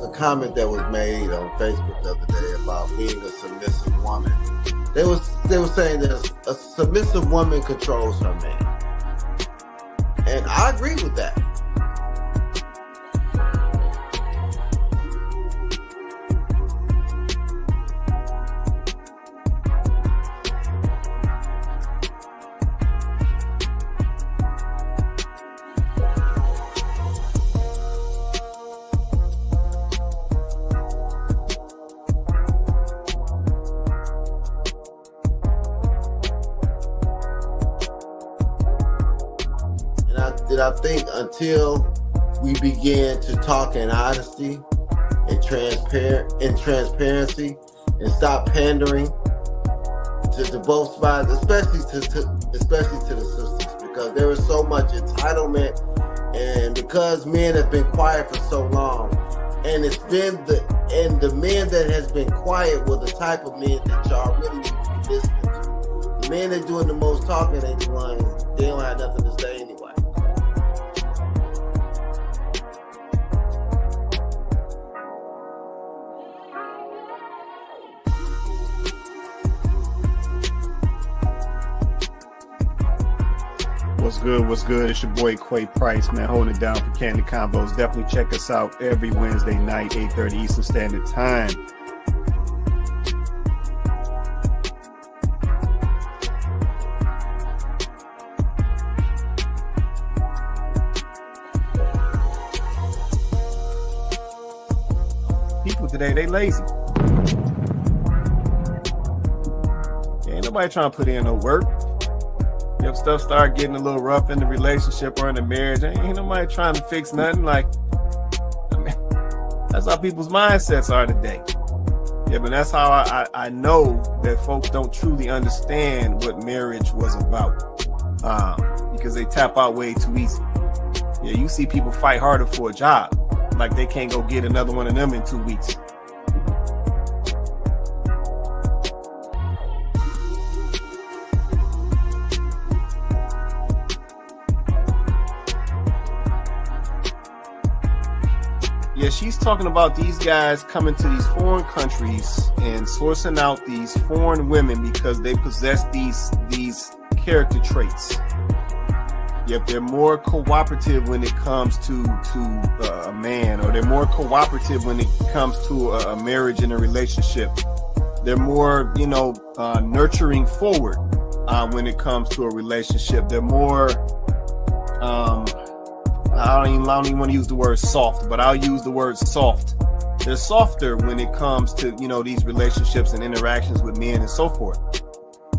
was a comment that was made on Facebook the other day about being a submissive woman. They were saying that a submissive woman controls her man, and I agree with that. I think until we begin to talk in honesty and transparency and stop pandering to both sides, especially to the sisters, because there is so much entitlement, and because men have been quiet for so long, and it's been the men that has been quiet were the type of men that y'all really need to be listening to. The men that doing the most talking ain't the ones, they don't have nothing to say anyway. What's good? It's your boy Quay Price, man, holding it down for Kandid Konvos. Definitely check us out every Wednesday night, 8:30 Eastern Standard Time. People today, they lazy. Ain't nobody trying to put in no work. If stuff start getting a little rough in the relationship or in the marriage, ain't nobody trying to fix nothing. Like, I mean, that's how people's mindsets are today. Yeah, but that's how I know that folks don't truly understand what marriage was about, because they tap out way too easy. Yeah, you see people fight harder for a job, like they can't go get another one of them in 2 weeks. Yeah, she's talking about these guys coming to these foreign countries and sourcing out these foreign women because they possess these character traits. Yep, they're more cooperative when it comes to a man, or they're more cooperative when it comes to a marriage and a relationship. They're more, nurturing forward when it comes to a relationship. They're more I don't even want to use the word soft, but I'll use the word soft. They're softer when it comes to, these relationships and interactions with men and so forth.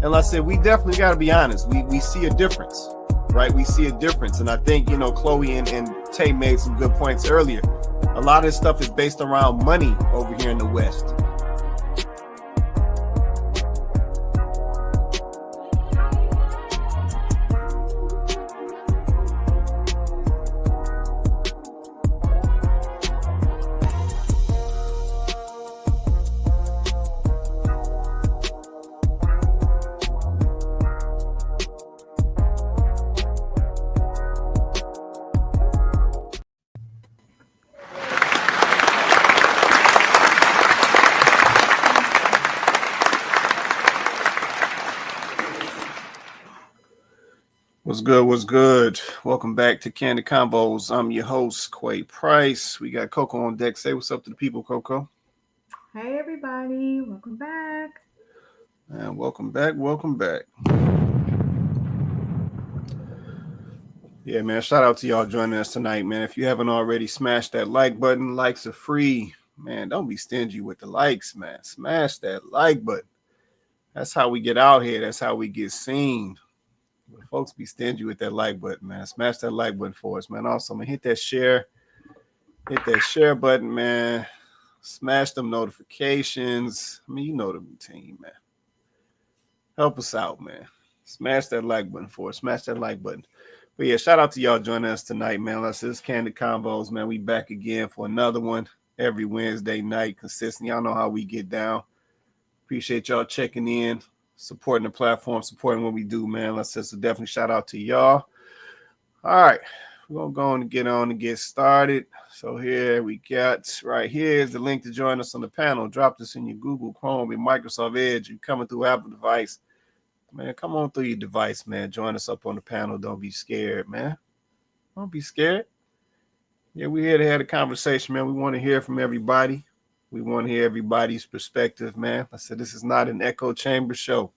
And like I said, we definitely got to be honest. We see a difference, right? We see a difference. And I think, Chloe and Tay made some good points earlier. A lot of this stuff is based around money over here in the West. What's good? Welcome back to Kandid Konvos. I'm your host, Quay Price. We got Coco on deck. Say what's up to the people, Coco. Hey, everybody. Welcome back. And welcome back. Yeah, man, shout out to y'all joining us tonight, man. If you haven't already, smash that like button. Likes are free. Man, don't be stingy with the likes, man. Smash that like button. That's how we get out here. That's how we get seen. But folks be stingy with that like button, man. Smash that like button for us, man. Also, man, hit that share button, man. Smash them notifications. I mean, you know the routine, man. Help us out, man. Smash that like button for us. Smash that like button. But yeah, shout out to y'all joining us tonight, man. This is Kandid Konvos, man. We back again for another one every Wednesday night, consistent. Y'all know how we get down. Appreciate y'all checking in, supporting the platform, supporting what we do, man. So definitely shout out to y'all. All right, we're going to go on and get on and get started. So here we got, right here is the link to join us on the panel. Drop this in your Google Chrome and Microsoft Edge. You're coming through Apple device. Man, come on through your device, man. Join us up on the panel. Don't be scared, man. Don't be scared. Yeah, we're here to have a conversation, man. We want to hear from everybody. We want to hear everybody's perspective, man. I said this is not an echo chamber show.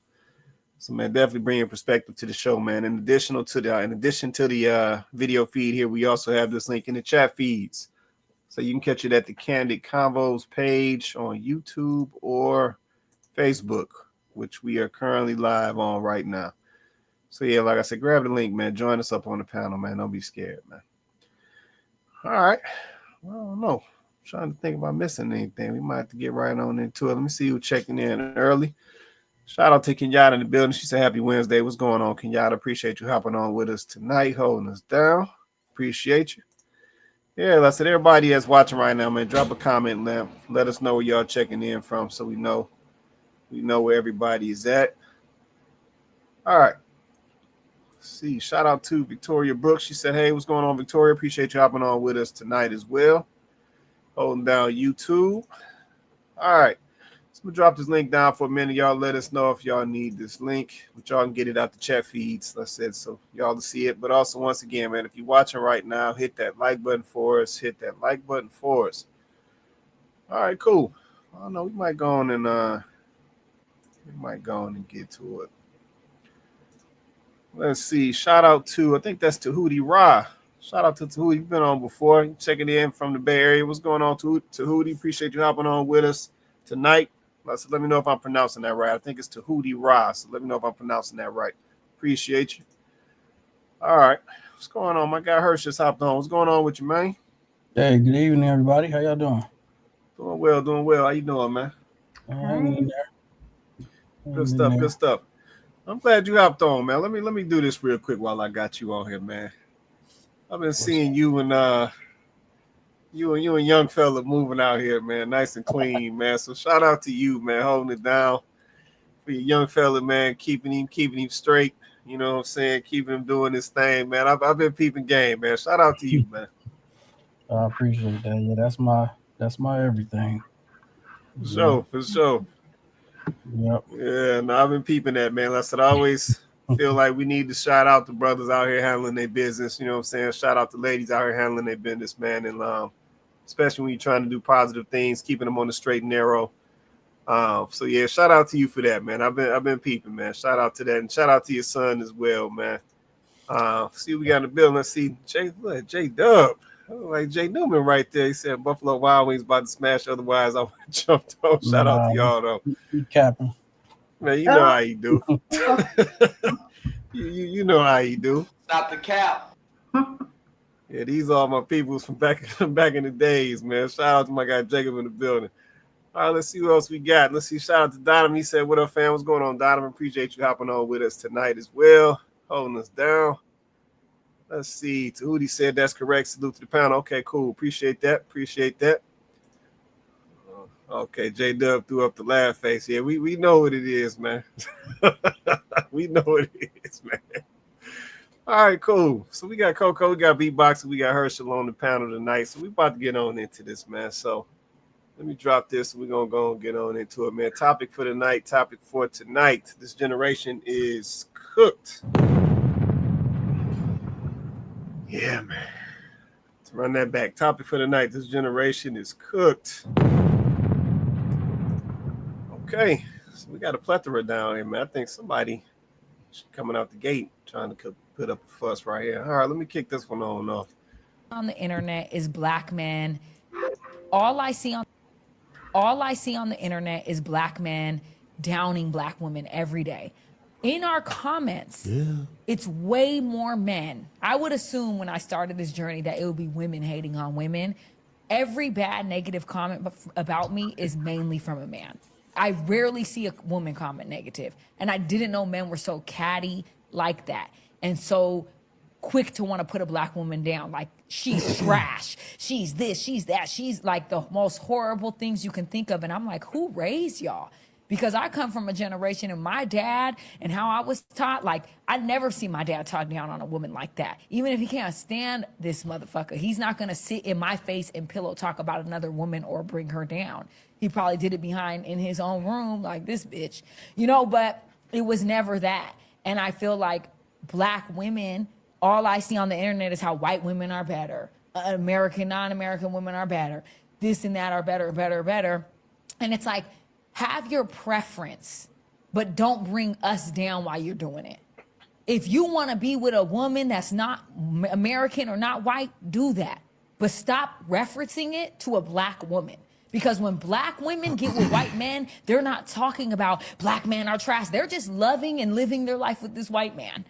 So, man, definitely bring your perspective to the show, man. In addition to the video feed here, we also have this link in the chat feeds. So you can catch it at the Kandid Konvos page on YouTube or Facebook, which we are currently live on right now. So, yeah, like I said, grab the link, man. Join us up on the panel, man. Don't be scared, man. All right. Well, I don't know. I'm trying to think about missing anything. We might have to get right on into it. Let me see who's checking in early. Shout out to Kenyatta in the building. She said, happy Wednesday. What's going on, Kenyatta? Appreciate you hopping on with us tonight, holding us down. Appreciate you. Yeah, like I said, everybody that's watching right now, man, drop a comment. Let us know where y'all checking in from so we know where everybody is at. All right. Let's see. Shout out to Victoria Brooks. She said, hey, what's going on, Victoria? Appreciate you hopping on with us tonight as well. Holding down YouTube. All right. So we'll drop this link down for a minute. Y'all let us know if y'all need this link, but y'all can get it out the chat feeds. Like I said, so y'all to see it. But also, once again, man, if you're watching right now, hit that like button for us. Hit that like button for us. All right, cool. I don't know. We might go on and get to it. Let's see. Shout out to, I think that's Tahuti Ra. Shout out to Tahuti. You've been on before. Checking in from the Bay Area. What's going on, Tahuti? Appreciate you hopping on with us tonight. So let me know if I'm pronouncing that right. I think it's Tahuti Ra. So let me know if I'm pronouncing that right. Appreciate you. All right. What's going on? My guy Hirsch just hopped on. What's going on with you, man? Hey, good evening, everybody. How y'all doing? Doing well, doing well. How you doing, man? Hanging in there. Good stuff, good stuff. I'm glad you hopped on, man. Let me do this real quick while I got you on here, man. I've been seeing you and young fella moving out here, man, nice and clean, man. So shout out to you, man, holding it down for your young fella, man, keeping him straight. You know what I'm saying? Keeping him doing this thing, man. I've been peeping game, man. Shout out to you, man. I appreciate that. Yeah, that's my everything. For sure. Yep. Yeah, no, I've been peeping that, man. Like I said, I always feel like we need to shout out the brothers out here handling their business. You know what I'm saying? Shout out the ladies out here handling their business, man. And especially when you're trying to do positive things, keeping them on the straight and narrow. So yeah, shout out to you for that, man. I've been peeping, man. Shout out to that, and shout out to your son as well, man. See, we got in the building. Let's see, J Dub. Like Jay Newman right there. He said Buffalo Wild Wings about to smash. Otherwise, I would have jumped on. Shout out to y'all though. You capping. Man, you know how you do. you know how you do. Stop the cap. Yeah, these are my peoples from back in the days, man. Shout out to my guy Jacob in the building. All right, let's see who else we got. Let's see. Shout out to Donovan. He said, what up, fam? What's going on, Donovan? Appreciate you hopping on with us tonight as well. Holding us down. Let's see. Tahuti said that's correct. Salute to the panel. Okay, cool. Appreciate that. Okay, J-Dub threw up the laugh face. Yeah, we know what it is, man. We know what it is, man. All right, cool. So we got Coco, we got Beatbox, we got Herschel on the panel tonight. So we about to get on into this, man. So let me drop this. We're going to go and get on into it, man. Topic for tonight. This generation is cooked. Yeah, man. Let's run that back. Topic for tonight. This generation is cooked. Okay. So we got a plethora down here, man. I think somebody coming out the gate trying to put up a fuss right here. All right, let me kick this one off. On the internet is black men. All I see on the internet is black men downing black women every day. In our comments, It's way more men. I would assume when I started this journey that it would be women hating on women. Every bad negative comment about me is mainly from a man. I rarely see a woman comment negative. And I didn't know men were so catty like that. And so quick to want to put a black woman down. Like, she's trash. She's this, she's that. She's like the most horrible things you can think of. And I'm like, who raised y'all? Because I come from a generation and my dad and how I was taught, like, I never see my dad talk down on a woman like that. Even if he can't stand this motherfucker, he's not going to sit in my face and pillow talk about another woman or bring her down. He probably did it behind in his own room, like this bitch, you know, but it was never that. And I feel like Black women, all I see on the internet is how white women are better. American, non-American women are better. This and that are better, better, better. And it's like, have your preference, but don't bring us down while you're doing it. If you want to be with a woman that's not American or not white, do that. But stop referencing it to a Black woman. Because when Black women get with white men, they're not talking about Black men are trash. They're just loving and living their life with this white man,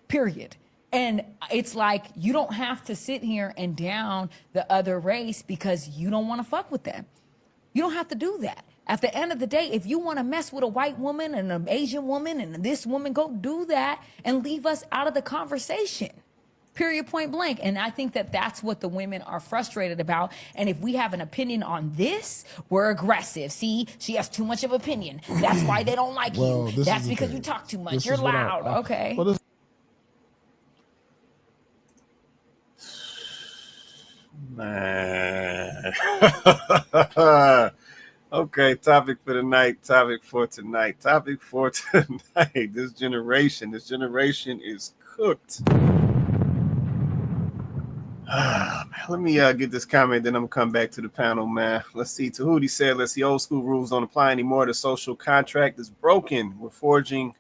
period. And it's like, you don't have to sit here and down the other race because you don't want to fuck with them. You don't have to do that. At the end of the day, if you want to mess with a white woman and an Asian woman and this woman, go do that and leave us out of the conversation. Period, point blank. And I think that that's what the women are frustrated about. And if we have an opinion on this, we're aggressive. See, she has too much of opinion. That's why they don't like you. That's because you talk too much. You're loud. Okay. Man. Okay, topic for tonight. This generation is cooked. Let me get this comment, then I'm gonna come back to the panel, man. Let's see. Tahuti said, let's see, old school rules don't apply anymore. The social contract is broken. We're forging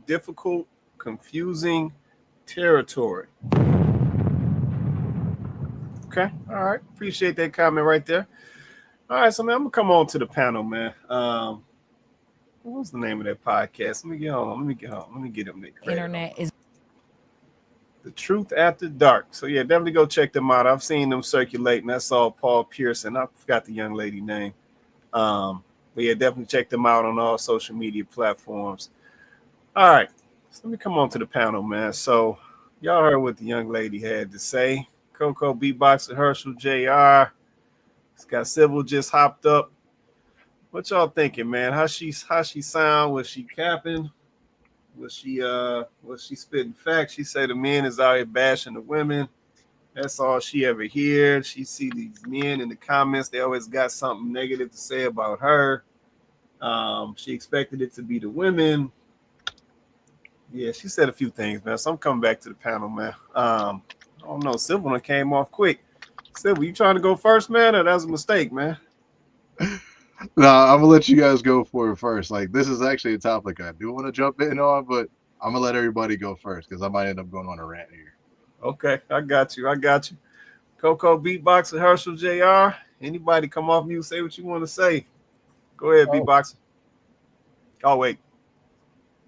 difficult, confusing territory. Okay, all right. Appreciate that comment right there. All right, so man, I'm gonna come on to the panel, man. What was the name of that podcast? Let me get them. Internet is The Truth After Dark. So yeah, definitely go check them out. I've seen them circulating. I saw Paul Pearson. I forgot the young lady name. But yeah, definitely check them out on all social media platforms. All right, so let me come on to the panel, man. So y'all heard what the young lady had to say. Coco, Beatboxer, Herschel, JR. Scott Civil just hopped up. What y'all thinking, man? How she sound? Was she capping? Was she spitting facts? She said the men is out here bashing the women. That's all she ever hears. She see these men in the comments. They always got something negative to say about her. She expected it to be the women. Yeah, she said a few things, man. So I'm coming back to the panel, man. I don't know. Civil one came off quick. Civil, you trying to go first, man, or that was a mistake, man? No, I'm gonna let you guys go for it first. Like, this is actually a topic I do want to jump in on, but I'm gonna let everybody go first because I might end up going on a rant here. Okay, I got you. Coco, Beatboxer, Herschel, JR. Anybody come off mute, say what you want to say. Go ahead, Beatboxer. Oh wait,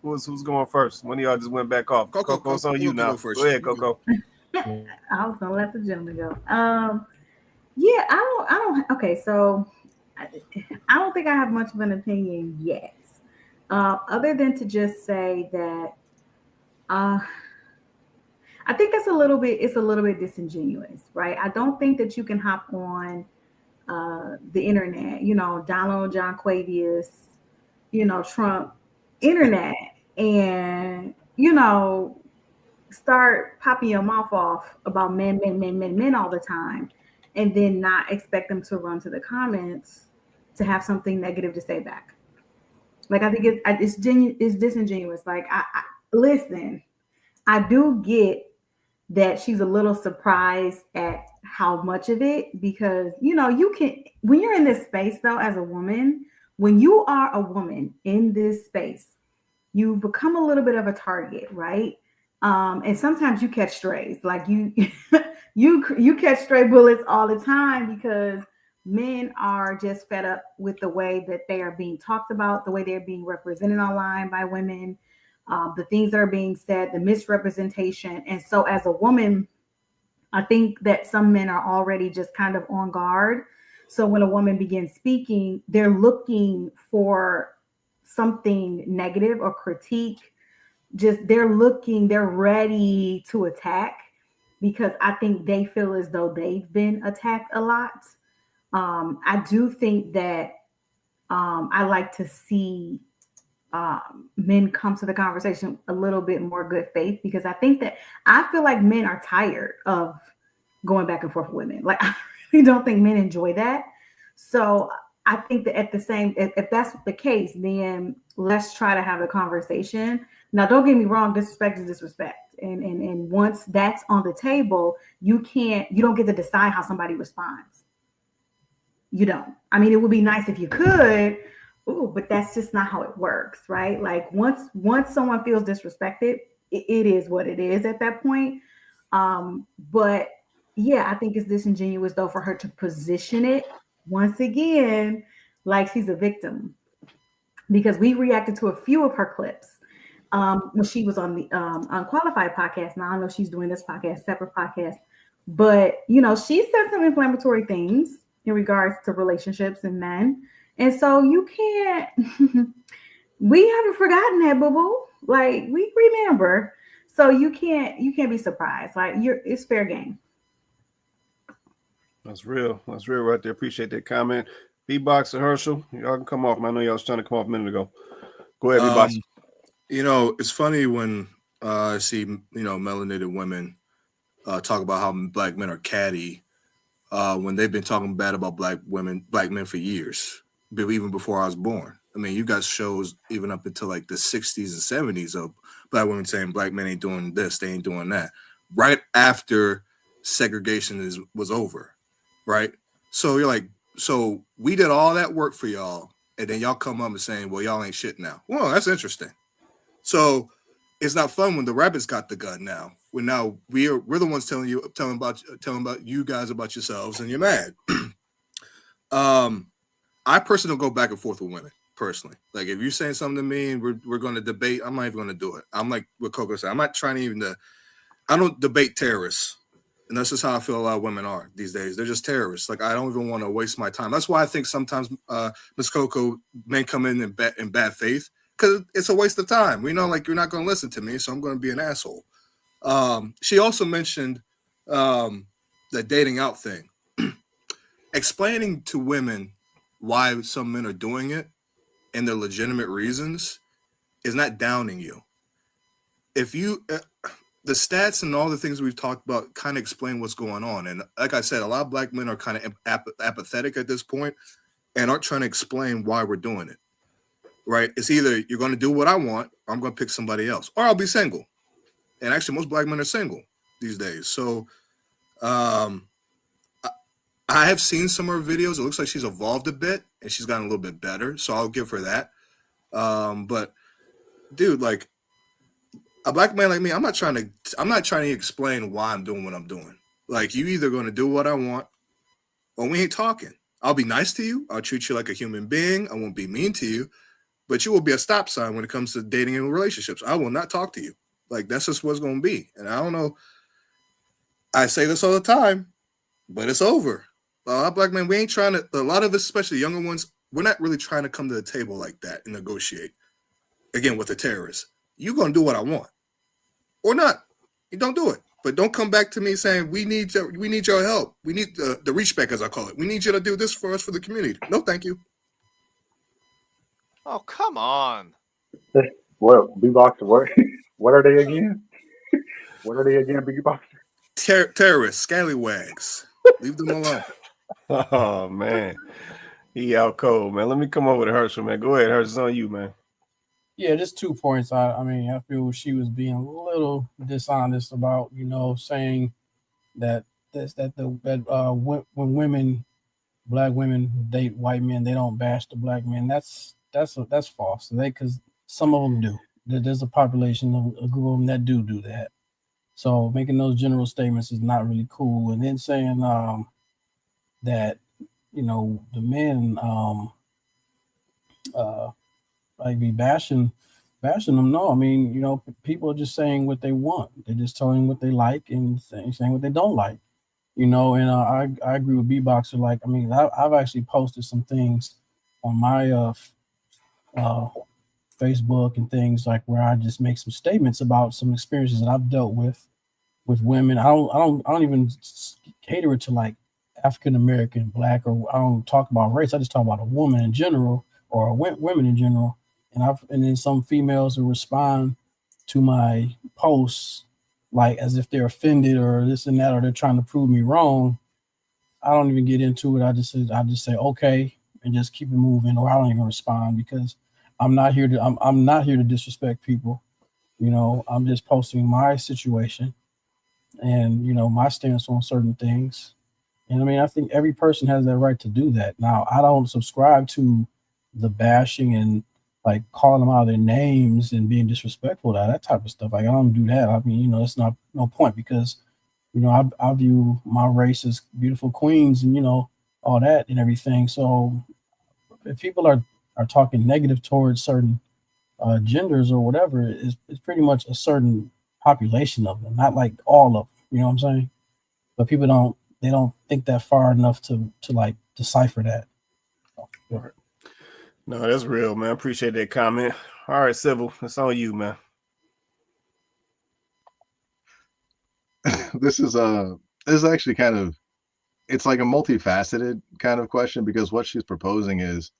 who's going first? One of y'all just went back off. Coco, it's on you now. Go ahead, Coco. I was gonna let the gentleman go. Yeah, I don't. Okay, so I don't think I have much of an opinion yet, other than to just say that I think it's a little bit disingenuous, right? I don't think that you can hop on the internet, Donald John Quavius, Trump internet, and start popping your mouth off about men all the time, and then not expect them to run to the comments to have something negative to say back. Like, I think it's disingenuous. Like, I listen, I do get that she's a little surprised at how much of it, because you can, when you're in this space though, as a woman, when you are a woman in this space, you become a little bit of a target, right? And sometimes you catch strays, like you catch stray bullets all the time, because men are just fed up with the way that they are being talked about, the way they're being represented online by women, the things that are being said, the misrepresentation. And so as a woman, I think that some men are already just kind of on guard. So when a woman begins speaking, they're looking for something negative or critique. They're ready to attack, because I think they feel as though they've been attacked a lot. I do think that I like to see men come to the conversation a little bit more good faith, because I feel like men are tired of going back and forth with women. Like, I really don't think men enjoy that. So I think that at the same, if that's the case, then let's try to have a conversation. Now, don't get me wrong, disrespect is disrespect. And once that's on the table, you don't get to decide how somebody responds. You don't. I mean, it would be nice if you could, but that's just not how it works, right? Like, once someone feels disrespected, it is what it is at that point. But yeah, I think it's disingenuous though for her to position it once again like she's a victim, because we reacted to a few of her clips when she was on the Unqualified podcast. Now I know she's doing this podcast, separate podcast, but she said some inflammatory things in regards to relationships and men, and so you can't. We haven't forgotten that, boo boo. Like, we remember. So you can't be surprised. Like, it's fair game. That's real. That's real right there. Appreciate that comment. B-Box and Herschel, y'all can come off. I know y'all was trying to come off a minute ago. Go ahead, B-Box. It's funny when I see, melanated women talk about how black men are catty when they've been talking bad about black men for years, even before I was born. I mean, you got shows even up until like the 60s and 70s of black women saying black men ain't doing this, they ain't doing that. Right after segregation was over, right? So you're like, so we did all that work for y'all, and then y'all come up and saying, well, y'all ain't shit now. Well, that's interesting. So it's not fun when the rabbits got the gun now. We're the ones telling about you guys about yourselves, and you're mad. I personally don't go back and forth with women. Personally, like, if you're saying something to me and we're going to debate, I'm not even going to do it. I'm like what Coco said. I'm not trying to I don't debate terrorists, and that's just how I feel a lot of women are these days. They're just terrorists. Like, I don't even want to waste my time. That's why I think sometimes Miss Coco may come in bad faith, because it's a waste of time. We know, like, you're not going to listen to me, so I'm going to be an asshole. She also mentioned the dating out thing, explaining to women why some men are doing it and their legitimate reasons is not downing you. If you, the stats and all the things we've talked about kind of explain what's going on. And like I said, a lot of black men are kind of apathetic at this point and aren't trying to explain why we're doing it, right? It's either you're going to do what I want, or I'm going to pick somebody else, or I'll be single. And actually, most black men are single these days. So I have seen some of her videos. It looks like she's evolved a bit and she's gotten a little bit better. So I'll give her that. But dude, like, a black man like me, I'm not trying to explain why I'm doing what I'm doing. Like, you either going to do what I want, or we ain't talking. I'll be nice to you. I'll treat you like a human being. I won't be mean to you, but you will be a stop sign when it comes to dating and relationships. I will not talk to you. Like, that's just what's going to be. And I don't know. I say this all the time, but it's over. A lot of black men, we ain't trying to, a lot of us, especially younger ones, we're not really trying to come to the table like that and negotiate, again, with the terrorists. You're going to do what I want or not. You don't do it. But don't come back to me saying, we need your help. We need the reach back, as I call it. We need you to do this for us, for the community. No, thank you. Oh, come on. What, B-Box, what are they again? What are they again, B-Box? Terrorists, scallywags. Leave them alone. Oh, man. He out cold, man. Let me come over to Herschel, man. Go ahead, Herschel. It's on you, man. Yeah, just 2 points. I mean, I feel she was being a little dishonest about, saying that when black women date white men, they don't bash the black men. That's false. Because some of them do. There's a population of a group of them that do that. So making those general statements is not really cool. And then saying that the men like be bashing them. No, I mean, people are just saying what they want. They're just telling what they like and saying what they don't like. And I agree with B-Boxer. Like, I mean, I've actually posted some things on my Facebook and things, like, where I just make some statements about some experiences that I've dealt with women. I don't even cater it to like African American, black, or I don't talk about race. I just talk about a woman in general or women in general. And then some females will respond to my posts like as if they're offended or this and that, or they're trying to prove me wrong. I don't even get into it. I just say okay and just keep it moving, or I don't even respond because I'm not here to disrespect people. I'm just posting my situation and my stance on certain things. And I mean, I think every person has that right to do that. Now, I don't subscribe to the bashing and like calling them out of their names and being disrespectful to that type of stuff. Like I don't do that. I mean, it's not no point because I view my race as beautiful queens and all that and everything. So if people are talking negative towards certain genders or whatever, it's pretty much a certain population of them, not like all of them. You know what I'm saying? But people don't think that far enough to like decipher that. Yeah. No, that's real, man. Appreciate that comment. All right, Civil, it's on you, man. This is actually kind of, it's like a multifaceted kind of question, because what she's proposing is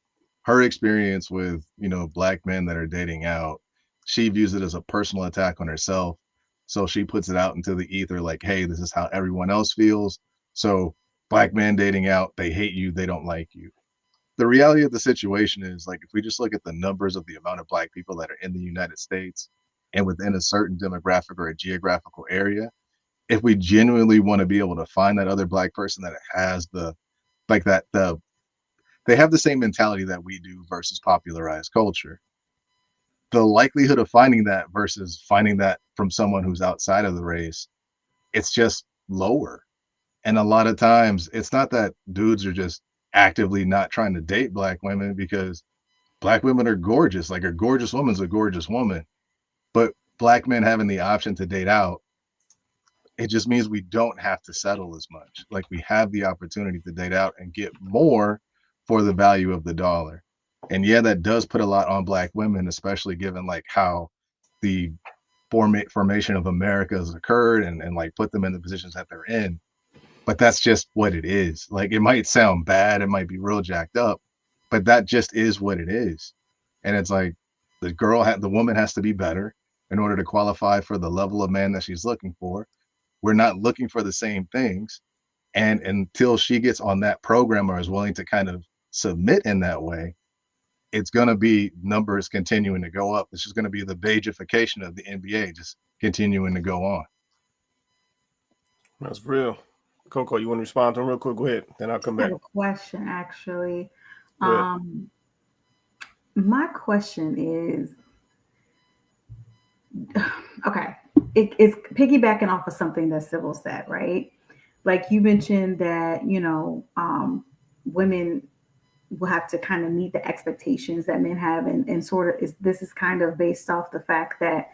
her experience with black men that are dating out. She views it as a personal attack on herself, so she puts it out into the ether like, hey, this is how everyone else feels. So black men dating out, they hate you, they don't like you. The reality of the situation is, like, if we just look at the numbers of the amount of black people that are in the United States and within a certain demographic or a geographical area, if we genuinely want to be able to find that other black person that has they have the same mentality that we do versus popularized culture, the likelihood of finding that versus finding that from someone who's outside of the race, it's just lower. And a lot of times it's not that dudes are just actively not trying to date black women, because black women are gorgeous. Like, a gorgeous woman's a gorgeous woman. But black men having the option to date out, it just means we don't have to settle as much. Like, we have the opportunity to date out and get more for the value of the dollar. And yeah, that does put a lot on black women, especially given like how the formation of America has occurred and like put them in the positions that they're in. But that's just what it is. Like, it might sound bad, it might be real jacked up, but that just is what it is. And it's like the woman has to be better in order to qualify for the level of man that she's looking for. We're not looking for the same things. And until she gets on that program or is willing to kind of submit in that way, it's going to be numbers continuing to go up. It's just going to be the beigification of the NBA just continuing to go on. That's real. Coco, you want to respond to him real quick? Go ahead. Then I'll come back. I have a question, actually. My question is, okay, it's piggybacking off of something that Sybil said, right? Like, you mentioned that, women will have to kind of meet the expectations that men have, and sort of this is kind of based off the fact that,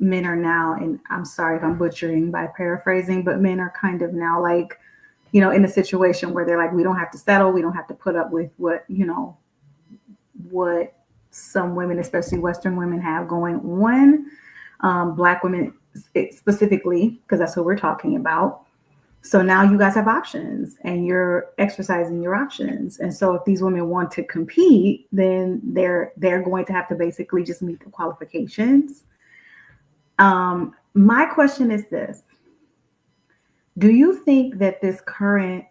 men are now, and I'm sorry if I'm butchering by paraphrasing, but men are kind of now like, in a situation where they're like, we don't have to settle, we don't have to put up with what some women, especially Western women, have going on. Black women specifically, because that's what we're talking about. So now you guys have options and you're exercising your options. And so if these women want to compete, then they're going to have to basically just meet the qualifications. My question is this: do you think that this current,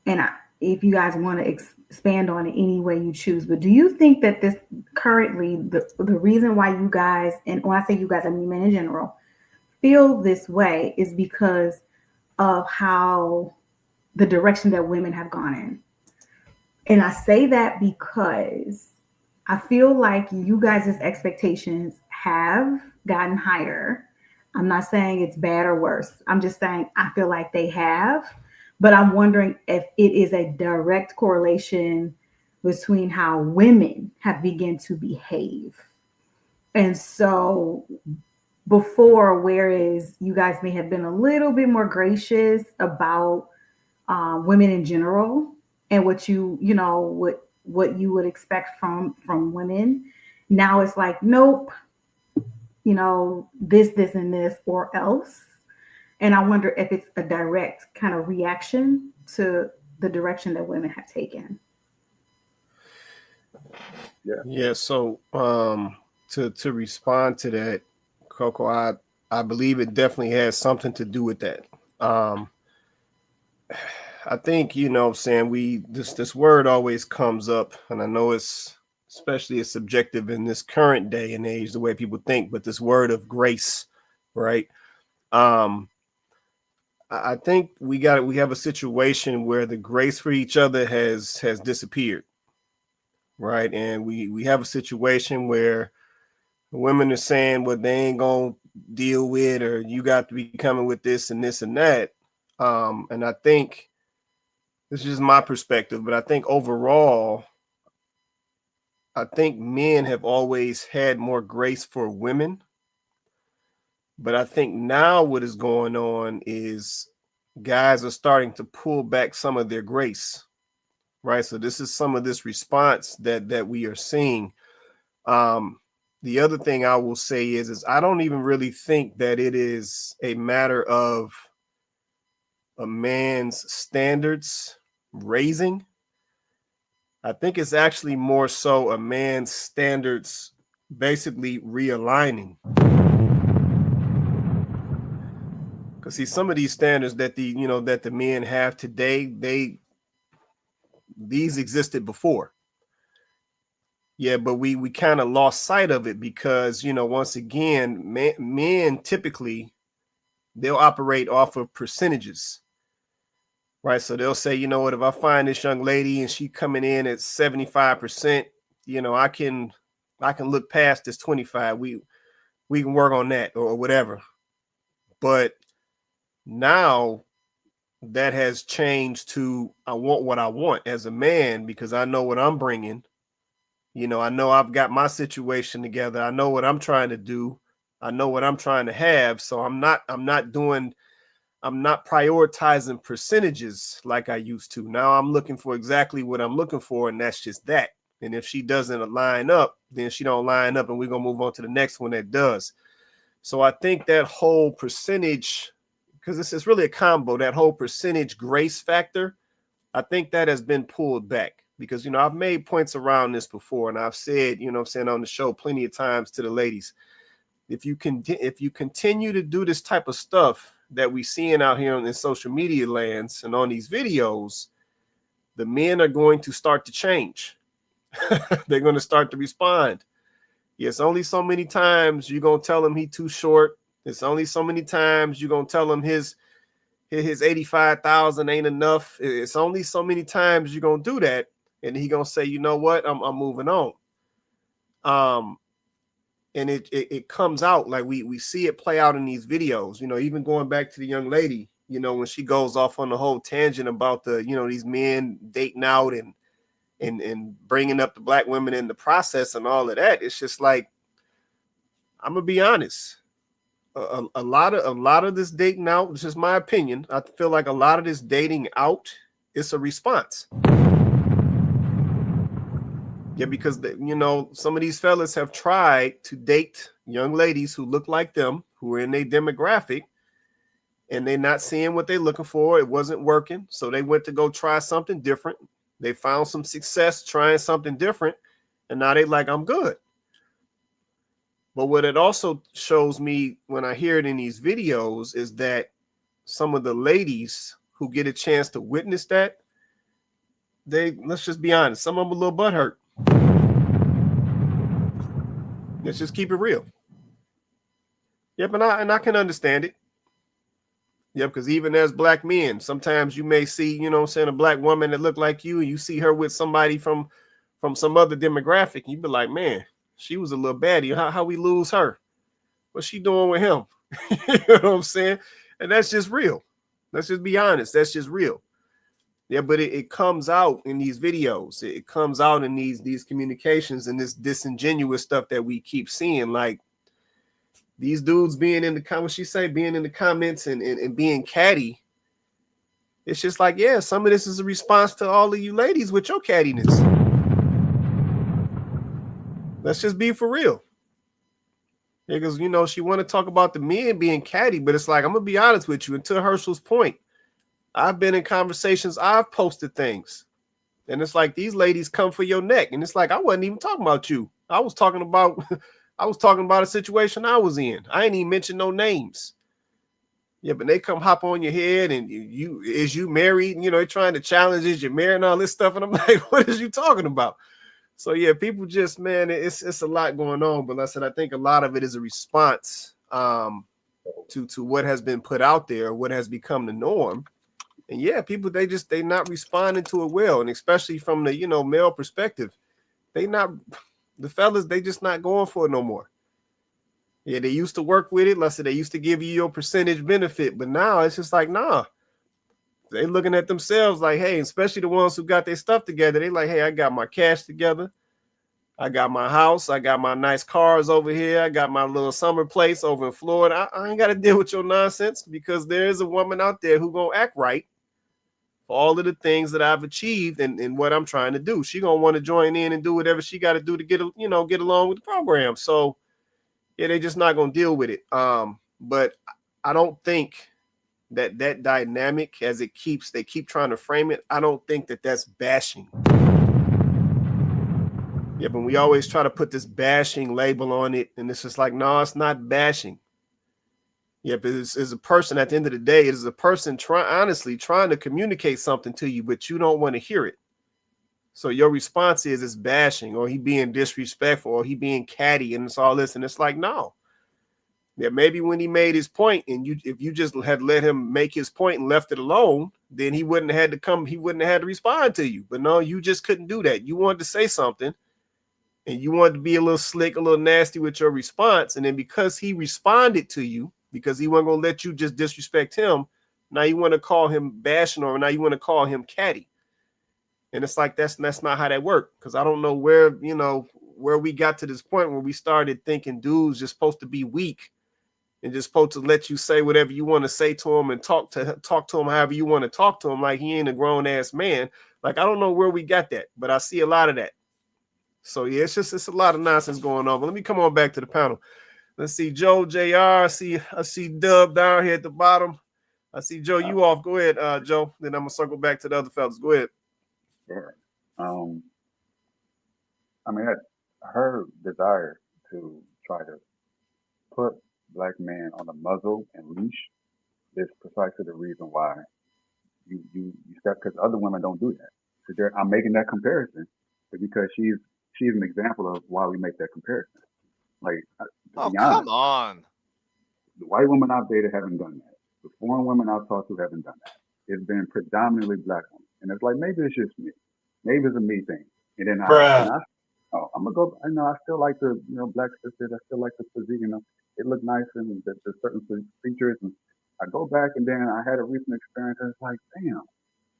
and if you guys want to expand on it any way you choose, but do you think that this currently, the reason why you guys, and when I say you guys, I mean men in general, feel this way is because of how the direction that women have gone in? And I say that because I feel like you guys' expectations have gotten higher. I'm not saying it's bad or worse. I'm just saying I feel like they have. But I'm wondering if it is a direct correlation between how women have begun to behave. And so before, whereas you guys may have been a little bit more gracious about women in general and what you would expect from women, now it's like, nope, this, and this, or else. And I wonder if it's a direct kind of reaction to the direction that women have taken. Yeah. So to respond to that, Coco, I believe it definitely has something to do with that. I think, you know, saying this word always comes up, and I know it's especially it's subjective in this current day and age, the way people think, but this word of grace, right? I think we have a situation where the grace for each other has disappeared, right? And we have a situation where women are saying what they ain't gonna deal with, or you got to be coming with this and this and that. And I think this is just my perspective, but I think overall, I think men have always had more grace for women. But I think now what is going on is guys are starting to pull back some of their grace, right? So this is some of this response that we are seeing. The other thing I will say is I don't even really think that it is a matter of a man's standards raising. I think it's actually more so a man's standards basically realigning. Because see, some of these standards that the men have today, these existed before. Yeah, but we kind of lost sight of it because, you know, once again, men typically they'll operate off of percentages, right? So they'll say, you know what, if I find this young lady and she coming in at 75%, you know, I can look past this 25. We can work on that or whatever. But now that has changed to I want what I want as a man because I know what I'm bringing. You know, I know I've got my situation together. I know what I'm trying to do. I know what I'm trying to have. So I'm not prioritizing percentages like I used to. Now I'm looking for exactly what I'm looking for, and that's just that. And if she doesn't line up, then she don't line up, and we're gonna move on to the next one that does. So I think that whole percentage, because this is really a combo, that whole percentage grace factor, I think that has been pulled back because, you know, I've made points around this before, and I've said, you know, I'm saying on the show plenty of times to the ladies, if you continue to do this type of stuff that we seeing out here on the social media lands and on these videos, the men are going to start to change. They're going to start to respond. Yes, only so many times you're going to tell him he too short. It's only so many times you're going to tell him his 85,000 ain't enough. It's only so many times you're going to do that. And he going to say, you know what, I'm moving on. And it comes out like we see it play out in these videos, you know, even going back to the young lady, you know, when she goes off on the whole tangent about the, you know, these men dating out and bringing up the black women in the process and all of that. It's just like, I'm gonna be honest. A lot of this dating out, this is my opinion. I feel like a lot of this dating out is a response. Yeah, because you know, some of these fellas have tried to date young ladies who look like them, who are in their demographic, and they're not seeing what they're looking for. It wasn't working, so they went to go try something different. They found some success trying something different, and now they like, I'm good. But what it also shows me when I hear it in these videos is that some of the ladies who get a chance to witness that, let's just be honest, some of them a little butthurt. Let's just keep it real. Yep, and I can understand it. Yep, because even as black men, sometimes you may see, you know what I'm saying, a black woman that look like you, and you see her with somebody from some other demographic, and you be like, man, she was a little baddie. How we lose her? What's she doing with him? You know what I'm saying? And that's just real. Let's just be honest. That's just real. Yeah, but it comes out in these videos. It comes out in these communications and this disingenuous stuff that we keep seeing. Like these dudes being in the comments, being in the comments and being catty. It's just like, yeah, some of this is a response to all of you ladies with your cattiness. Let's just be for real. Because, you know, she want to talk about the men being catty, but it's like, I'm going to be honest with you. And to Herschel's point, I've been in conversations. I've posted things. And it's like these ladies come for your neck. And it's like, I wasn't even talking about you. I was talking about a situation I was in. I ain't even mention no names. Yeah, but they come hop on your head and you married, you know, they're trying to challenge is you married and all this stuff. And I'm like, what is you talking about? So yeah, people just, man, it's a lot going on. But like I said, I think a lot of it is a response to what has been put out there, what has become the norm. And yeah, people, they not responding to it well. And especially from the, you know, male perspective, the fellas, they just not going for it no more. Yeah, they used to work with it. Like I said, they used to give you your percentage benefit, but now it's just like, nah. They looking at themselves like, hey, especially the ones who got their stuff together. They like, hey, I got my cash together. I got my house. I got my nice cars over here. I got my little summer place over in Florida. I ain't got to deal with your nonsense because there is a woman out there who gonna act right for all of the things that I've achieved and what I'm trying to do. She gonna want to join in and do whatever she got to do to get along with the program. So yeah, they just not gonna deal with it. But I don't think that dynamic as they keep trying to frame it. I don't think that's bashing. Yeah, but we always try to put this bashing label on it, and it's just like, no, it's not bashing. Yeah, but it's a person at the end of the day. It is a person honestly trying to communicate something to you, but you don't want to hear it. So your response is it's bashing, or he being disrespectful, or he being catty, and it's all this, and it's like, no. Yeah, maybe when he made his point, and if you just had let him make his point and left it alone, then he wouldn't have had to come. He wouldn't have had to respond to you. But no, you just couldn't do that. You wanted to say something, and you wanted to be a little slick, a little nasty with your response. And then because he responded to you, because he wasn't going to let you just disrespect him, now you want to call him bashing, or now you want to call him catty. And it's like that's not how that worked. Because I don't know where we got to this point where we started thinking dudes just supposed to be weak and just supposed to let you say whatever you want to say to him and talk to him however you want to talk to him, like he ain't a grown ass man. Like, I don't know where we got that, but I see a lot of that. So yeah, it's a lot of nonsense going on. But let me come on back to the panel. Let's see, Joe, JR. I see Dub down here at the bottom. I see Joe, you off. Go ahead, Joe. Then I'm gonna circle back to the other fellas. Go ahead. Sure. I mean, her desire to try to put black men on a muzzle and leash is precisely the reason why you step, because other women don't do that. So I'm making that comparison because she's an example of why we make that comparison. Like, to be honest, come on. The white women I've dated haven't done that. The foreign women I've talked to haven't done that. It's been predominantly black women. And it's like, maybe it's just me. Maybe it's a me thing. And then I'm gonna go. I know I still like the black sisters. I still like the physique. It looked nice and the certain features. And I go back and then I had a recent experience. And it's like, damn.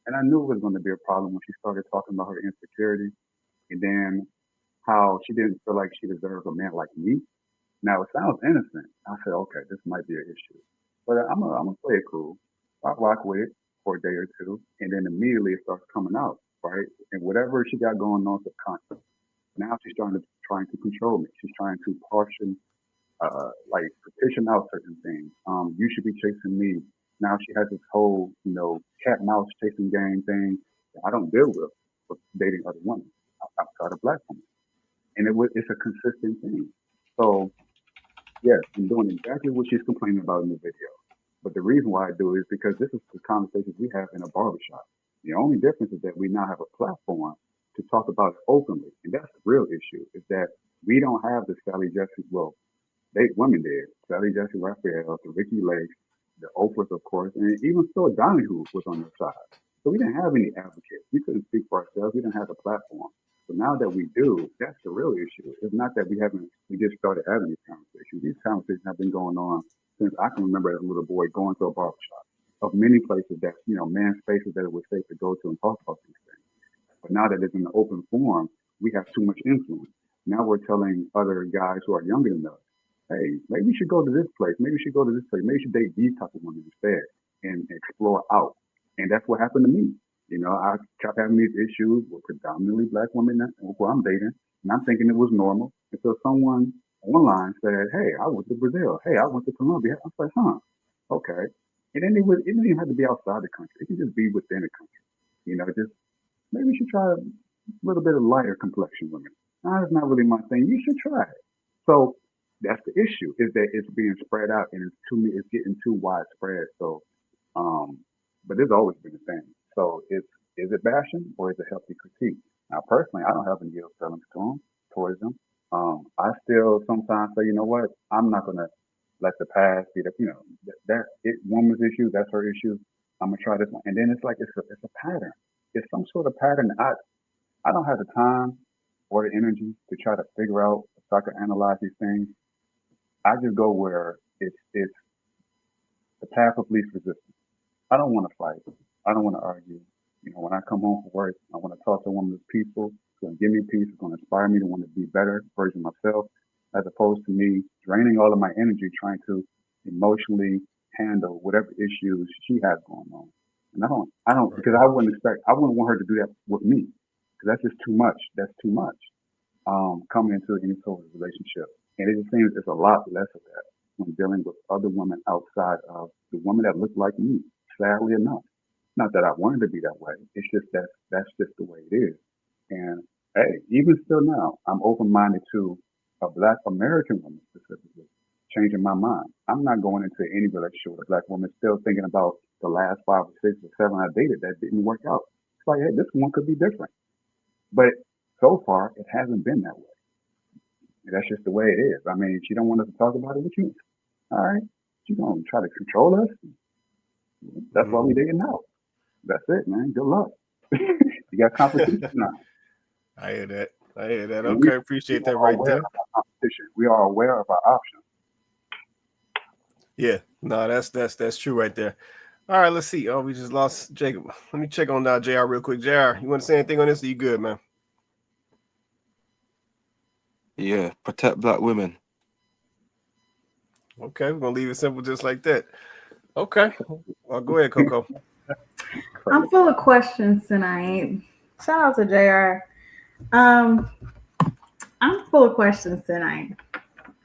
And I knew it was going to be a problem when she started talking about her insecurity, and then how she didn't feel like she deserved a man like me. Now it sounds innocent. I said, okay, this might be an issue, but I'm gonna play it cool. I rock with it for a day or two, and then immediately it starts coming out, right? And whatever she got going on subconscious, now she's trying to control me. She's trying to petition out certain things. You should be chasing me. Now she has this whole, cat mouse chasing game thing that I don't deal with dating other women outside of black women, and it's a consistent thing. So yes, I'm doing exactly what she's complaining about in the video. But the reason why I do it is because this is the conversations we have in a barbershop. The only difference is that we now have a platform to talk about it openly. And that's the real issue, is that we don't have the Sally Jesse, women did. Sally Jesse Raphael, the Ricky Lake, the Oprahs, of course, and even Phil Donahue was on their side. So we didn't have any advocates. We couldn't speak for ourselves. We didn't have a platform. So now that we do, that's the real issue. It's not that we just started having these conversations. These conversations have been going on since I can remember as a little boy going to a barbershop, of many places that, man spaces that it was safe to go to and talk about these things. But now that it's in the open forum, we have too much influence. Now we're telling other guys who are younger than us, hey, maybe you should go to this place. Maybe you should go to this place. Maybe you should date these type of women instead and explore out. And that's what happened to me. I kept having these issues with predominantly black women who I'm dating, and I'm thinking it was normal until someone online said, hey, I went to Brazil. Hey, I went to Colombia. I was like, huh, okay. And then it didn't even have to be outside the country. It can just be within the country. maybe you should try a little bit of lighter complexion women. Nah, that's not really my thing. You should try it. So that's the issue, is that it's being spread out and it's getting too widespread. So, um, but it's always been the thing. So is it bashing or is it healthy critique? Now, personally, I don't have any ill feelings towards them. I still sometimes say, you know what, I'm not gonna let the past be the, woman's issue, that's her issue. I'm gonna try this one, and then it's like it's a pattern. It's some sort of pattern. I don't have the time or the energy to try to figure out, so I can analyze these things. I just go where it's the path of least resistance. I don't want to fight. I don't want to argue. When I come home from work, I want to talk to a woman who's peaceful. It's going to give me peace. It's going to inspire me to want to be a better version of myself, as opposed to me draining all of my energy trying to emotionally handle whatever issues she has going on. And I don't, because I wouldn't want her to do that with me, because that's just too much. That's too much. Coming into any sort of relationship. And it just seems there's a lot less of that when dealing with other women outside of the women that look like me, sadly enough. Not that I wanted to be that way. It's just that's just the way it is. And hey, even still now, I'm open-minded to a Black American woman specifically, changing my mind. I'm not going into any relationship with a Black woman still thinking about the last 5 or 6 or 7 I dated that didn't work out. It's like, hey, this one could be different. But so far, it hasn't been that way. And that's just the way it is. I mean, she don't want us to talk about it with you. All right. She's going to try to control us. That's why we dating now. That's it, man. Good luck. You got competition now. I hear that. And Okay, appreciate that right there. We are aware of our options. Yeah, no, that's true right there. All right, let's see. Oh, we just lost Jacob. Let me check on JR real quick. JR, you want to say anything on this? Or you good, man? Yeah, protect Black women. Okay, we're gonna leave it simple just like that. Okay. Well, go ahead, Coco. I'm full of questions tonight. Shout out to JR. I'm full of questions tonight.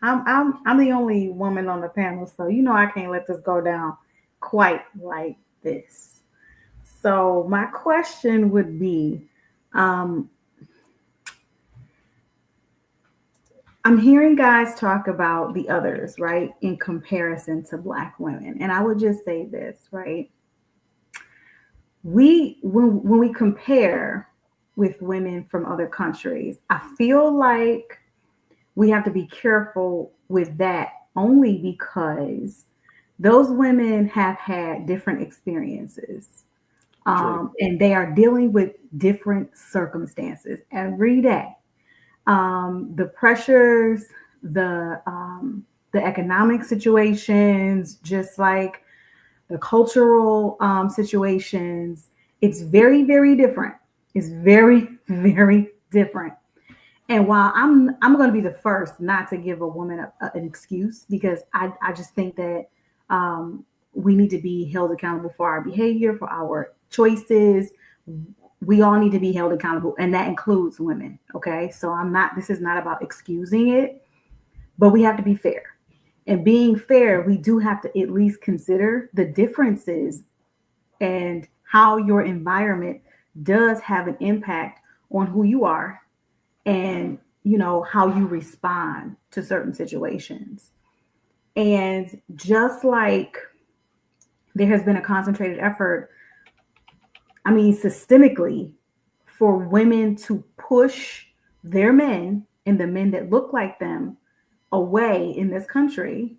I'm the only woman on the panel, so I can't let this go down quite like this. So my question would be, I'm hearing guys talk about the others, right, in comparison to Black women. And I would just say this, right? When we compare with women from other countries, I feel like we have to be careful with that, only because those women have had different experiences. And they are dealing with different circumstances every day. The pressures, the economic situations, just like the cultural situations, it's very, very different. It's very, very different. And while I'm going to be the first not to give a woman an excuse, because I just think that we need to be held accountable for our behavior, for our choices. We all need to be held accountable, and that includes women. Okay, so this is not about excusing it, but we have to be fair. And being fair, we do have to at least consider the differences and how your environment does have an impact on who you are and how you respond to certain situations. And just like there has been a concentrated effort, systemically, for women to push their men and the men that look like them away in this country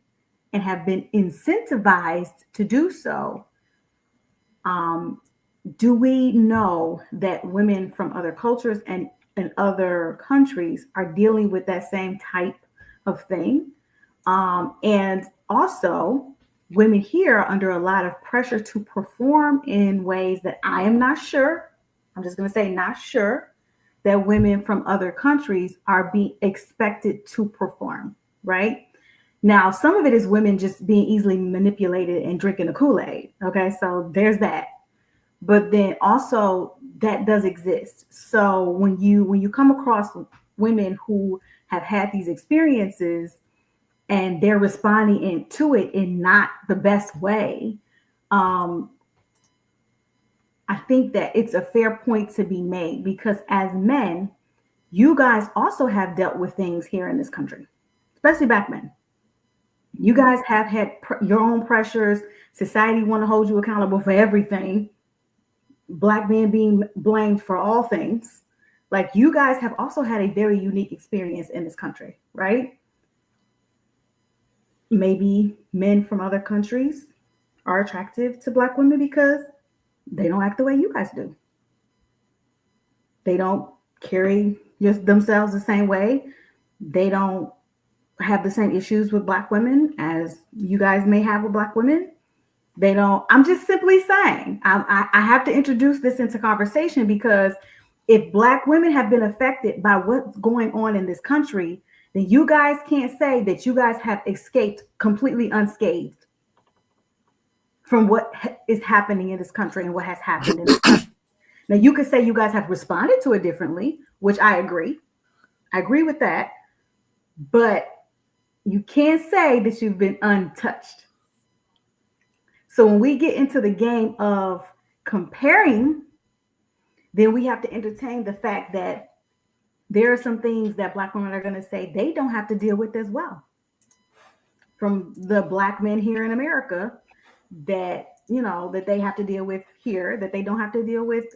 and have been incentivized to do so. Do we know that women from other cultures and other countries are dealing with that same type of thing? And also, women here are under a lot of pressure to perform in ways that I am not sure. I'm just going to say not sure that women from other countries are being expected to perform, right? Now, some of it is women just being easily manipulated and drinking the Kool-Aid. Okay, so there's that. But then also that does exist. So when you come across women who have had these experiences and they're responding to it in not the best way, I think that it's a fair point to be made because as men, you guys also have dealt with things here in this country, especially black men. You guys have had your own pressures. Society want to hold you accountable for everything. Black men being blamed for all things. Like you guys have also had a very unique experience in this country, right? Maybe men from other countries are attractive to black women because they don't act the way you guys do. They don't carry just themselves the same way. They don't have the same issues with black women as you guys may have with black women. They don't. I'm just simply saying. I have to introduce this into conversation because if black women have been affected by what's going on in this country, then you guys can't say that you guys have escaped completely unscathed from what is happening in this country and what has happened in this country. Now, you could say you guys have responded to it differently, which I agree. I agree with that. But you can't say that you've been untouched. So when we get into the game of comparing, then we have to entertain the fact that there are some things that black women are going to say they don't have to deal with as well. From the black men here in America that, that they have to deal with here, that they don't have to deal with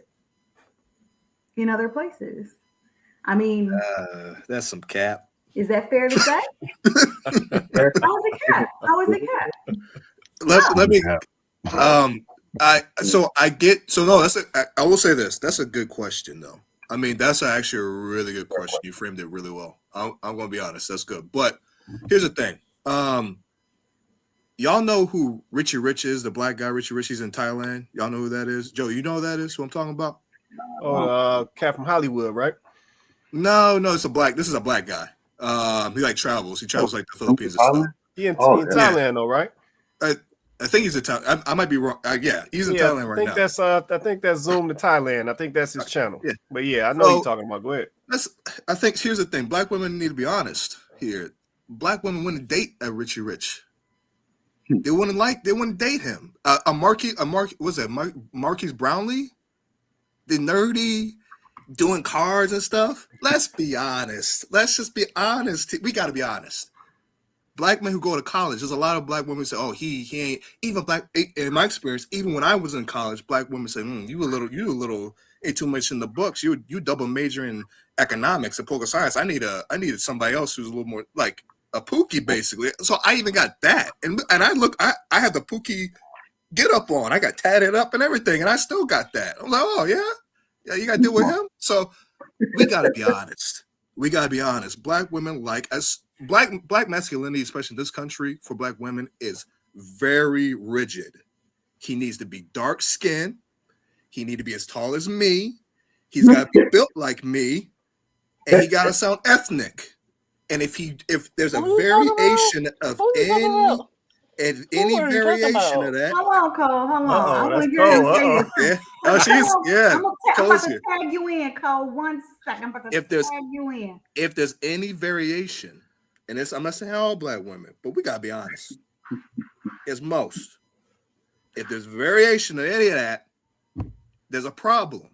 in other places. I mean, that's some cap. Is that fair to say? How is it cap? How is it cap? Let me. I will say this. That's a good question, though. I mean, that's actually a really good question. You framed it really well. I'm going to be honest. That's good. But here's the thing. Y'all know who Richie Rich is, the black guy Richie Rich. He's in Thailand. Y'all know who that is? Joe, you know who that is? Who I'm talking about? Cat from Hollywood, right? No, it's a black. This is a black guy. He travels. He travels like the Philippines and stuff. He in Thailand, though, right? I think he's in Thailand. I might be wrong. Yeah, he's in Thailand right now. I think that's Zoom to Thailand. I think that's his channel. Yeah. But yeah, I know you're talking about. Go ahead. I think here's the thing. Black women need to be honest here. Black women wouldn't date a Richie Rich. They wouldn't date him. Marquise Brownlee? The nerdy doing cars and stuff. Let's be honest. Let's just be honest. We got to be honest. Black men who go to college, there's a lot of black women who say, "Oh, he ain't." Even black, in my experience, even when I was in college, black women say, "You a little ain't too much in the books. You double major in economics and political science. I needed somebody else who's a little more like a Pookie, basically." So I even got that, and I had the Pookie get up on. I got tatted up and everything, and I still got that. I'm like, "Oh yeah, you got to deal with him." So we got to be honest. We got to be honest. Black women like us. Black masculinity, especially in this country, for black women is very rigid. He needs to be dark skinned. He need to be as tall as me. He's got to be built like me, and he got to sound ethnic. And if there's a variation of any variation of that, hold on, Cole. Hold on. That's Cole. Yeah. Oh, I'm about to here. tag you in, Cole. 1 second. I'm about to tag you in. If there's any variation. And I'm not saying all black women, but we gotta be honest. It's most. If there's variation of any of that, there's a problem.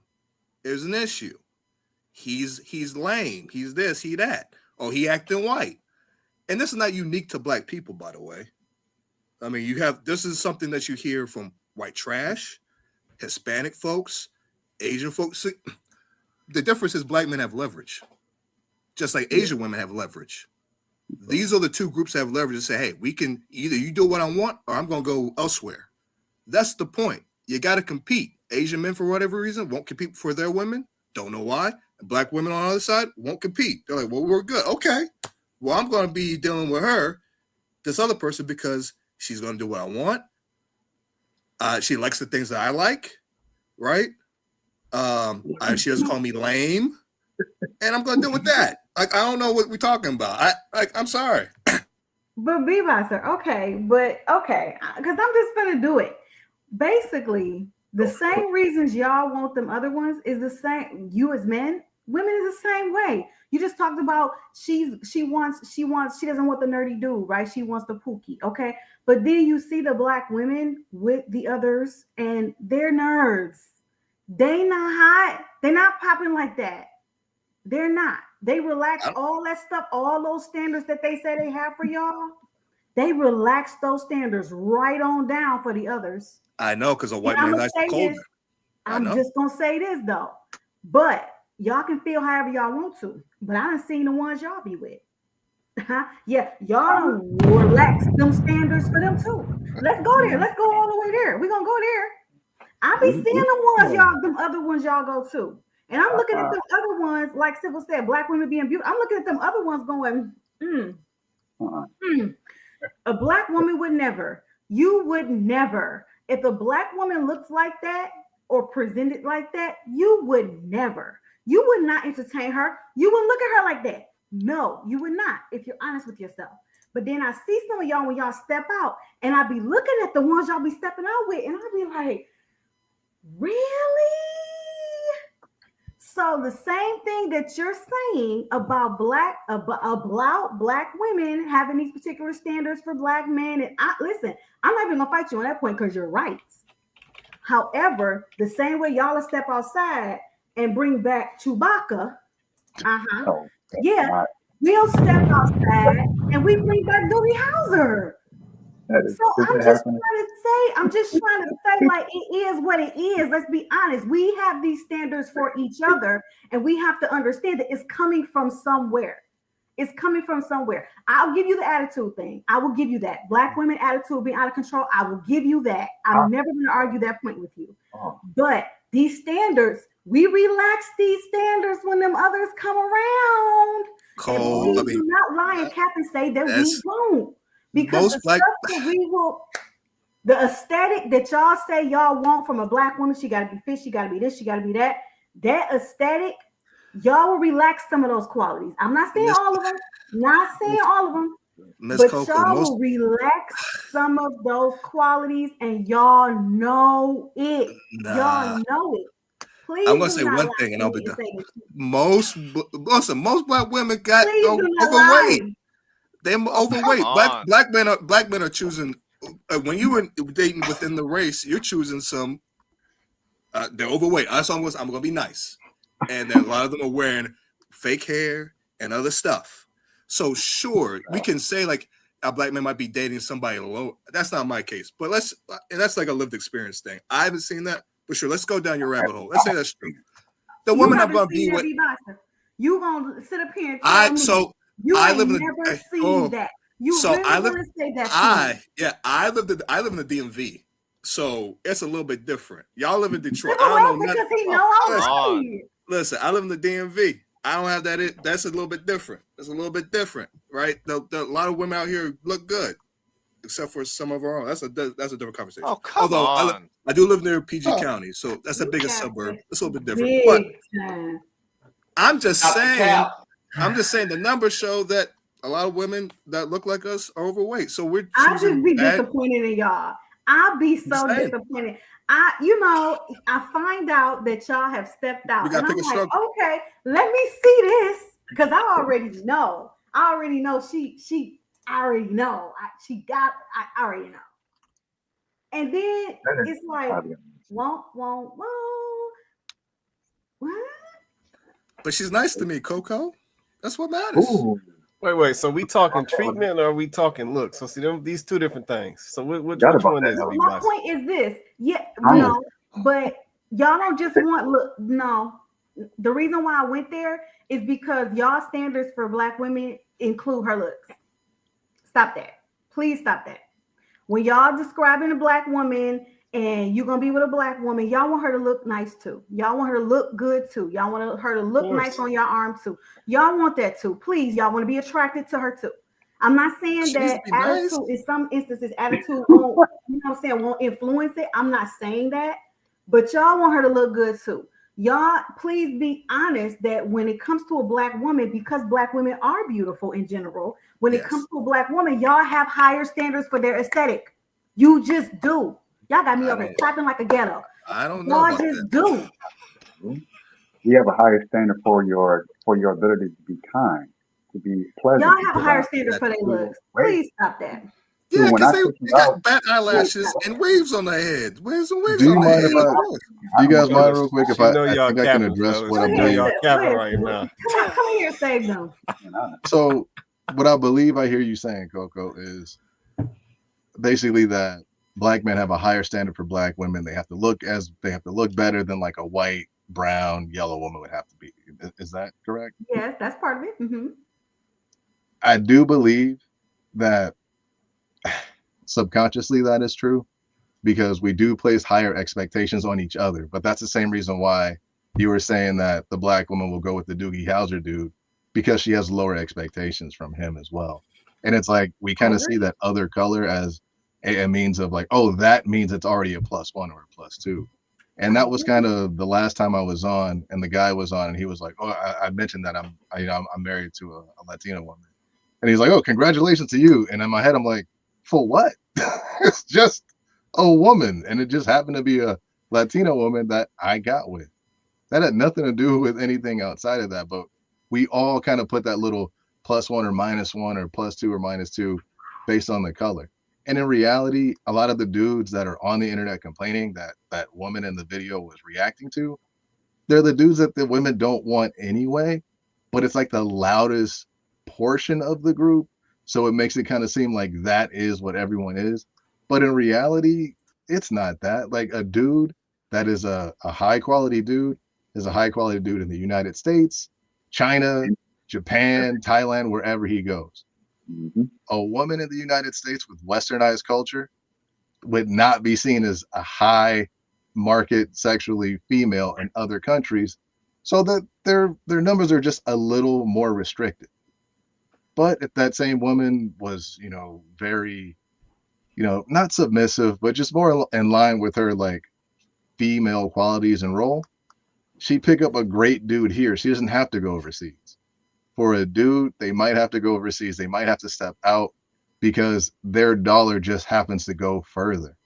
There's an issue. He's lame. He's this, he that. Oh, he acting white. And this is not unique to black people, by the way. I mean, this is something that you hear from white trash, Hispanic folks, Asian folks. See, the difference is black men have leverage, just like Asian women have leverage. These are the two groups that have leverage to say, hey, we can either you do what I want or I'm going to go elsewhere. That's the point. You got to compete. Asian men, for whatever reason, won't compete for their women. Don't know why. And black women on the other side won't compete. They're like, well, we're good. Okay. Well, I'm going to be dealing with this other person, because she's going to do what I want. She likes the things that I like, right? She doesn't call me lame. And I'm going to deal with that. Like, I don't know what we're talking about. I'm sorry. But Bebasser, okay, because I'm just gonna do it. Basically, the same reasons y'all want them other ones is the same. You as men, women is the same way. You just talked about she doesn't want the nerdy dude, right? She wants the Pookie, okay. But then you see the black women with the others, and they're nerds. They not hot. They're not popping like that. They're not. They relax all that stuff, all those standards that they say they have for y'all. They relax those standards right on down for the others. I know, because a white man likes the colder. I'm just gonna say this though, but y'all can feel however y'all want to. But I done seen the ones y'all be with. Yeah, y'all don't relax them standards for them too. Let's go there. Let's go all the way there. We're gonna go there. I be seeing them other ones y'all go to. And I'm looking at them other ones, like Civil said, black women being beautiful. I'm looking at them other ones going, A black woman would never. You would never. If a black woman looks like that or presented like that, you would never. You would not entertain her. You wouldn't look at her like that. No, you would not, if you're honest with yourself. But then I see some of y'all when y'all step out, and I be looking at the ones y'all be stepping out with, and I be like, really? So the same thing that you're saying about black women having these particular standards for black men, and listen, I'm not even gonna fight you on that point because you're right. However, the same way y'all will step outside and bring back Chewbacca, we'll step outside and we bring back Doogie Howser. So I'm just trying to say, like, it is what it is. Let's be honest. We have these standards for each other, and we have to understand that it's coming from somewhere. It's coming from somewhere. I'll give you the attitude thing. I will give you that. Black women attitude being out of control. I will give you that. I'm never going to argue that point with you. But these standards, we relax these standards when them others come around. Cole, and we do not lie and cap and say that we won't. Because the aesthetic that y'all say y'all want from a black woman, she got to be fit, she got to be this, she got to be that. That aesthetic, y'all will relax some of those qualities. I'm not saying all of them, but y'all will relax some of those qualities, and y'all know it. Y'all know it. Please, I'm gonna say one thing, and I'll be done. Most black women got overweight. They're overweight. Black men are choosing. When you were dating within the race, you're choosing some. They're overweight. I'm gonna be nice, and then a lot of them are wearing fake hair and other stuff. So sure, we can say like a black man might be dating somebody low. That's not my case, but that's like a lived experience thing. I haven't seen that, but sure, let's go down your rabbit hole. Let's say that's true. The woman I'm gonna be with. You gonna sit up here and tell me. I live in that. I live in the DMV, so it's a little bit different. Y'all live in Detroit. I don't know nothing. Listen, I live in the DMV. I don't have that. That's a little bit different. It's a little bit different, right? A lot of women out here look good, except for some of our own. That's a different conversation. Oh, come on. I do live near PG County, so that's the biggest suburb. It's a little bit different. But I'm just saying. I'm just saying the numbers show that a lot of women that look like us are overweight. So we're I'll just be disappointed in y'all. I'll be so disappointed. I find out that y'all have stepped out. And I'm like, okay, let me see this. Because I already know. I already know I already know. I already know. And then it's like, won't. What? But she's nice to me, Coco. That's what matters. Ooh. Wait. So we talking treatment or are we talking looks? So see these two different things. So which one is it? My point is this. No, but y'all don't just want look. No, the reason why I went there is because y'all standards for black women include her looks. Stop that. Please stop that. When y'all describing a black woman and you're gonna be with a black woman, y'all want her to look nice too. Y'all want her to look good too. Y'all want her to look nice on your arm too. Y'all want that too. Please, y'all want to be attracted to her too. I'm not saying that attitude in some instances, attitude won't, won't influence it. I'm not saying that, but y'all want her to look good too. Y'all, please be honest that when it comes to a black woman, because black women are beautiful in general, when it comes to a black woman, y'all have higher standards for their aesthetic. You just do. Y'all got me over here clapping like a ghetto. I don't know. Y'all just do. We have a higher standard for your ability to be kind, to be pleasant. Y'all have a higher standard for their looks. Please stop that. Yeah, when because I they took you got out, bat eyelashes and waves on their head. Where's some wigs Do you on their mind head? if I? Of course. Do you guys mind Fellas, real quick if she know I y'all think I can capping, address fellas. what I She know believe? y'all Go capping ahead, right Steve. now. Come in here, save them. So what I believe I hear you saying, Coco, is basically that black men have a higher standard for black women. They have to look better than like a white, brown, yellow woman would have to be. Is that correct? Yes, that's part of it. Mm-hmm. I do believe that subconsciously that is true because we do place higher expectations on each other. But that's the same reason why you were saying that the black woman will go with the Doogie Howser dude because she has lower expectations from him as well. And it's like we kind of see that other color as a means of like, oh, that means it's already a +1 or a +2. And that was kind of the last time I was on, and the guy was on, and he was like, "Oh, I mentioned that I'm married to a Latina woman," and he's like, "Oh, congratulations to you." And in my head, I'm like, "For what?" It's just a woman, and it just happened to be a Latina woman that I got with. That had nothing to do with anything outside of that, but we all kind of put that little +1 or -1 or +2 or -2 based on the color. And in reality, a lot of the dudes that are on the internet complaining that that woman in the video was reacting to, they're the dudes that the women don't want anyway, but it's like the loudest portion of the group. So it makes it kind of seem like that is what everyone is. But in reality, it's not that. Like a dude that is a high quality dude is a high quality dude in the United States, China, Japan, Thailand, wherever he goes. Mm-hmm. A woman in the United States with westernized culture would not be seen as a high market sexually female in other countries, so that their numbers are just a little more restricted. But if that same woman was, very, not submissive, but just more in line with her like female qualities and role, she'd pick up a great dude here. She doesn't have to go overseas. For a dude, they might have to go overseas. They might have to step out because their dollar just happens to go further.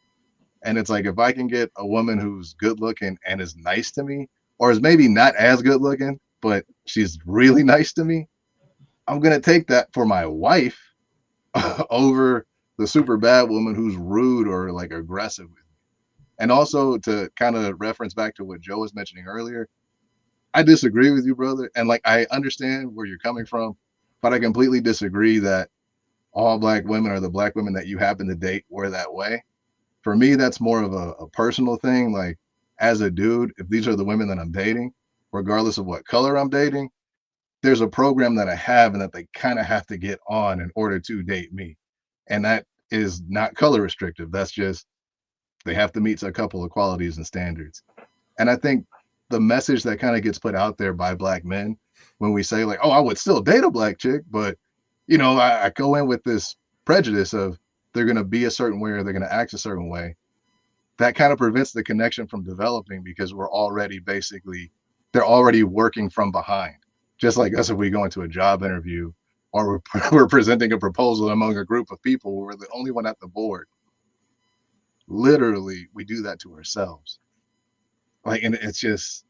And it's like, if I can get a woman who's good looking and is nice to me, or is maybe not as good looking, but she's really nice to me, I'm going to take that for my wife over the super bad woman who's rude or like aggressive with me. And also to kind of reference back to what Joe was mentioning earlier, I disagree with you, brother. And like, I understand where you're coming from, but I completely disagree that all black women or the black women that you happen to date were that way. For me, that's more of a personal thing. Like, as a dude, if these are the women that I'm dating, regardless of what color I'm dating, there's a program that I have and that they kind of have to get on in order to date me. And that is not color restrictive. That's just they have to meet a couple of qualities and standards. And I think the message that kind of gets put out there by black men when we say like, oh, I would still date a black chick, but I go in with this prejudice of they're going to be a certain way or they're going to act a certain way. That kind of prevents the connection from developing because they're already working from behind. Just like us, if we go into a job interview or we're presenting a proposal among a group of people, we're the only one at the board. Literally, we do that to ourselves. Like, and it's just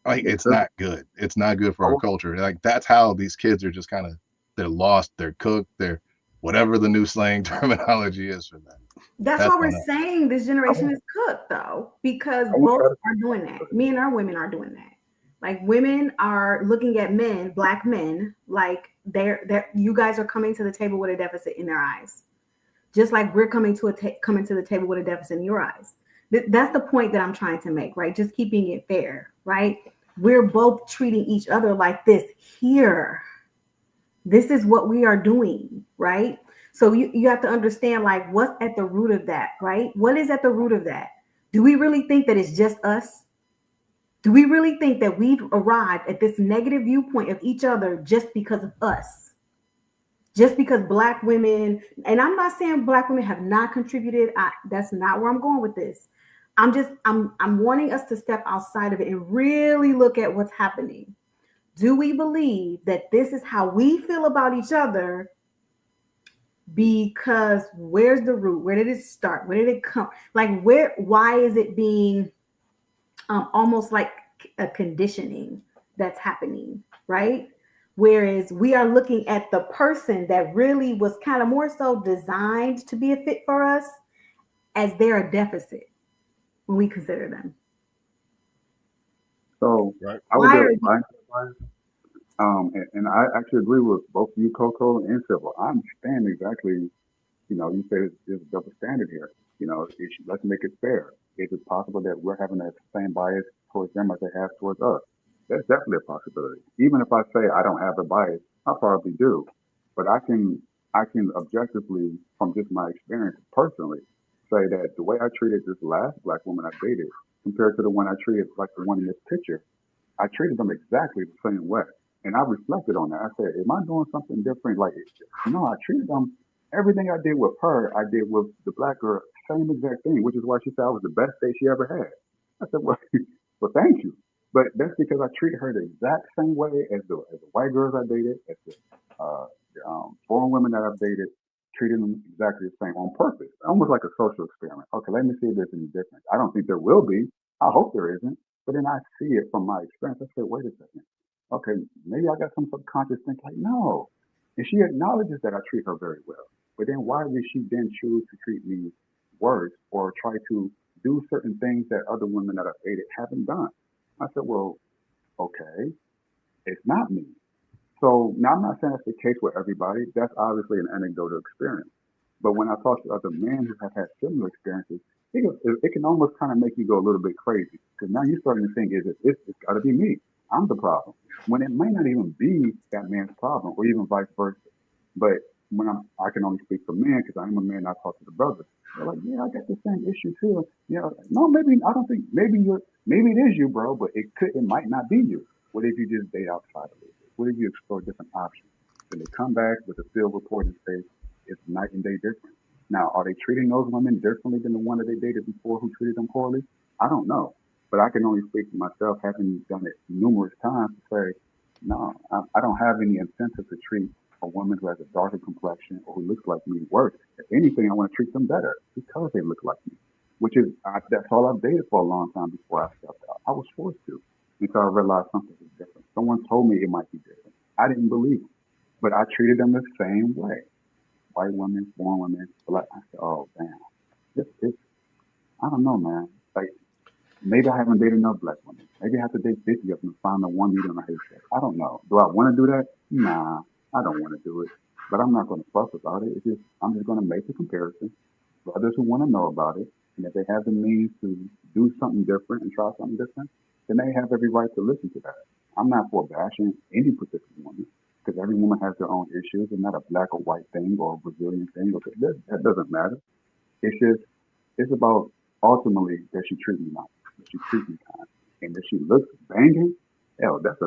like, it's not good. It's not good for our culture. Like, that's how these kids are just kind of, they're lost, they're cooked, they're whatever the new slang terminology is for that. That's why we're saying this generation is cooked, though, because both are doing that. Me and our women are doing that. Like, women are looking at men, black men, like you guys are coming to the table with a deficit in their eyes, just like we're coming to the table with a deficit in your eyes. That's the point that I'm trying to make, right? Just keeping it fair, right? We're both treating each other like this here. This is what we are doing, right? So you have to understand, like, what's at the root of that, right? What is at the root of that? Do we really think that it's just us? Do we really think that we've arrived at this negative viewpoint of each other just because of us? Just because black women, and I'm not saying black women have not contributed. That's not where I'm going with this. I'm wanting us to step outside of it and really look at what's happening. Do we believe that this is how we feel about each other? Because where's the root? Where did it start? Where did it come? Like, why is it being almost like a conditioning that's happening, right? Whereas we are looking at the person that really was kind of more so designed to be a fit for us as they're a deficit when we consider them. So Right. I would Why do are it. And I actually agree with both you, Coco, and Civil. I understand exactly. You say there's a double standard here. Let's make it fair. Is it possible that we're having that same bias towards them as they have towards us? That's definitely a possibility. Even if I say I don't have a bias, I probably do. But I can objectively, from just my experience personally, say that the way I treated this last black woman I dated compared to the one I treated like the one in this picture, I treated them exactly the same way. And I reflected on that. I said, am I doing something different? Like, no, I treated them, everything I did with her, I did with the black girl, same exact thing, which is why she said I was the best date she ever had. I said, well, well, thank you. But that's because I treated her the exact same way as the white girls I dated, as the foreign women that I've dated, treated them exactly the same on purpose, almost like a social experiment. Okay, let me see if there's any difference. I don't think there will be. I hope there isn't. But then I see it from my experience. I say, wait a second. Okay, maybe I got some subconscious thing like, no. And she acknowledges that I treat her very well. But then why did she then choose to treat me worse or try to do certain things that other women that I've dated haven't done? I said, well, okay, it's not me. So now I'm not saying that's the case with everybody. That's obviously an anecdotal experience. But when I talk to other men who have had similar experiences, it can almost kind of make you go a little bit crazy because now you're starting to think, it's got to be me? I'm the problem. When it might not even be that man's problem or even vice versa. But I can only speak for men because I'm a man. I talk to the brothers. They're like, yeah, I got the same issue too. No, maybe I don't think maybe it is you, bro, but it might not be you. What if you just date outside a little bit? What if you explore different options? Then they come back with a field report and say it's night and day different. Now, are they treating those women differently than the one that they dated before who treated them poorly? I don't know, but I can only speak for myself, having done it numerous times, to say, no, I don't have any incentive to treat a woman who has a darker complexion or who looks like me worse. If anything, I want to treat them better because they look like me, which is that's all I've dated for a long time before I stepped out. I was forced to until I realized something was different. Someone told me it might be different. I didn't believe them, but I treated them the same way. White women, foreign women, black. I said, oh damn, it's I don't know, man. Like maybe I haven't dated enough black women. Maybe I have to date 50 of them to find the one needle in a haystack. I don't know. Do I want to do that? Nah, I don't want to do it. But I'm not going to fuss about it. I'm just going to make the comparison for others who want to know about it. And if they have the means to do something different and try something different, then they have every right to listen to that. I'm not for bashing any particular woman because every woman has their own issues. It's not a black or white thing or a Brazilian thing. That doesn't matter. It's just, it's about ultimately that she treat me nice, that she treat me kind. And if she looks banging, hell, that's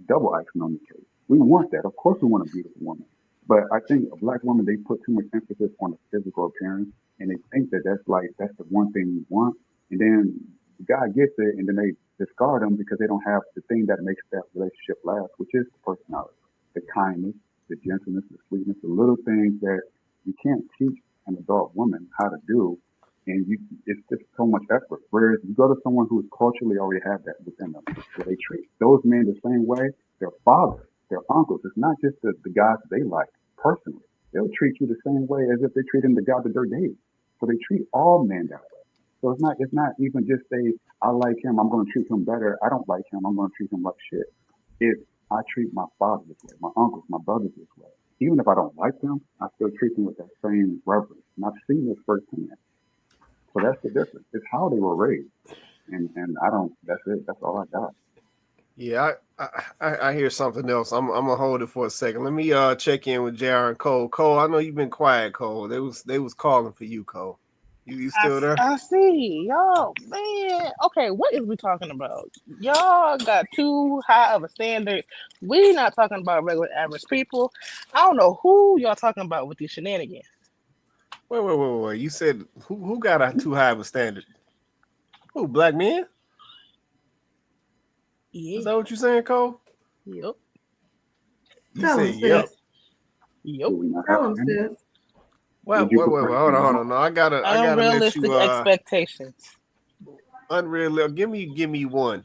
double icing on the cake. We don't want that. Of course we want a beautiful woman. But I think a black woman, they put too much emphasis on the physical appearance and they think that that's the one thing we want. And then the guy gets it and then they discard them because they don't have the thing that makes that relationship last, which is the personality, the kindness, the gentleness, the sweetness, the little things that you can't teach an adult woman how to do, and it's just so much effort. Whereas you go to someone who's culturally already have that within them, where they treat those men the same way, their fathers, their uncles. It's not just the guys that they like personally. They'll treat you the same way as if they're treating the guy that they're dating. So they treat all men that way. So it's not even just say I like him, I'm going to treat him better. I don't like him, I'm going to treat him like shit. It's I treat my father this way, my uncles, my brothers this way. Even if I don't like them, I still treat them with that same reverence. And I've seen this firsthand. So that's the difference. It's how they were raised. And I don't, that's it. That's all I got. Yeah, I hear something else. I'm gonna hold it for a second. Let me check in with JR and Cole. Cole, I know you've been quiet, Cole. They was calling for you, Cole. You still there? I see. Y'all, man. Okay, what is we talking about? Y'all got too high of a standard. We not talking about regular average people. I don't know who y'all talking about with these shenanigans. Wait. You said who got a too high of a standard? Who, black men? Yeah. Is that what you saying, Cole? Yep. You Tell said him, yep. sis. Yep. Do we not Tell have him, any? sis. Well, Would you wait, prefer hold to on. know? No, I gotta let Unrealistic you expectations. unreal. Give me one.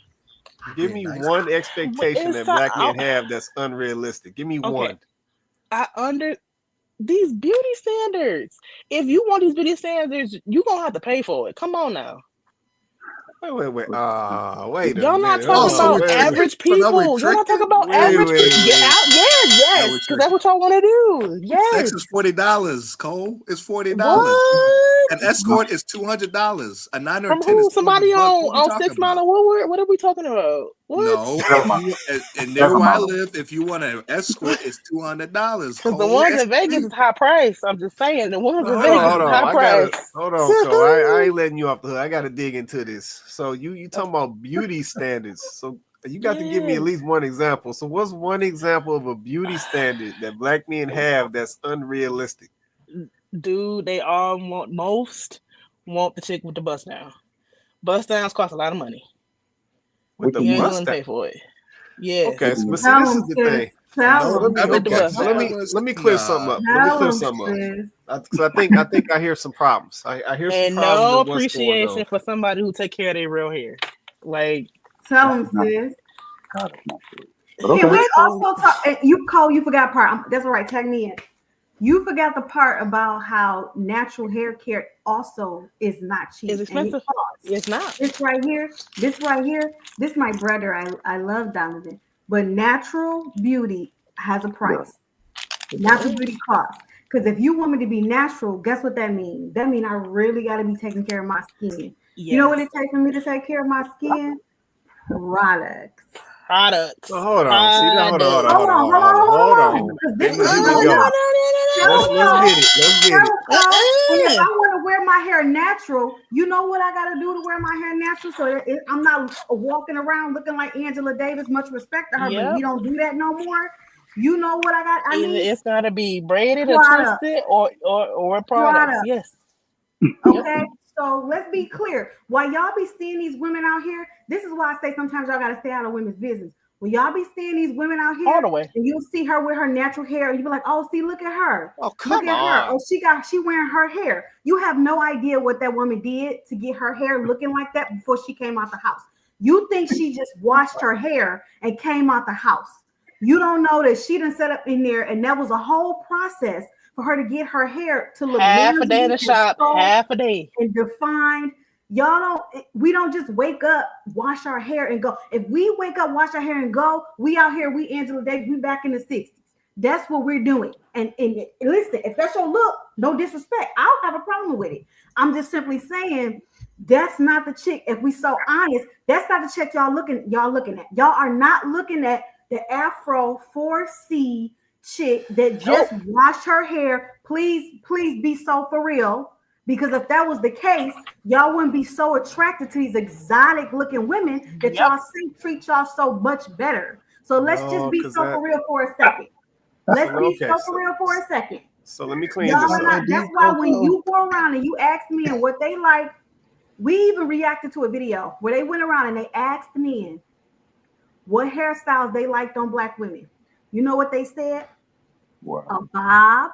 Give me one expectation that black men have that's unrealistic. Give me one. These beauty standards. If you want these beauty standards, you're gonna have to pay for it. Come on now. Wait. Wait Y'all a not minute. talking so about we're average tricked? So now we're people. Y'all not talking tricked? about average people. Get out. Yes, we're because that's what y'all want to do. Yes. Sex is $40, Cole. It's $40. What? An escort is $200. A 9 or From 10 who? is Somebody $200. What are we on talking 6 Mile about? and Woodward? What are we talking about? What? No, and near where I live, if you want an escort, it's $200. Because the ones in Vegas is high price. I'm just saying, the ones in Hold Vegas on. is high price. Hold on, Cole. I ain't letting you off the hook. I got to dig into this. So you talking about beauty standards? So you got to give me at least one example. So what's one example of a beauty standard that black men have that's unrealistic? Dude, they all want the chick with the bust down. Bust downs cost a lot of money. With the you ain't bust willing to down? pay for it. Yeah. Okay, but see, this is the thing. Let me clear something up. Because I think I hear some problems. I hear some and problems. no in what's going appreciation on. for somebody who take care of their real hair. Like, tell them, sis. Okay. Can we also talk? You, Cole, you forgot part. That's all right. Tag me in. You forgot the part about how natural hair care also is not cheap. It's expensive. It's not. This right here, this my brother. I love Donovan. But natural beauty has a price. Natural beauty costs. Because if you want me to be natural, guess what that means? That means I really got to be taking care of my skin. You know what it takes for me to take care of my skin? Products. So hold on. See that? Hold on. This Here we go. Let's get it. And if I want to wear my hair natural, you know what I got to do to wear my hair natural? So I'm not walking around looking like Angela Davis. Much respect to her, but we don't do that no more. You know what I got? Either it's got to be braided or twisted or products. Yes. Okay. So let's be clear. While y'all be seeing these women out here, this is why I say sometimes y'all got to stay out of women's business. When y'all be seeing these women out here, all the way, and you'll see her with her natural hair, and you be like, "Oh, see, look at her! Oh, come look at on! Her. Oh, she wearing her hair." You have no idea what that woman did to get her hair looking like that before she came out the house. You think she just washed her hair and came out the house. You don't know that she done set up in there, and that was a whole process for her to get her hair to look half a day in the shop, half a day, and defined. We don't just wake up, wash our hair and go. If we wake up, wash our hair and go, we out here, we Angela Davis, we back in the 60s. That's what we're doing. And listen, if that's your look, no disrespect, I don't have a problem with it. I'm just simply saying that's not the chick. If we so honest, that's not the chick y'all looking at. Y'all are not looking at the Afro 4C chick that just washed her hair. Please be so for real. Because if that was the case, y'all wouldn't be so attracted to these exotic looking women that y'all treat y'all so much better. So let's just be so for real for a second. Let's be so for real for a second. So let me clean this up. That's why when you go around and you ask me and what they like, we even reacted to a video where they went around and they asked men what hairstyles they liked on black women. You know what they said? Wow. A bob.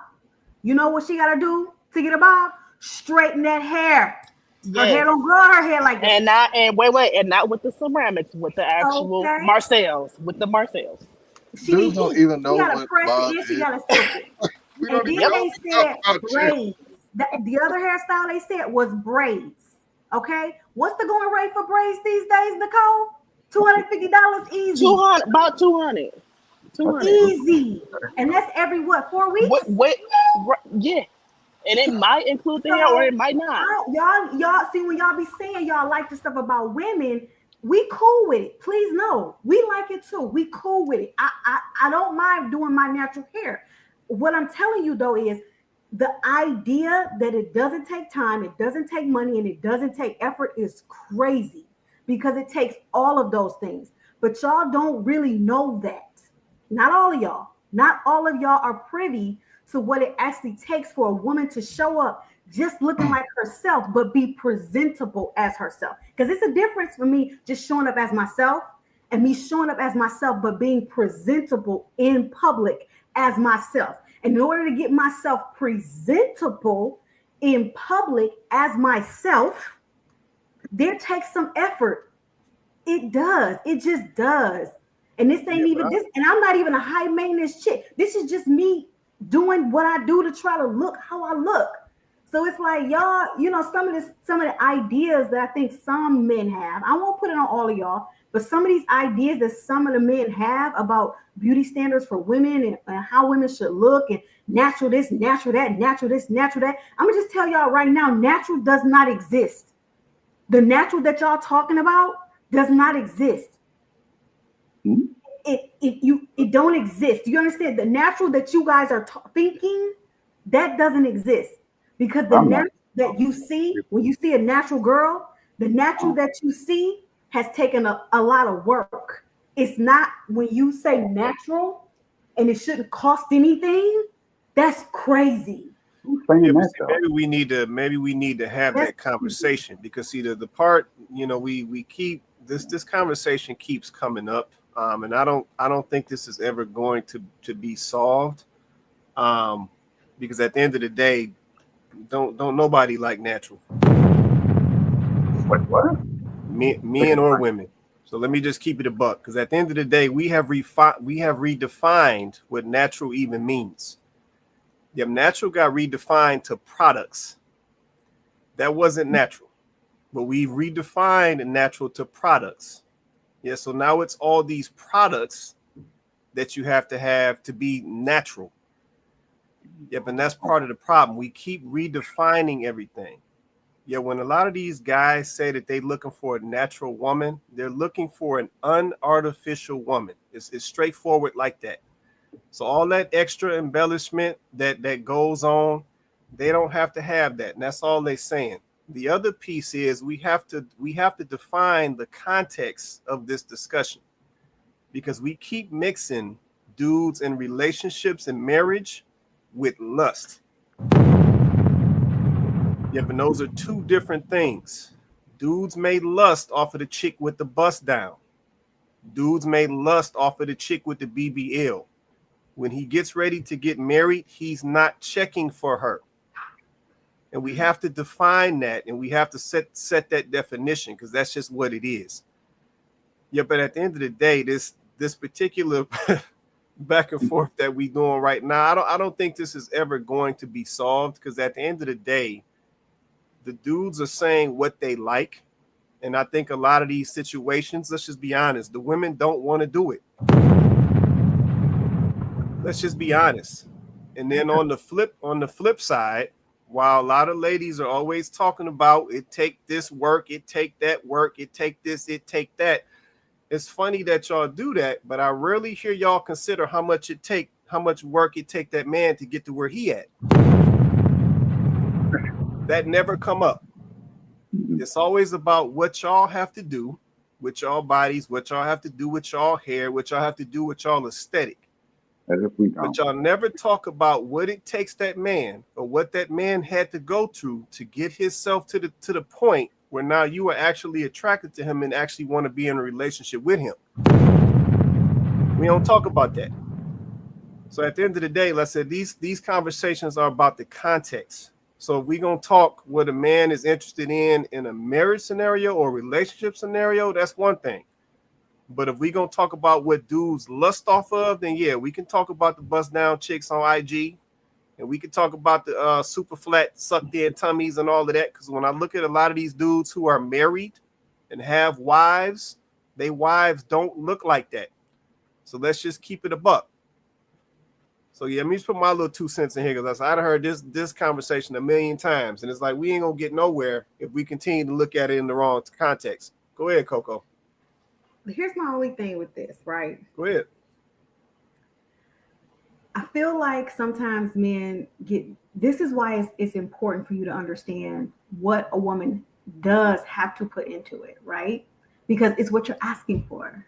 You know what she got to do to get a bob? Straighten that hair. Her hair don't grow her hair like that. And not with the ceramics, with the actual Marcells, with the Marcells. Dudes don't even know what bob is. She gotta silk it. And then they said braids. The other hairstyle they said was braids. Okay, what's the going rate for braids these days, Nicole? $250 easy. About 200. Easy, and that's every 4 weeks? Yeah. And it might include the hair or it might not. Y'all see when y'all be saying y'all like the stuff about women, we cool with it. Please know, we like it too. We cool with it. I don't mind doing my natural hair. What I'm telling you though is the idea that it doesn't take time, it doesn't take money, and it doesn't take effort is crazy because it takes all of those things. But y'all don't really know that. Not all of y'all. Not all of y'all are privy to what it actually takes for a woman to show up just looking like herself, but be presentable as herself. Because it's a difference for me just showing up as myself and me showing up as myself, but being presentable in public as myself. And in order to get myself presentable in public as myself, there takes some effort It does. It just does. And this ain't even this, and I'm not even a high maintenance chick. This is just me doing what I do to try to look how I look. So it's like y'all, some of the ideas that I think some men have. I won't put it on all of y'all, but some of these ideas that some of the men have about beauty standards for women and how women should look and natural this, natural that, natural this, natural that. I'm gonna just tell y'all right now, natural does not exist. The natural that y'all talking about does not exist. It don't exist. Do you understand? The natural that you guys are thinking, that doesn't exist. Because the natural that you see, when you see a natural girl, the natural that you see has taken a lot of work. It's not when you say natural and it shouldn't cost anything, that's crazy. Yeah, but see, maybe we need to have that conversation, because see the part, we keep this conversation keeps coming up, and I don't think this is ever going to be solved, because at the end of the day, don't nobody like natural. Wait, what? Men or women. So let me just keep it a buck, because at the end of the day, we have redefined what natural even means. Yeah, natural got redefined to products. That wasn't natural, but we redefined natural to products. Yeah, so now it's all these products that you have to be natural. Yep, and that's part of the problem. We keep redefining everything. Yeah, when a lot of these guys say that they're looking for a natural woman, they're looking for an unartificial woman. It's straightforward like that. So all that extra embellishment that goes on, they don't have to have that. And that's all they're saying. The other piece is we have to define the context of this discussion, because we keep mixing dudes in relationships and marriage with lust. Yeah, but those are two different things. Dudes may lust off of the chick with the bust down. Dudes may lust off of the chick with the BBL. When he gets ready to get married, he's not checking for her. And we have to define that, and we have to set that definition, because that's just what it is. Yeah, but at the end of the day, this particular back and forth that we doing right now, I don't think this is ever going to be solved, because at the end of the day, the dudes are saying what they like. And I think a lot of these situations, let's just be honest, the women don't want to do it. Let's just be honest. And then on the flip side, while a lot of ladies are always talking about it take this work, it take that work, it take this, it take that. It's funny that y'all do that, but I rarely hear y'all consider how much work it take that man to get to where he at. That never come up. It's always about what y'all have to do with y'all bodies, what y'all have to do with y'all hair, what y'all have to do with y'all aesthetic. But y'all never talk about what it takes that man, or what that man had to go through to get himself to the point where now you are actually attracted to him and actually want to be in a relationship with him. We don't talk about that. So at the end of the day, let's say these conversations are about the context. So if we're going to talk what a man is interested in a marriage scenario or relationship scenario, that's one thing. But if we're going to talk about what dudes lust off of, then yeah, we can talk about the bust down chicks on IG, and we can talk about the super flat sucked in tummies and all of that. Because when I look at a lot of these dudes who are married and have wives, they wives don't look like that. So let's just keep it a buck. So yeah, let me just put my little 2 cents in here, because I've heard this conversation a million times, and it's like we ain't gonna get nowhere if we continue to look at it in the wrong context. Go ahead, Coco. Here's my only thing with this, right? Go ahead. I feel like sometimes men this is why it's important for you to understand what a woman does have to put into it, right? Because it's what you're asking for.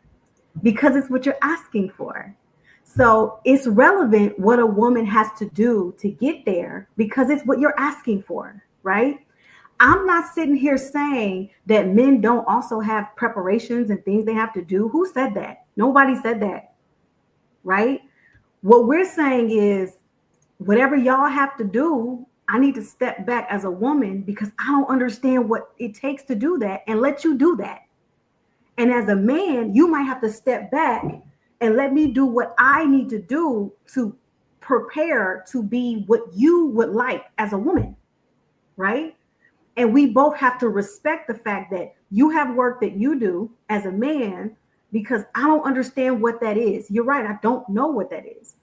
So it's relevant what a woman has to do to get there, because it's what you're asking for, right? I'm not sitting here saying that men don't also have preparations and things they have to do. Who said that? Nobody said that, right? What we're saying is whatever y'all have to do, I need to step back as a woman because I don't understand what it takes to do that and let you do that. And as a man, you might have to step back and let me do what I need to do to prepare to be what you would like as a woman, right? And we both have to respect the fact that you have work that you do as a man because I don't understand what that is. You're right, I don't know what that is.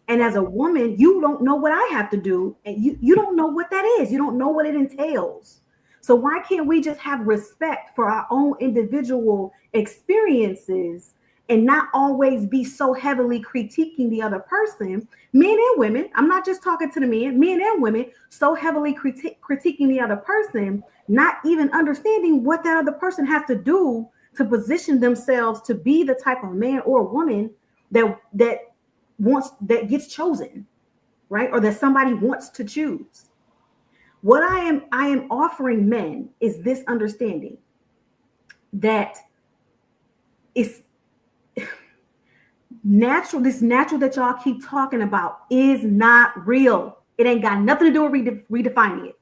And as a woman, you don't know what I have to do, and you don't know what that is. You don't know what it entails. So why can't we just have respect for our own individual experiences and not always be so heavily critiquing the other person, men and women? I'm not just talking to the men and women, so heavily critiquing the other person, not even understanding what that other person has to do to position themselves to be the type of man or woman that gets chosen, right? Or that somebody wants to choose. What I am offering men is this understanding that it's natural. This natural that y'all keep talking about is not real. It ain't got nothing to do with redefining it.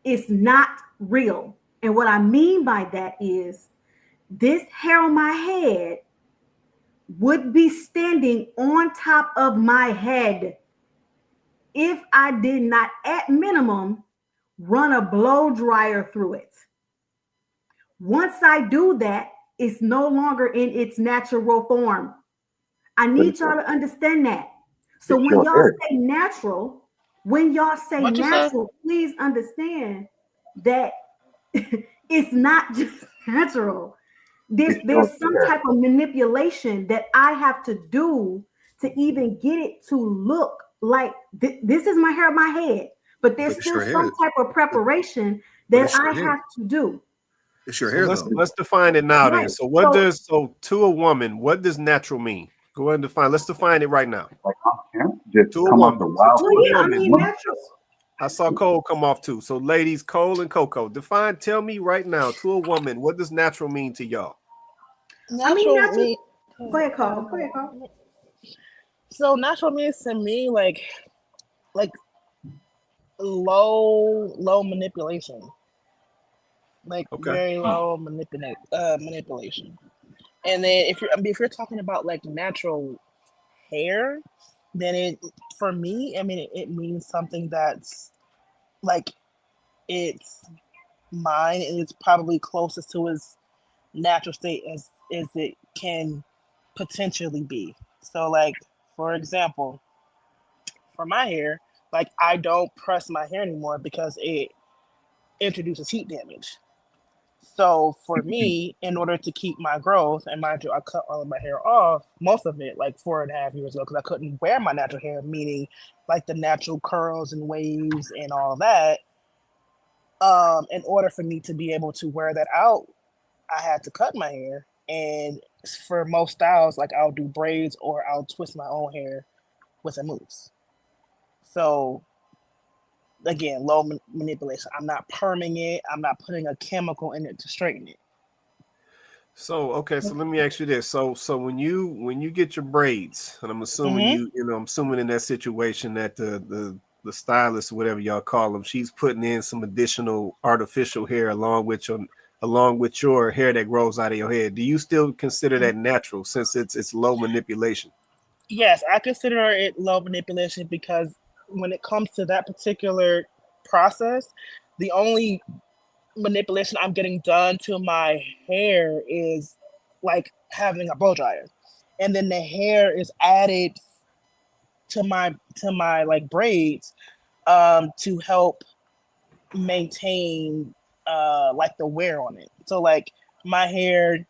It's not real. And what I mean by that is this hair on my head would be standing on top of my head if I did not, at minimum, run a blow dryer through it. Once I do that, it's no longer in its natural form. I need y'all to understand that. So when y'all say natural, please understand that it's not just natural. There's some type of manipulation that I have to do to even get it to look like this is my hair on my head. But there's still some type of preparation that I have to do. It's your hair, though. Let's define it now then. So to a woman, what does natural mean? Go ahead and define. Let's define it right now. Just to a come woman. off the wild. To a woman. Natural. I saw Cole come off too. So ladies, Cole and Coco, tell me right now, to a woman, what does natural mean to y'all? Natural. Go ahead, Cole. So natural means to me like low manipulation. Like very low manipulation. And then if you're talking about like natural hair, then it means something that's like it's mine and it's probably closest to its natural state as it can potentially be. So like for example, for my hair, like I don't press my hair anymore because it introduces heat damage. So for me, in order to keep my growth, and mind you, I cut all of my hair off, most of it, like 4.5 years ago, because I couldn't wear my natural hair, meaning like the natural curls and waves and all that. In order for me to be able to wear that out, I had to cut my hair. And for most styles, like I'll do braids or I'll twist my own hair with a mousse. So again, low manipulation. I'm not perming it. I'm not putting a chemical in it to straighten it. So so let me ask you this. So when you get your braids, and I'm assuming I'm assuming in that situation that the stylist, whatever y'all call them, she's putting in some additional artificial hair along with your hair that grows out of your head. Do you still consider that natural since it's low manipulation? Yes, I consider it low manipulation because when it comes to that particular process, the only manipulation I'm getting done to my hair is like having a blow dryer, and then the hair is added to my like braids to help maintain like the wear on it. So like my hair,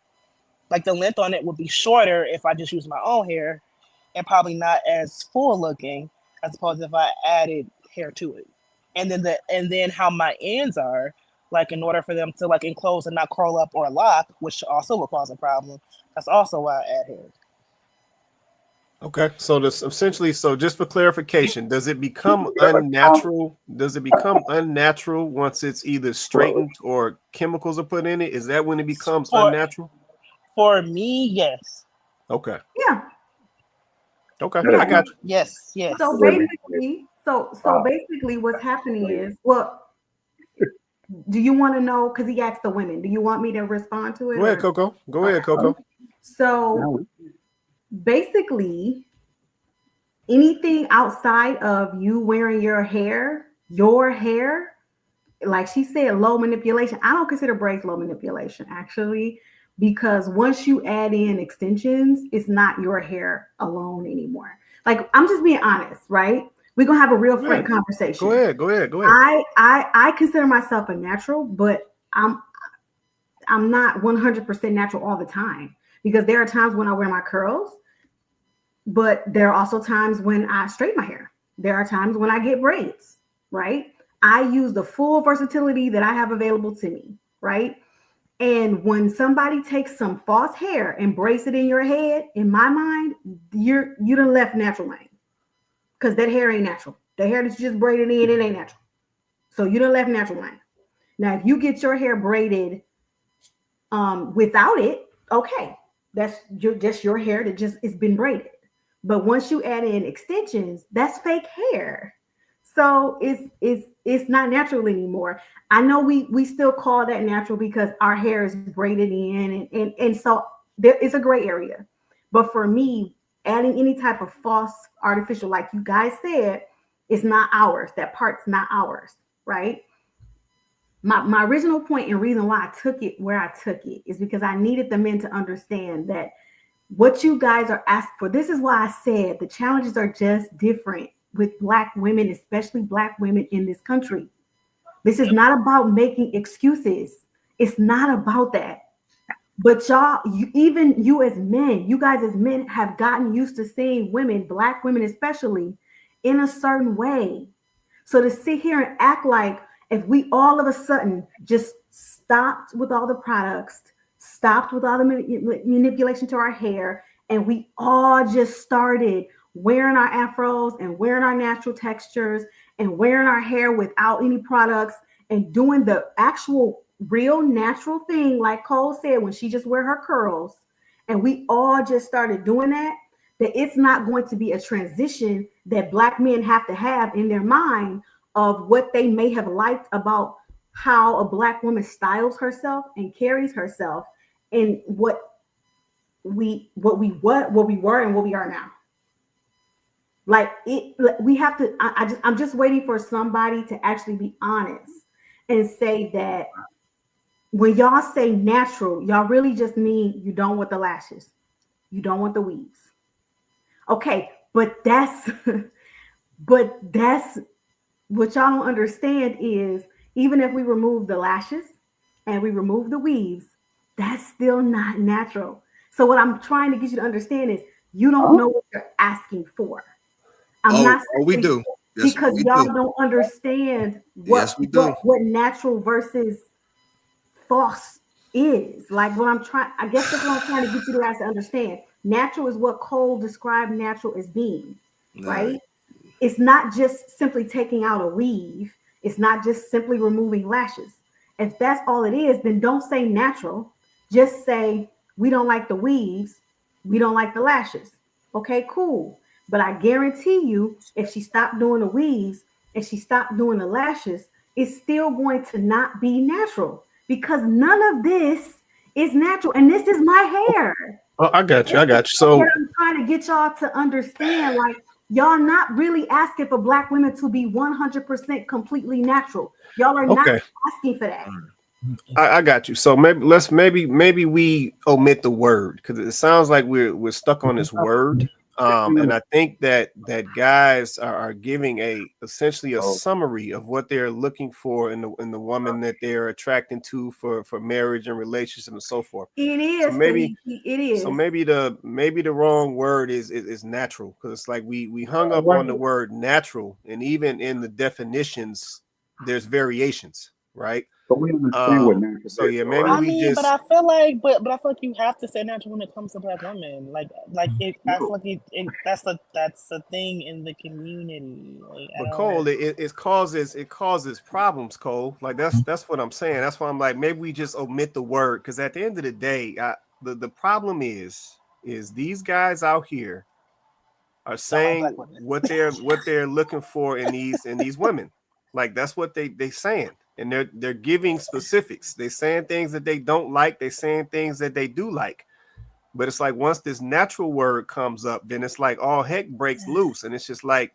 like the length on it would be shorter if I just use my own hair, and probably not as full looking as opposed if I added hair to it. And then how my ends are, like in order for them to like enclose and not curl up or lock, which also will cause a problem. That's also why I add hair. Okay, so this essentially, so just for clarification, does it become unnatural? Does it become unnatural once it's either straightened or chemicals are put in it? Is that when it becomes unnatural? For me, yes. Okay. Yeah. Okay, I got you. Yes. So basically, what's happening is, well, Do you want to know? Because he asked the women. Do you want me to respond to it? Go ahead, Coco. Go ahead, Coco. So basically, anything outside of you wearing your hair, like she said, low manipulation. I don't consider braids low manipulation, actually, because once you add in extensions, it's not your hair alone anymore. Like, I'm just being honest, right? We're gonna have a real frank conversation. Go ahead. I consider myself a natural, but I'm not 100% natural all the time, because there are times when I wear my curls, but there are also times when I straighten my hair. There are times when I get braids, right? I use the full versatility that I have available to me, right? And when somebody takes some false hair and brace it in your head, in my mind, you done left natural lane, because that hair ain't natural. The hair that you just braided in, it ain't natural. So you done left natural lane. Now, if you get your hair braided without it, okay, that's just your hair that just it's been braided. But once you add in extensions, that's fake hair. So it's not natural anymore. I know we still call that natural because our hair is braided in, and so there is a gray area. But for me, adding any type of false artificial, like you guys said, is not ours. That part's not ours, right? My original point and reason why I took it where I took it is because I needed the men to understand that what you guys are asking for. This is why I said the challenges are just different with Black women, especially Black women in this country. This is not about making excuses. It's not about that. But y'all, even you as men, you guys as men have gotten used to seeing women, Black women especially, in a certain way. So to sit here and act like if we all of a sudden just stopped with all the products, stopped with all the manipulation to our hair, and we all just started wearing our afros and wearing our natural textures and wearing our hair without any products and doing the actual real natural thing, like Cole said, when she just wear her curls, and we all just started doing that, that it's not going to be a transition that Black men have to have in their mind of what they may have liked about how a Black woman styles herself and carries herself, and what we were and what we are now. Like we have to. I'm just waiting for somebody to actually be honest and say that when y'all say natural, y'all really just mean you don't want the lashes, you don't want the weaves. Okay, but that's what y'all don't understand is even if we remove the lashes and we remove the weaves, that's still not natural. So what I'm trying to get you to understand is you don't know what you're asking for. We do. Yes, because y'all don't understand what natural versus false is. Like what I guess that's what I'm trying to get you guys to understand. Natural is what Cole described natural as being, right? It's not just simply taking out a weave. It's not just simply removing lashes. If that's all it is, then don't say natural. Just say, we don't like the weaves. We don't like the lashes. Okay, cool. But I guarantee you, if she stopped doing the weaves and she stopped doing the lashes, it's still going to not be natural because none of this is natural. And this is my hair. Oh, I got you. So I'm trying to get y'all to understand, like, y'all not really asking for Black women to be 100% completely natural. Y'all are not asking for that. I got you. So maybe we omit the word because it sounds like we're stuck on this word. And I think that guys are giving essentially a summary of what they're looking for in the woman that they're attracting to for marriage and relationship and so forth. It is. So maybe it is. So maybe the wrong word is natural because it's like we hung up on the word natural, and even in the definitions there's variations, right? But we understand what natural so is. yeah, maybe but I feel like, but I feel like you have to say natural when it comes to Black women. Like it, I feel like that's the thing in the community. Like, but Cole, it causes problems, Cole. Like that's what I'm saying. That's why I'm like maybe we just omit the word because at the end of the day, the problem is these guys out here are saying what they're looking for in these women. Like that's what they saying. and they're giving specifics. They're saying things that they don't like. They're saying things that they do like. But it's like once this natural word comes up, then it's like all heck breaks loose, and it's just like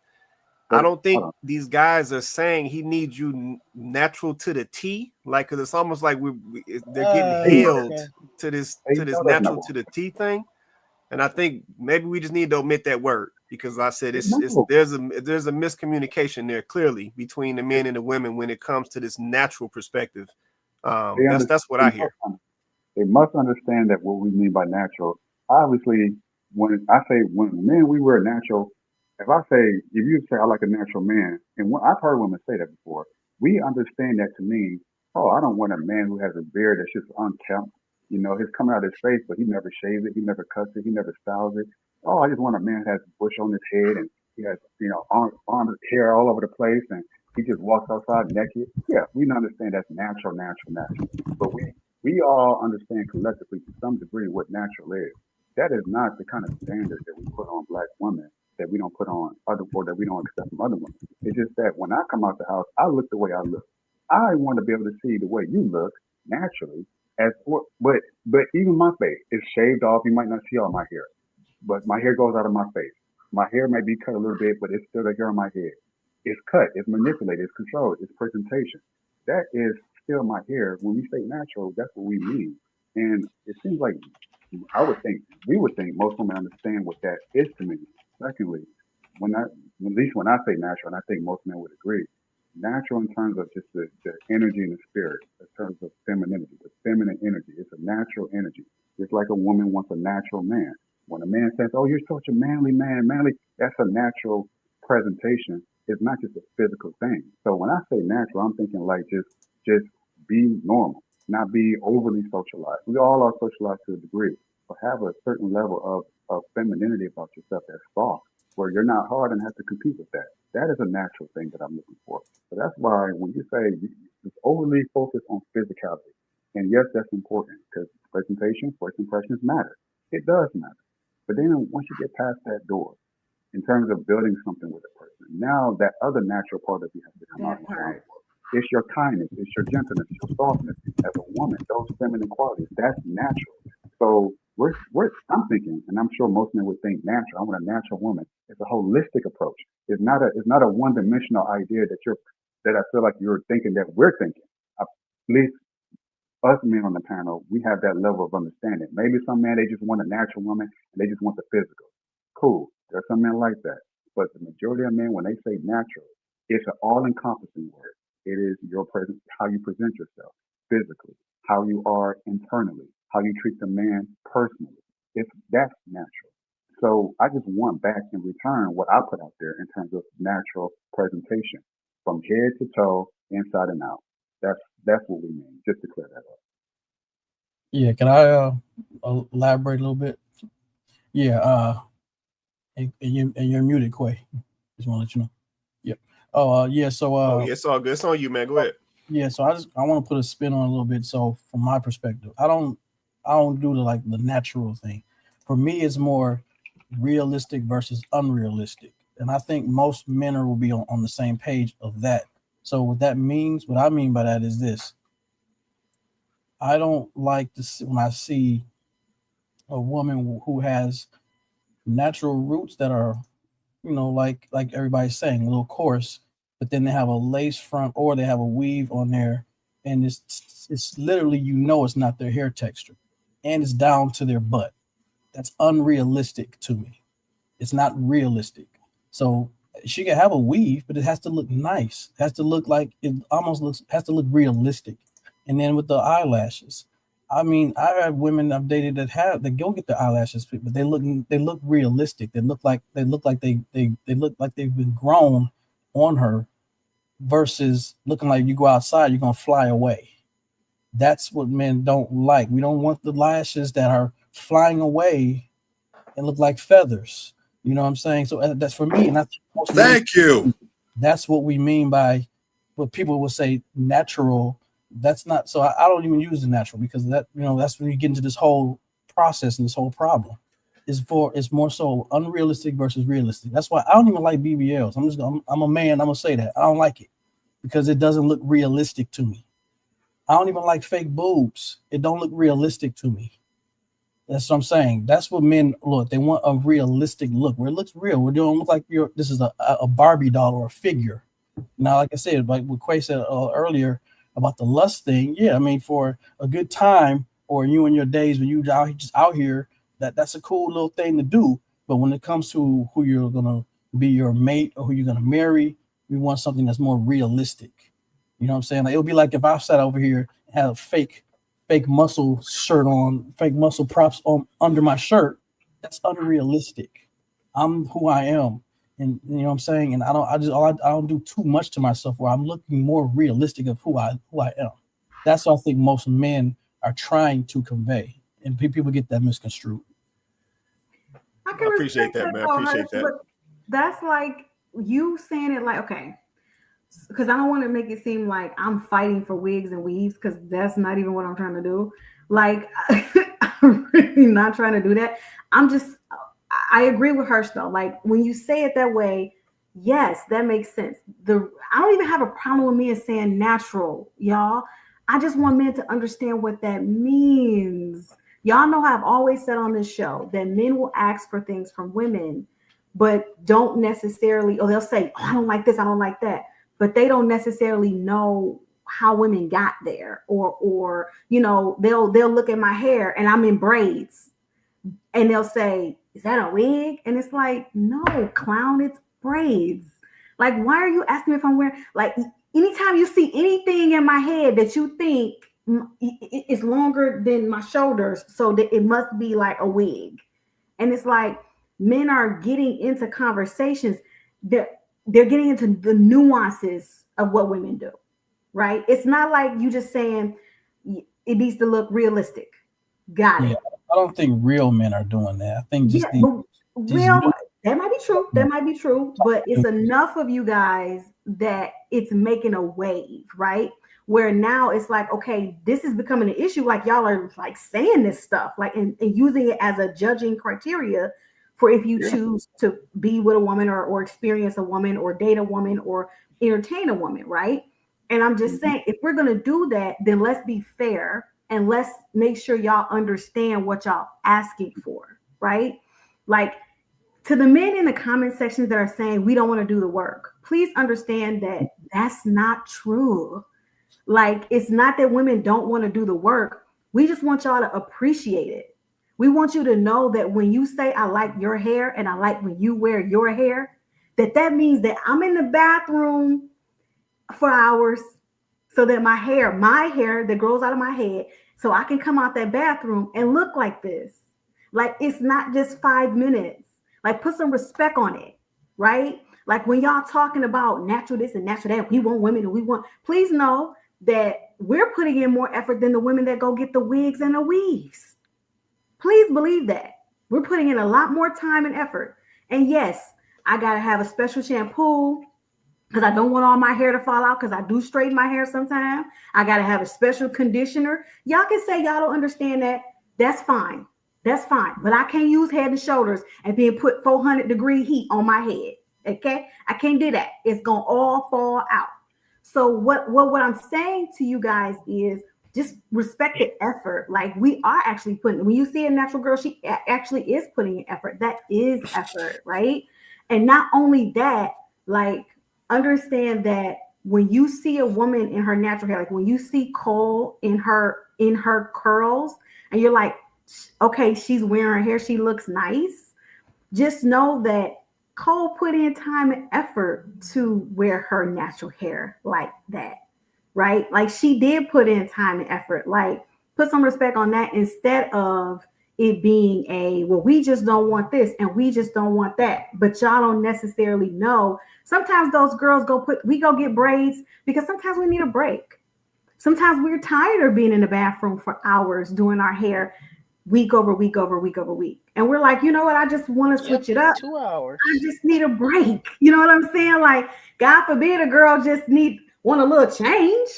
I don't think these guys are saying he needs you natural to the T, like because it's almost like they're getting held to this natural to the T thing, and I think maybe we just need to omit that word because I said there's a miscommunication there clearly between the men and the women when it comes to this natural perspective. That's what I hear. They must understand that what we mean by natural. Obviously, when men we wear natural. If you say I like a natural man, and I've heard women say that before, we understand that to mean, oh, I don't want a man who has a beard that's just unkempt. It's coming out of his face, but he never shaves it, he never cuts it, he never styles it. Oh, I just want a man that has bush on his head and he has, arms hair all over the place and he just walks outside naked. Yeah, we understand that's natural. But we all understand collectively to some degree what natural is. That is not the kind of standard that we put on black women that we don't put on or that we don't accept from other women. It's just that when I come out the house, I look the way I look. I want to be able to see the way you look naturally. But even my face is shaved off. You might not see all my hair, but my hair goes out of my face. My hair may be cut a little bit, but it's still the hair on my head. It's cut, it's manipulated, it's controlled, it's presentation. That is still my hair. When we say natural, that's what we mean. And it seems like we would think most women understand what that is to me. Secondly, at least when I say natural, and I think most men would agree, natural in terms of just the energy and the spirit, in terms of femininity, the feminine energy. It's a natural energy. Just like a woman wants a natural man. When a man says, oh, you're such a manly man, that's a natural presentation. It's not just a physical thing. So when I say natural, I'm thinking like just be normal, not be overly socialized. We all are socialized to a degree, but have a certain level of femininity about yourself that's soft, where you're not hard and have to compete with that. That is a natural thing that I'm looking for. So that's why when you say it's overly focused on physicality, and yes, that's important because presentation, first impressions matter. It does matter. But then once you get past that door, in terms of building something with a person, now that other natural part of you has to come out and shine. It's your kindness, it's your gentleness, your softness. As a woman, those feminine qualities, that's natural. So I'm thinking, and I'm sure most men would think natural. I want a natural woman. It's a holistic approach. It's not a one-dimensional idea that I feel like you're thinking that we're thinking. At least us men on the panel, we have that level of understanding. Maybe some men, they just want a natural woman and they just want the physical. Cool. There are some men like that. But the majority of men, when they say natural, it's an all-encompassing word. It is your presence, how you present yourself physically, how you are internally, how you treat the man personally. That's natural. So I just want back in return what I put out there in terms of natural presentation, from head to toe, inside and out. That's what we mean. Just to clear that up. Yeah, can I elaborate a little bit? Yeah, and you're muted, Quay. Just want to let you know. Yep. Oh, yeah. So, it's all good. It's on you, man. Go ahead. Yeah. So I want to put a spin on it a little bit. So from my perspective, I don't do the natural thing. For me, it's more realistic versus unrealistic, and I think most men will be on the same page of that. So what I mean by that is this: I don't like to see, when I see a woman who has natural roots that are, like everybody's saying, a little coarse, but then they have a lace front or they have a weave on there, and it's literally, it's not their hair texture, and it's down to their butt. That's unrealistic to me. It's not realistic. So she can have a weave, but it has to look nice. It has to look like has to look realistic. And then with the eyelashes, I mean, I have women I've dated that go get the eyelashes, but they look realistic. They look like they've been grown on her, versus looking like you go outside, you're gonna fly away. That's what men don't like. We don't want the lashes that are flying away and look like feathers. You know what I'm saying? So that's for me. And Thank you. That's what we mean by what people will say natural. That's not. So I don't even use the natural, because that's when you get into this whole process and this whole problem. It's more so unrealistic versus realistic. That's why I don't even like BBLs. I'm a man. I'm gonna say that I don't like it. because it doesn't look realistic to me. I don't even like fake boobs. It don't look realistic to me. That's what I'm saying. That's what men look. They want a realistic look where it looks real. We don't look like this is a Barbie doll or a figure. Now, like I said, like what Quay said earlier about the lust thing. Yeah, I mean, for a good time or you in your days when you just out here, that's a cool little thing to do. But when it comes to who you're gonna be your mate or who you're gonna marry, we want something that's more realistic. You know what I'm saying? Like, it would be like if I sat over here and had a fake muscle shirt on, fake muscle props on under my shirt. That's unrealistic. I'm who I am, and you know what I'm saying. And I don't do too much to myself where I'm looking more realistic of who I am. That's what I think most men are trying to convey, and people get that misconstrued. I appreciate that, man. I appreciate that. But that's like you saying it like, okay, because I don't want to make it seem like I'm fighting for wigs and weaves, because that's not even what I'm trying to do. Like, I'm really not trying to do that. I agree with Hirsch though. Like, when you say it that way, yes, that makes sense. I don't even have a problem with men saying natural, y'all. I just want men to understand what that means. Y'all know how I've always said on this show that men will ask for things from women, but don't necessarily, or they'll say, oh, I don't like this, I don't like that. But they don't necessarily know how women got there, or you know, they'll look at my hair and I'm in braids, and they'll say, "Is that a wig?" And it's like, no, clown, it's braids. Like, why are you asking me if I'm wearing? Like, anytime you see anything in my head that you think is longer than my shoulders, so that it must be like a wig, and it's like men are getting into conversations that. They're getting into the nuances of what women do, right? It's not like you just saying it needs to look realistic. Got it. I don't think real men are doing that. I think just that might be true. That might be true, but it's enough of you guys that it's making a wave, right? Where now it's like, okay, this is becoming an issue. Like, y'all are like saying this stuff, like, and using it as a judging criteria for if you choose to be with a woman or experience a woman or date a woman or entertain a woman, right? And I'm just saying, if we're going to do that, then let's be fair and let's make sure y'all understand what y'all asking for, right? Like, to the men in the comment sections that are saying we don't want to do the work, please understand that that's not true. Like, it's not that women don't want to do the work. We just want y'all to appreciate it. We want you to know that when you say, I like your hair and I like when you wear your hair, that means that I'm in the bathroom for hours so that my hair that grows out of my head, so I can come out that bathroom and look like this. Like, it's not just 5 minutes. Like, put some respect on it, right? Like, when y'all talking about natural this and natural that, we want women and we want, please know that we're putting in more effort than the women that go get the wigs and the weaves. Please believe that. We're putting in a lot more time and effort. And yes, I got to have a special shampoo because I don't want all my hair to fall out, because I do straighten my hair sometimes. I got to have a special conditioner. Y'all can say y'all don't understand that. That's fine. That's fine. But I can't use Head and Shoulders and then put 400-degree heat on my head. Okay? I can't do that. It's going to all fall out. So what I'm saying to you guys is, just respect the effort. Like, we are actually putting, when you see a natural girl, she actually is putting in effort. That is effort, right? And not only that, like, understand that when you see a woman in her natural hair, like when you see Cole in her curls, and you're like, okay, she's wearing her hair, she looks nice. Just know that Cole put in time and effort to wear her natural hair like that. Right? Like, she did put in time and effort. Like, put some respect on that instead of it being well, we just don't want this and we just don't want that. But y'all don't necessarily know. Sometimes those girls go get braids because sometimes we need a break. Sometimes we're tired of being in the bathroom for hours doing our hair week over week over week over week. And we're like, you know what? I just want to switch it up. 2 hours. I just need a break. You know what I'm saying? Like, God forbid a girl just want a little change.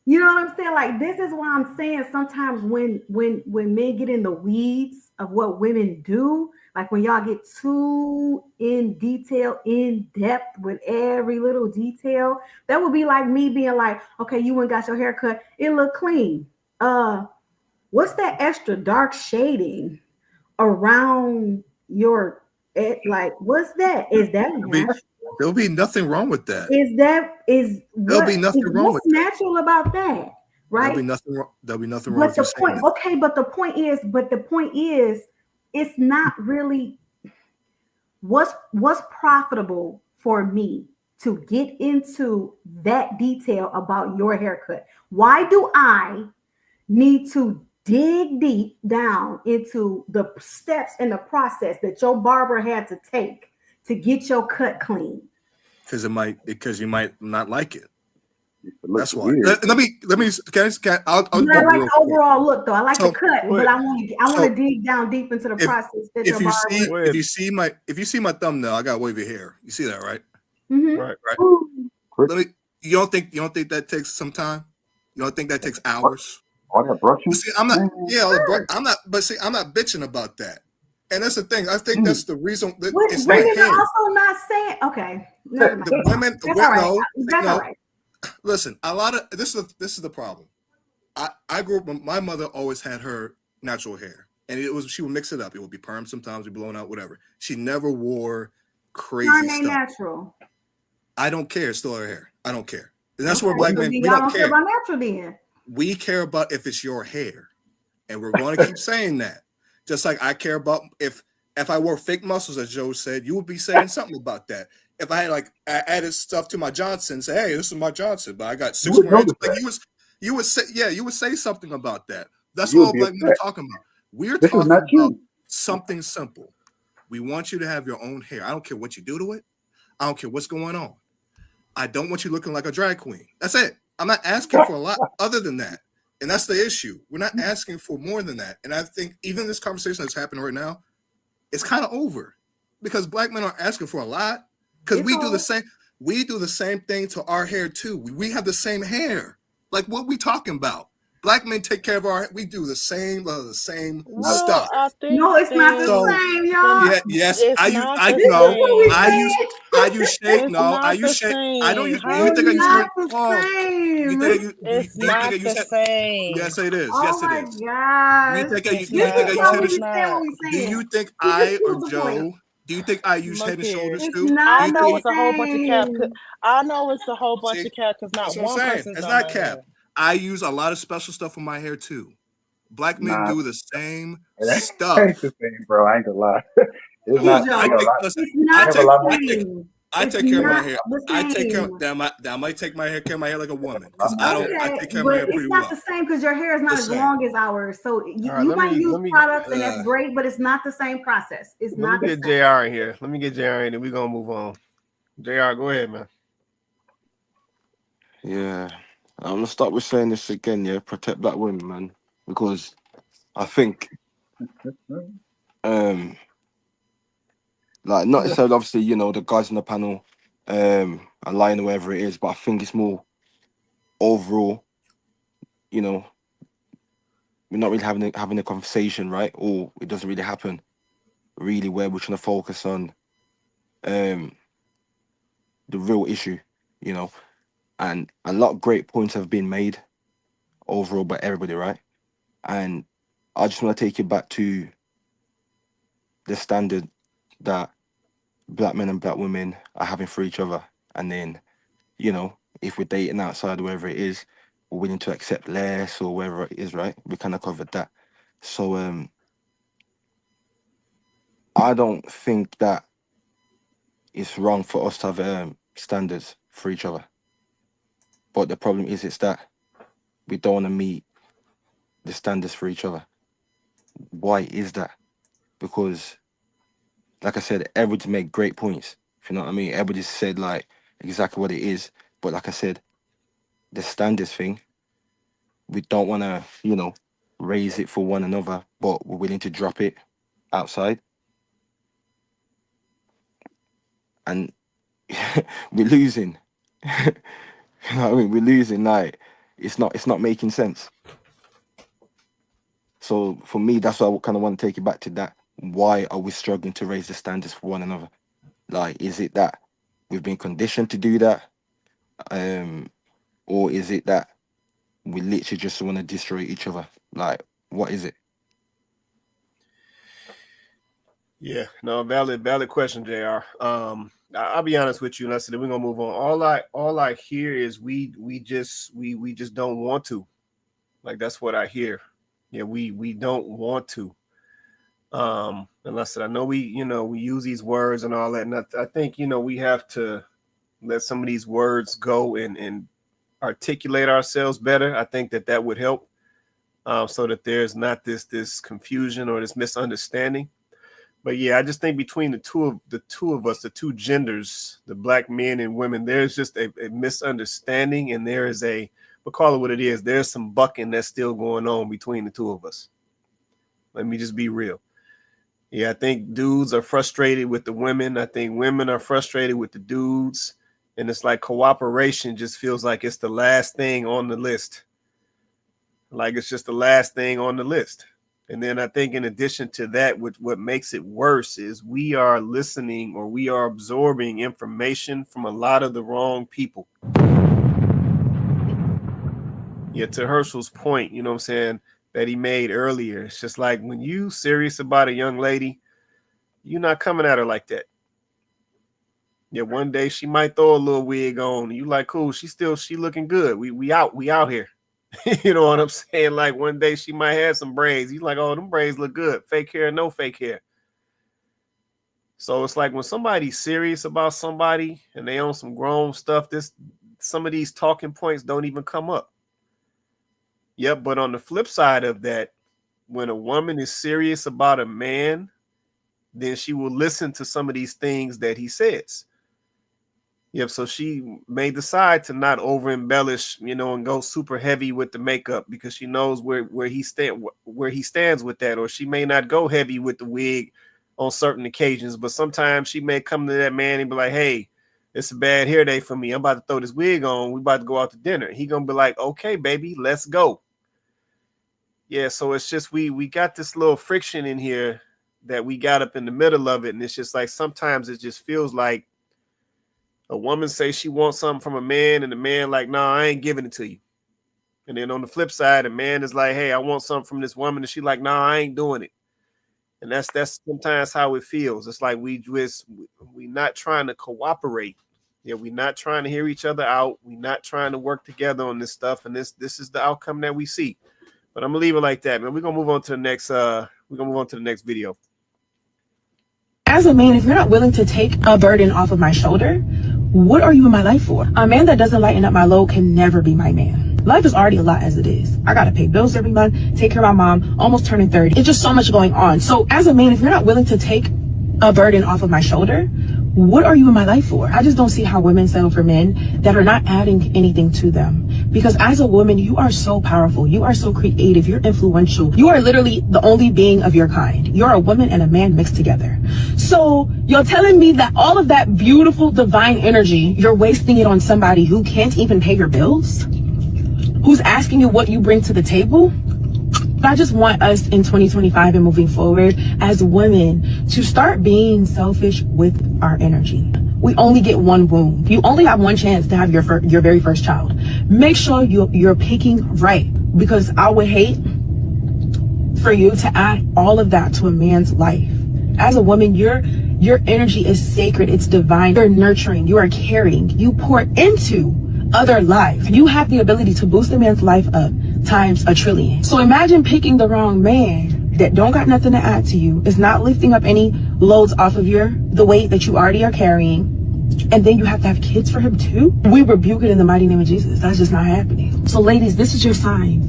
You know what I'm saying? Like this is why I'm saying sometimes when men get in the weeds of what women do, like when y'all get too in detail, in depth with every little detail, that would be like me being like, okay, you went and got your hair cut, it look clean. What's that extra dark shading around your like what's that? Is that natural? There'll be nothing wrong with that. Is that is There'll what be nothing wrong what's with that. natural about that? There'll Right? be nothing wrong. There'll be nothing wrong But with you the saying point, that. okay, but the point is, it's not really what's profitable for me to get into that detail about your haircut. Why do I need to dig deep down into the steps and the process that your barber had to take to get your cut clean? Because you might not like it. It looks That's why. weird. Let me. I'll But go I like real the quick. overall look, though. I like the So, cut, but Wait, I want so to dig down deep into the if process that if your you barber. see wait, if you see my thumbnail, I got wavy hair. You see that, right? Mhm. right. Right. Quick, Let me. You don't think that takes some time? You don't think that takes hours? all that brushing. See, I'm not. Man, Yeah, I'm not. But see, I'm not bitching about that. And that's the thing. I think mm, that's the reason that Which it's my women are hair. also not saying. Okay, never mind. The women. That's all right. No, That's all no. right. Listen, a lot of this is the problem. I grew up. My mother always had her natural hair, and she would mix it up. It would be perm sometimes, be blown out, whatever. She never wore crazy Perm ain't stuff. natural. I don't care. It's still her hair. I don't care. And that's where Okay, black so men then we y'all don't don't care care. about natural then. We care about if it's your hair, and we're going to keep saying that. Just like I care about if I wore fake muscles, as Joe said, you would be saying something about that. If I had I added stuff to my Johnson, say, "Hey, this is my Johnson," but I got you 6 would more inches, notice that. you would say, yeah, you would say something about that. That's You would all be black men are upset. talking about. We're This is not talking about you. something simple. We want you to have your own hair. I don't care what you do to it. I don't care what's going on. I don't want you looking like a drag queen. That's it. I'm not asking for a lot other than that. And that's the issue. We're not asking for more than that. And I think even this conversation that's happening right now, it's kind of over because black men aren't asking for a lot because It's all we do the same thing to our hair too. We have the same hair. Like what we talking about? Black men take care of we do the same Not stuff. Well, I think no, it's not the So same, y'all. yes, it's not the This is what we I use same. saying. shade. It's No, I not use the shade. I don't same. use. Do you It's think I How use not hair? the Oh, same. do you think I it's use not hair? the same. Yes, it is. Oh Yes, it my is. Do you gosh. think It's This I not. is use why No, head we and it's be saying what not. we do saying. you think He just I or proved the point. Joe? Do you think I use Look head and here. shoulders It's too? Do I not you the think know I use, it's a whole bunch of cap. same. I know it's a whole bunch see? of cap because That's not what I'm one saying. person's It's done not my cap. hair. I use a lot of special stuff with my hair too. Black men nah, do the same it stuff. ain't the same, bro. I ain't gonna lie. It's Come on. not. I I got a Joe, take lot. listen. it's I I not have a take lot the of. same. I It's take care of my not hair. the I take care same. that I might take care of my hair like a woman I, because I, I Okay, take care of my but hair it's pretty not the well. same because your hair is not Just as saying. long as ours. So All right, you might use let me products and that's great, but it's not the same process. It's let me not the get same. JR in here. Let me get JR in, and we're gonna move on. JR, go ahead, man. Yeah. I'm gonna start with saying this again, yeah. Protect black women, man. Because I think um like not necessarily obviously, the guys on the panel are lying or whatever it is, but I think it's more overall, you know, we're not really having a conversation, right? Or it doesn't really happen really where we're trying to focus on um the real issue, you know. And a lot of great points have been made overall by everybody, right? And I just want to take you back to the standard that black men and black women are having for each other. And then, if we're dating outside, wherever it is, we're willing to accept less or wherever it is, right? We kind of covered that. So I don't think that it's wrong for us to have standards for each other. But the problem is it's that we don't want to meet the standards for each other. Why is that? Because like I said, everybody made great points. If you know what I mean, everybody said like exactly what it is. But like I said, the standards thing, we don't want to, raise it for one another, but we're willing to drop it outside, and we're losing. You know what I mean? We're losing. Like it's not making sense. So for me, that's why I kind of want to take you back to that. Why are we struggling to raise the standards for one another? Like, is it that we've been conditioned to do that, or is it that we literally just want to destroy each other? Like, what is it? Yeah, no, valid question, Jr. I'll be honest with you, and I said we're gonna move on. All I hear is we just don't want to. Like, that's what I hear. Yeah, we don't want to. And I said, I know we use these words and all that, and I think we have to let some of these words go and articulate ourselves better. I think that would help, so that there's not this confusion or this misunderstanding. But yeah, I just think between the two of us, the two genders, the black men and women, there's just a misunderstanding, and there is we'll call it what it is. There's some bucking that's still going on between the two of us. Let me just be real. Yeah, I think dudes are frustrated with the women. I think women are frustrated with the dudes. And it's like cooperation just feels like it's the last thing on the list. Like it's just the last thing on the list. And then I think in addition to that, what makes it worse is we are listening or we are absorbing information from a lot of the wrong people. Yeah, to Herschel's point, you know what I'm saying, that he made earlier. It's just like when you serious about a young lady, you're not coming at her like that. Yeah, one day she might throw a little wig on. You like, cool, she looking good. We out here. You know what I'm saying? Like one day she might have some braids. You like, oh, them braids look good. Fake hair, no fake hair. So it's like when somebody's serious about somebody and they own some grown stuff, some of these talking points don't even come up. Yep, but on the flip side of that, when a woman is serious about a man, then she will listen to some of these things that he says. Yep, so she may decide to not over embellish, and go super heavy with the makeup because she knows where he stands with that, or she may not go heavy with the wig on certain occasions, but sometimes she may come to that man and be like, "Hey, it's a bad hair day for me. I'm about to throw this wig on. We about to go out to dinner." He gonna be like, "Okay, baby, let's go." Yeah, so it's just we got this little friction in here that we got up in the middle of it, and it's just like sometimes it just feels like a woman says she wants something from a man, and the man like, "No, I ain't giving it to you." And then on the flip side, a man is like, "Hey, I want something from this woman," and she like, "No, I ain't doing it." And that's sometimes how it feels. It's like we not trying to cooperate. Yeah, we're not trying to hear each other out. We're not trying to work together on this stuff, and this is the outcome that we see. But I'm gonna leave it like that, man. We're gonna move on to the next video. As a man, if you're not willing to take a burden off of my shoulder, what are you in my life for? A man that doesn't lighten up my load can never be my man. Life is already a lot as it is. I gotta pay bills every month, take care of my mom, almost turning 30. It's just so much going on. So as a man, if you're not willing to take a burden off of my shoulder, what are you in my life for? I just don't see how women settle for men that are not adding anything to them. Because as a woman, you are so powerful. You are so creative. You're influential. You are literally the only being of your kind. You're a woman and a man mixed together. So you're telling me that all of that beautiful divine energy, you're wasting it on somebody who can't even pay your bills? Who's asking you what you bring to the table? I just want us in 2025 and moving forward as women to start being selfish with our energy. We only get one womb. You only have one chance to have your very first child. Make sure you're picking right, because I would hate for you to add all of that to a man's life. As a woman, your energy is sacred. It's divine. You're nurturing. You are caring. You pour into other life. You have the ability to boost a man's life up times 1,000,000,000. So imagine picking the wrong man that don't got nothing to add to you, is not lifting up any loads off of the weight that you already are carrying, and then you have to have kids for him too? We rebuke it in the mighty name of Jesus. That's just not happening. So ladies, this is your sign.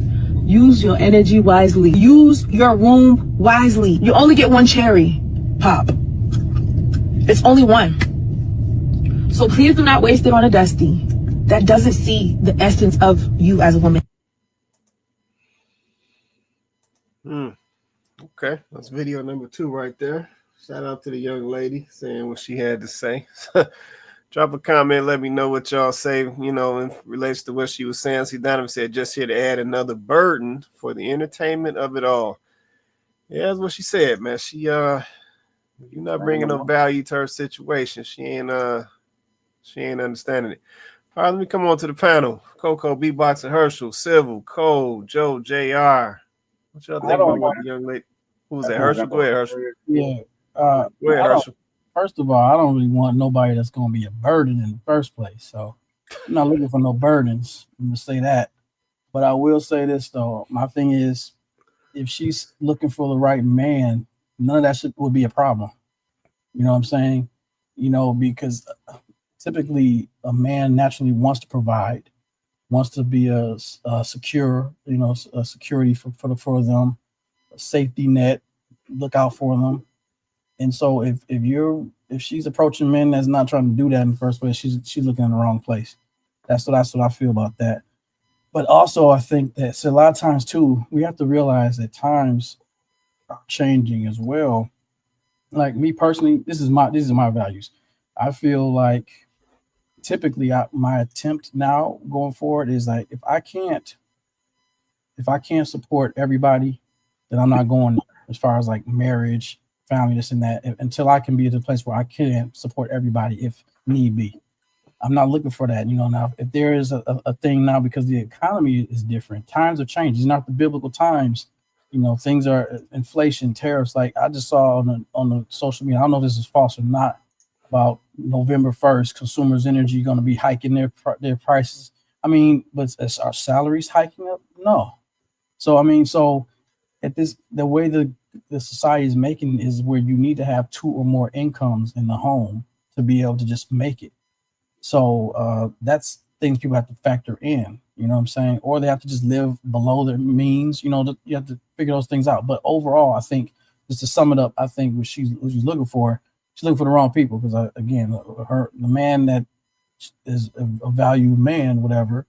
Use your energy wisely. Use your womb wisely. You only get one cherry pop. It's only one. So please do not waste it on a dusty that doesn't see the essence of you as a woman. Okay, that's video number 2 right there. Shout out to the young lady saying what she had to say. Drop a comment. Let me know what y'all say, in relation to what she was saying. See, Donovan said, just here to add another burden for the entertainment of it all. Yeah, that's what she said, man. She, you're not bringing no value to her situation. She ain't understanding it. All right, let me come on to the panel. Coco, B-Box, and Herschel, Civil, Cole, Joe, JR. What y'all think about what the young lady? Who was that? Herschel? Go ahead, Herschel. Yeah. Go ahead, Herschel. First of all, I don't really want nobody that's going to be a burden in the first place. So I'm not looking for no burdens. I'm going to say that. But I will say this, though. My thing is, if she's looking for the right man, none of that would be a problem. You know what I'm saying? Because typically a man naturally wants to provide, wants to be a secure, a security for them, a safety net, look out for them. And so if she's approaching men that's not trying to do that in the first place, she's looking in the wrong place. That's what I feel about that. But also I think that a lot of times too, we have to realize that times are changing as well. Like me personally, this is my values. I feel like typically my attempt now going forward is like if I can't support everybody, then I'm not going as far as like marriage, family, this and that, until I can be at a place where I can support everybody if need be. I'm not looking for that. Now if there is a thing now because the economy is different, times are changing. It's not the biblical times. Things are inflation, tariffs. Like I just saw on the social media, I don't know if this is false or not, about November 1st, consumers' energy going to be hiking their prices. I mean, but is our salaries hiking up? No. So the way the society is making is where you need to have 2 or more incomes in the home to be able to just make it. So that's things people have to factor in, you know what I'm saying? Or they have to just live below their means, you have to figure those things out. But overall, I think, just to sum it up, I think what she's looking for, she's looking for the wrong people. Because again, the man that is a valued man, whatever,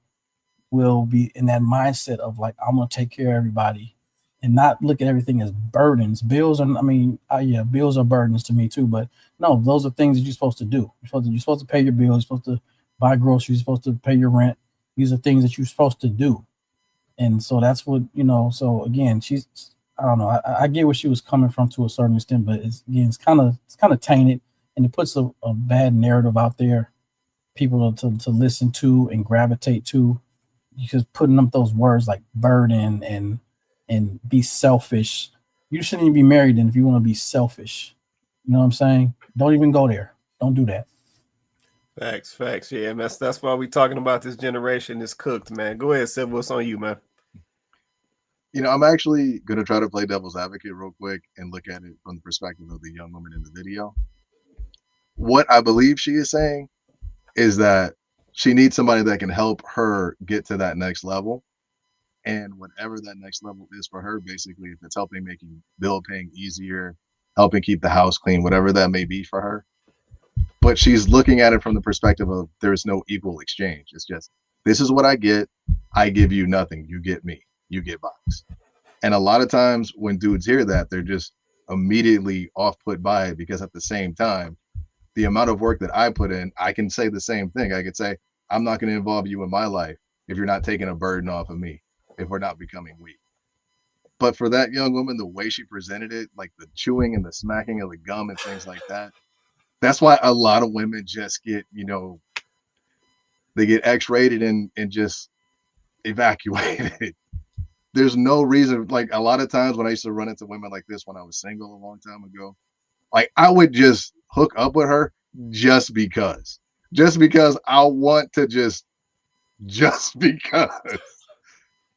will be in that mindset of like, I'm going to take care of everybody and not look at everything as burdens. Bills are burdens to me too, but no, those are things that you're supposed to do. You're supposed to pay your bills. You're supposed to buy groceries. You're supposed to pay your rent. These are things that you're supposed to do. And so that's what, so again, I don't know. I get where she was coming from to a certain extent, but it's kind of tainted, and it puts a bad narrative out there, people to listen to and gravitate to, because putting up those words like burden and be selfish. You shouldn't even be married then if you want to be selfish. You know what I'm saying? Don't even go there. Don't do that. Facts. Yeah, and that's why we talking about this generation is cooked, man. Go ahead, Seb. What's on you, man? I'm actually going to try to play devil's advocate real quick and look at it from the perspective of the young woman in the video. What I believe she is saying is that she needs somebody that can help her get to that next level. And whatever that next level is for her, basically, if it's helping making bill paying easier, helping keep the house clean, whatever that may be for her. But she's looking at it from the perspective of there's no equal exchange. It's just, this is what I get. I give you nothing. You get me. You get box. And a lot of times when dudes hear that, they're just immediately off put by it, because at the same time, the amount of work that I put in, I can say the same thing. I could say, I'm not going to involve you in my life if you're not taking a burden off of me, if we're not becoming weak. But for that young woman, the way she presented it, like the chewing and the smacking of the gum and things like that, that's why a lot of women just get, they get X-rated and just evacuated. There's no reason. Like a lot of times when I used to run into women like this when I was single a long time ago, like I would just hook up with her just because I want to just because.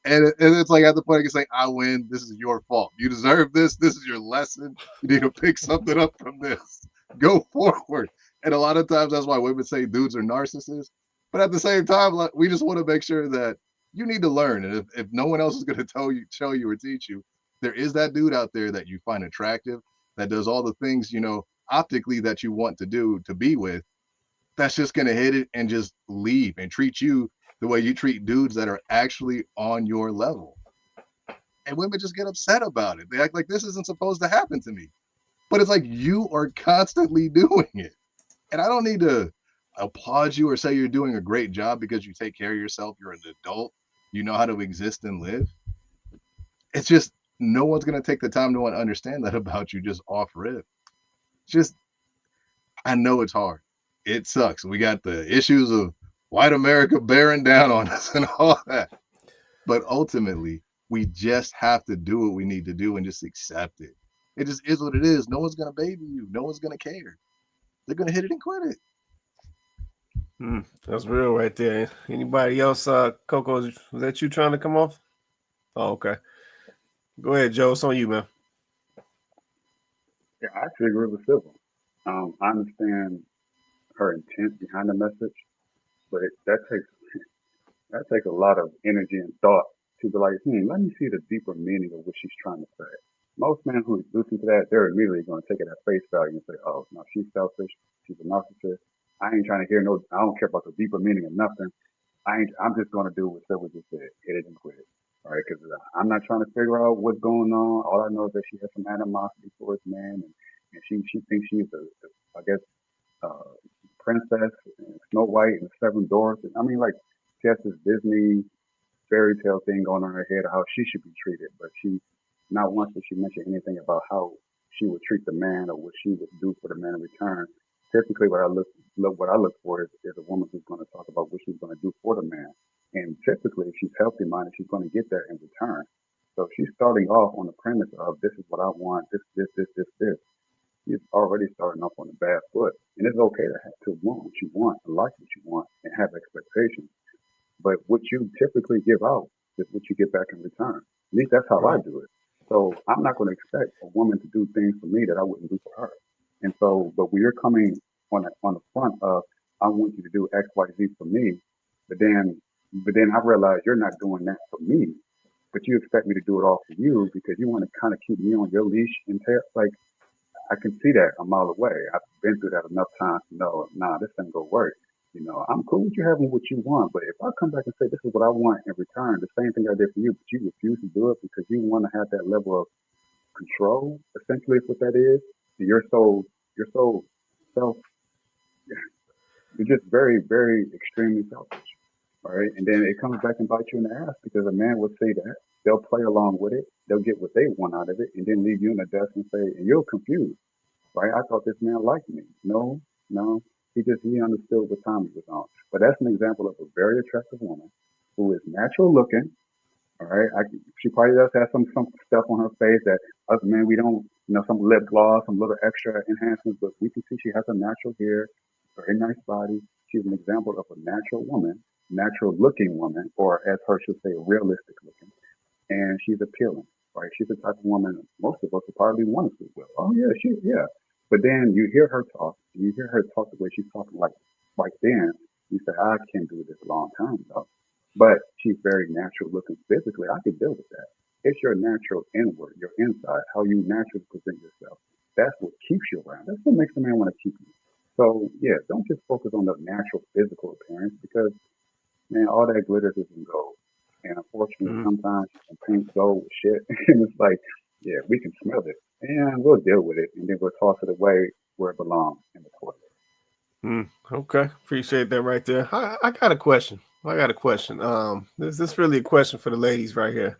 And it's like at the point I can say, I win. This is your fault. You deserve this. This is your lesson. You need to pick something up from this. Go forward. And a lot of times that's why women say dudes are narcissists. But at the same time, like, we just want to make sure that you need to learn. And if no one else is going to show you or teach you, there is that dude out there that you find attractive, that does all the things, optically that you want to do to be with, that's just going to hit it and just leave and treat you the way you treat dudes that are actually on your level. And women just get upset about it. They act like this isn't supposed to happen to me. But it's like, you are constantly doing it. And I don't need to applaud you or say you're doing a great job because you take care of yourself, you're an adult, you know how to exist and live. It's just no one's going to take the time to understand that about you just off rip. Just, I know it's hard. It sucks. We got the issues of white America bearing down on us and all that. But ultimately, we just have to do what we need to do and just accept it. It just is what it is. No one's going to baby you. No one's going to care. They're going to hit it and quit it. That's real right there. Anybody else? Coco, was that you trying to come off? Oh, okay. Go ahead, Joe. It's on you, man. Yeah, I actually agree with Civil. I understand her intent behind the message, but that takes a lot of energy and thought to be like, let me see the deeper meaning of what she's trying to say. Most men who listen to that, they're immediately going to take it at face value and say, oh, no, she's selfish, she's a narcissist. I ain't trying to hear I don't care about the deeper meaning of nothing. I'm just going to do what Silver just said, hit it and quit it. All right, because I'm not trying to figure out what's going on. All I know is that she has some animosity towards men, and she thinks she's princess and Snow White and the Seven Dwarfs. I mean, like, she has this Disney fairy tale thing going on in her head of how she should be treated, but she not once did she mention anything about how she would treat the man or what she would do for the man in return. Typically, what I look for is a woman who's going to talk about what she's going to do for the man. And typically, if she's healthy minded, she's going to get that in return. So she's starting off on the premise of this is what I want, this. She's already starting off on a bad foot. And it's okay to want what you want, and like what you want, and have expectations. But what you typically give out is what you get back in return. At least that's how I do it. So I'm not going to expect a woman to do things for me that I wouldn't do for her. And so, but when you're coming on the front of, I want you to do X, Y, Z for me, but then I realize you're not doing that for me, but you expect me to do it all for you because you want to kind of keep me on your leash and like, I can see that a mile away. I've been through that enough times to know, this ain't gonna work. I'm cool with you having what you want, but if I come back and say this is what I want in return, the same thing I did for you, but you refuse to do it because you want to have that level of control, essentially is what that is. And you're so self, you're just very, very extremely selfish. All right. And then it comes back and bites you in the ass because a man will say that. They'll play along with it. They'll get what they want out of it and then leave you in the dust and say, and you're confused. Right? I thought this man liked me. No. He understood what time he was on. But that's an example of a very attractive woman who is natural looking. All right. She probably does have some stuff on her face that us men, we don't, some lip gloss, some little extra enhancements, but we can see she has a natural hair, very nice body. She's an example of a natural woman, natural looking woman, or as her should say, realistic looking. And she's appealing, right? She's the type of woman most of us would probably want to sleep with. Oh yeah. But then you hear her talk the way she's talking like right then, you say, I can't do this a long time ago. But she's very natural looking physically. I could deal with that. It's your natural inward, your inside, how you naturally present yourself. That's what keeps you around. That's what makes a man want to keep you. So yeah, don't just focus on the natural physical appearance because man, all that glitters isn't gold. And unfortunately, sometimes you can paint gold with shit. And it's like, yeah, we can smell it. And we'll deal with it. And then we'll toss it away where it belongs, in the toilet. Okay. Appreciate that right there. I got a question. This is really a question for the ladies right here.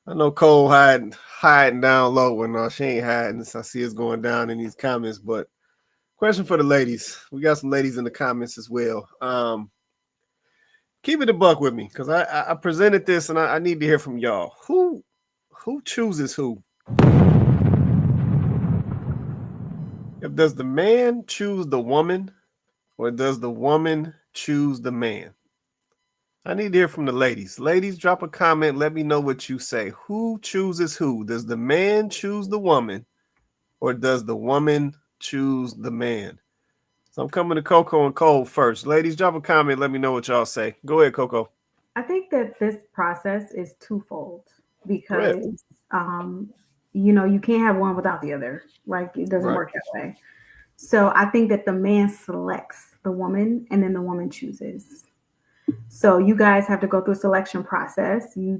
I know Cole hiding down low and she ain't hiding. So I see it's going down in these comments. But question for the ladies. We got some ladies in the comments as well. Keep it a buck with me because I presented this and I need to hear from y'all. Who chooses who? Does the man choose the woman or does the woman choose the man? I need to hear from the ladies. Ladies, drop a comment. Let me know what you say. Who chooses who? Does the man choose the woman or does the woman choose the man? So I'm coming to Coco and Cole first. Ladies, drop a comment. Let me know what y'all say. Go ahead, Coco. I think that this process is twofold because, you can't have one without the other. Like it doesn't work that way. So I think that the man selects the woman and then the woman chooses. So you guys have to go through a selection process. You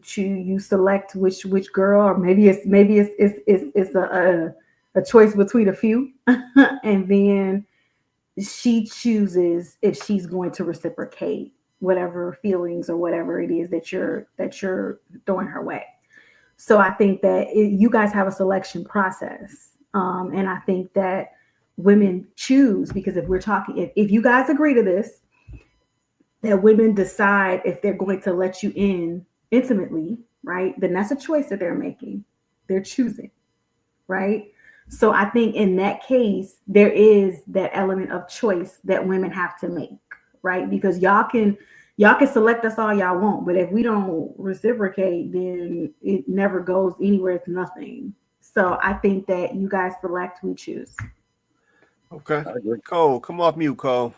select which girl, or maybe it's a choice between a few, and then she chooses if she's going to reciprocate whatever feelings or whatever it is that you're throwing her way. So I think that you guys have a selection process, and I think that women choose, because if we're talking, if you guys agree to this, that women decide if they're going to let you in intimately, right? Then that's a choice that they're making. They're choosing, right? So I think in that case, there is that element of choice that women have to make, right? Because y'all can select us all y'all want, but if we don't reciprocate, then it never goes anywhere. It's nothing. So I think that you guys select, we choose. Okay. I agree. Cole, come off mute, Cole.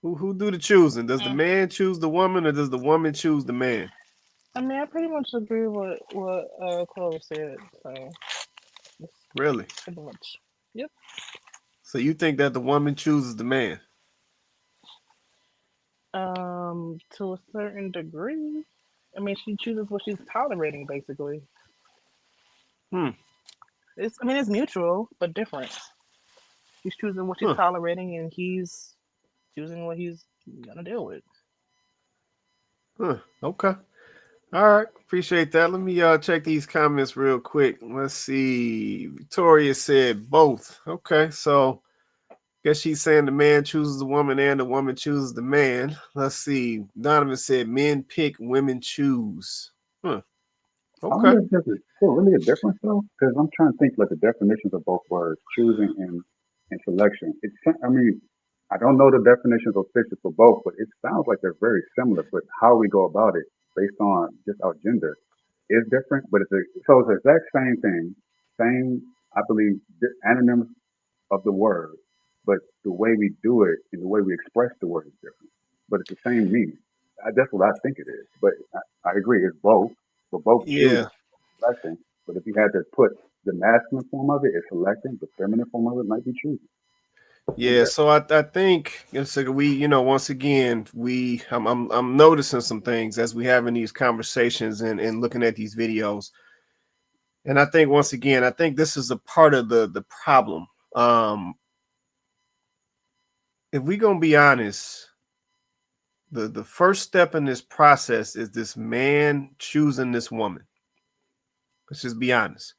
Who do the choosing? Does the man choose the woman, or does the woman choose the man? I mean, I pretty much agree with what Chloe said. So it's Really? pretty much. Yep. So you think that the woman chooses the man? To a certain degree. I mean, she chooses what she's tolerating, basically. Hmm. It's mutual, but different. She's choosing what she's Huh. tolerating, and he's choosing what he's gonna deal with. Huh. Okay. All right. Appreciate that. Let me check these comments real quick. Let's see. Victoria said both. Okay. So guess she's saying the man chooses the woman and the woman chooses the man. Let's see. Donovan said men pick, women choose. Huh. I Okay. wonder if there's still really a difference though, because I'm trying to think like the definitions of both words, choosing and selection. I mean, I don't know the definitions officially for both, but it sounds like they're very similar. But how we go about it based on just our gender is different. But so it's the exact same thing, same I believe anonyms of the word, but the way we do it and the way we express the word is different. But it's the same meaning. That's what I think it is. But I agree, it's both. We're both choosing Yeah. selecting. But if you had to put the masculine form of it, it's selecting. The feminine form of it might be choosing. Yeah, so I think it's like we, once again, I'm noticing some things as we having these conversations and looking at these videos. And I think once again, I think this is a part of the problem. If we gonna be honest, the first step in this process is this man choosing this woman. Let's just be honest.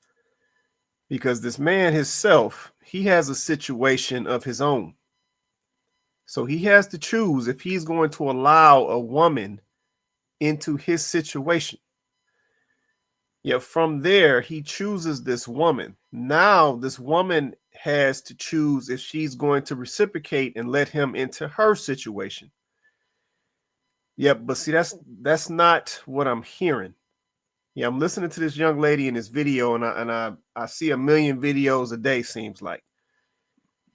Because this man himself, he has a situation of his own. So he has to choose if he's going to allow a woman into his situation. Yeah, from there, he chooses this woman. Now, this woman has to choose if she's going to reciprocate and let him into her situation. Yep, but see, that's not what I'm hearing. Yeah, I'm listening to this young lady in this video, and I see a million videos a day, seems like.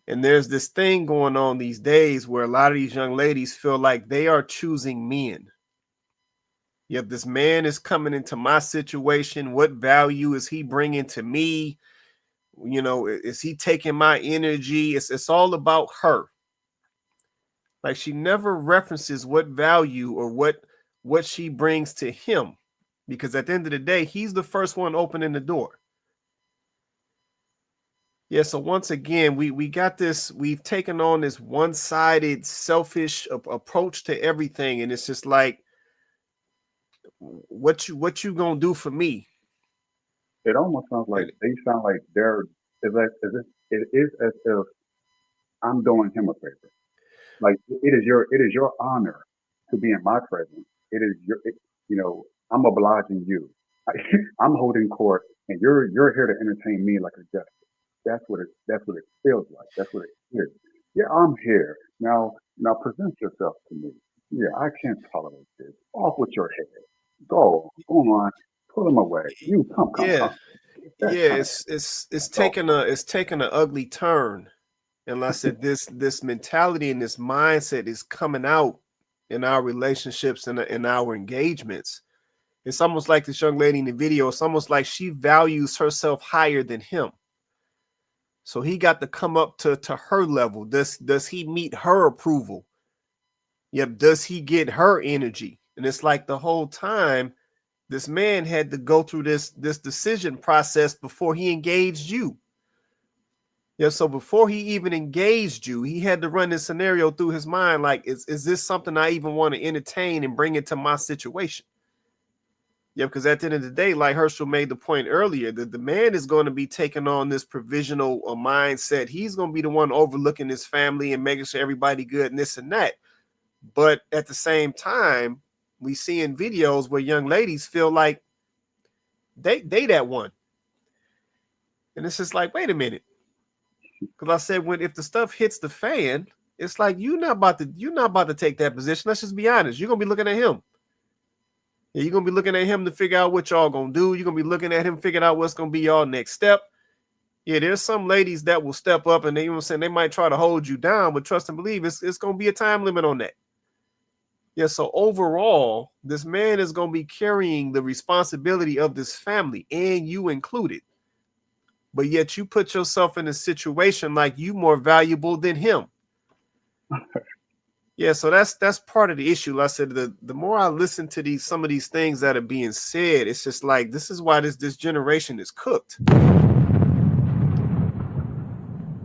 And there's this thing going on these days where a lot of these young ladies feel like they are choosing men. Yep, this man is coming into my situation. What value is he bringing to me? Is he taking my energy? It's all about her. Like she never references what value or what she brings to him, because at the end of the day, he's the first one opening the door. Yeah, so once again, we got this. We've taken on this one-sided, selfish approach to everything, and it's just like, what you gonna do for me? It almost sounds like they sound like it is as if I'm doing him a favor. Like it is your honor to be in my presence. It is I'm obliging you. I'm holding court, and you're here to entertain me like a guest. That's what it feels like. That's what it is. Yeah, I'm here now. Now present yourself to me. Yeah, I can't tolerate this. Off with your head. Go on. Pull them away. You come. Yeah, That yeah. kind of It's go. taking an ugly turn. And like I said, this mentality and this mindset is coming out in our relationships and in our engagements. It's almost like this young lady in the video. It's almost like she values herself higher than him. So he got to come up to her level. Does he meet her approval? Yep. Does he get her energy? And it's like the whole time, this man had to go through this decision process before he engaged you. Yeah, so before he even engaged you, he had to run this scenario through his mind. Like, is this something I even want to entertain and bring into my situation? Yeah, because at the end of the day, like Herschel made the point earlier, that the man is going to be taking on this provisional mindset. He's going to be the one overlooking his family and making sure everybody good and this and that. But at the same time, we see in videos where young ladies feel like they that one. And it's just like, wait a minute. Because I said, if the stuff hits the fan, it's like you're not about to take that position. Let's just be honest. You're gonna be looking at him. Yeah, you're gonna be looking at him to figure out what y'all gonna do. You're gonna be looking at him, figuring out what's gonna be y'all next step. Yeah, there's some ladies that will step up and they might try to hold you down, but trust and believe it's gonna be a time limit on that. Yeah, so overall, this man is gonna be carrying the responsibility of this family, and you included. But yet you put yourself in a situation like you more valuable than him. Yeah, so that's part of the issue. Like I said, the more I listen to some of these things that are being said, it's just like, this is why this generation is cooked.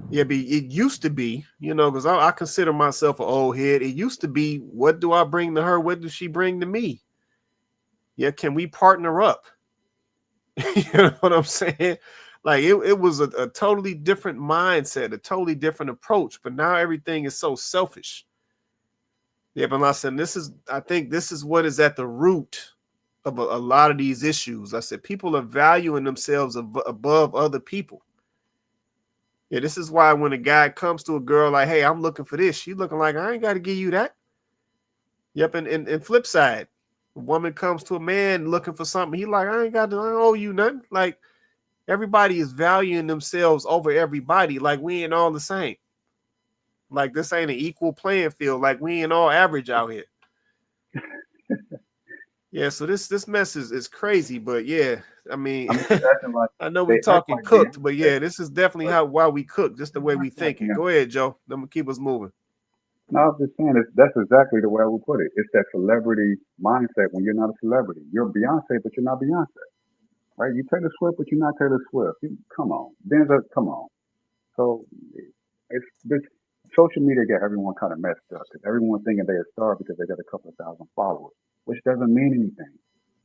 Yeah, it used to be, because I consider myself an old head. It used to be, what do I bring to her? What does she bring to me? Yeah, can we partner up? You know what I'm saying? Like it was a totally different mindset, a totally different approach. But now everything is so selfish. Yeah, but listen, I think this is what is at the root of a lot of these issues. I said people are valuing themselves above other people. Yeah, this is why when a guy comes to a girl like, hey, I'm looking for this, she's looking like, I ain't got to give you that. Yep, and flip side, a woman comes to a man looking for something, he like, I don't owe you nothing. Like, everybody is valuing themselves over everybody. Like, we ain't all the same. Like, this ain't an equal playing field. Like, we ain't all average out here. Yeah, so this mess is crazy, but yeah, I mean, I know we're talking cooked, but yeah, this is definitely why we cook, just the way we thinking. Go ahead, Joe. I'm gonna keep us moving. No, I was just saying that's exactly the way I would put it. It's that celebrity mindset when you're not a celebrity. You're Beyonce, but you're not Beyonce. Right? You Taylor Swift, but you're not Taylor Swift. Come on. Denzel, come on. So it's this social media got everyone kind of messed up because everyone's thinking they're a star because they got a couple of thousand followers, which doesn't mean anything.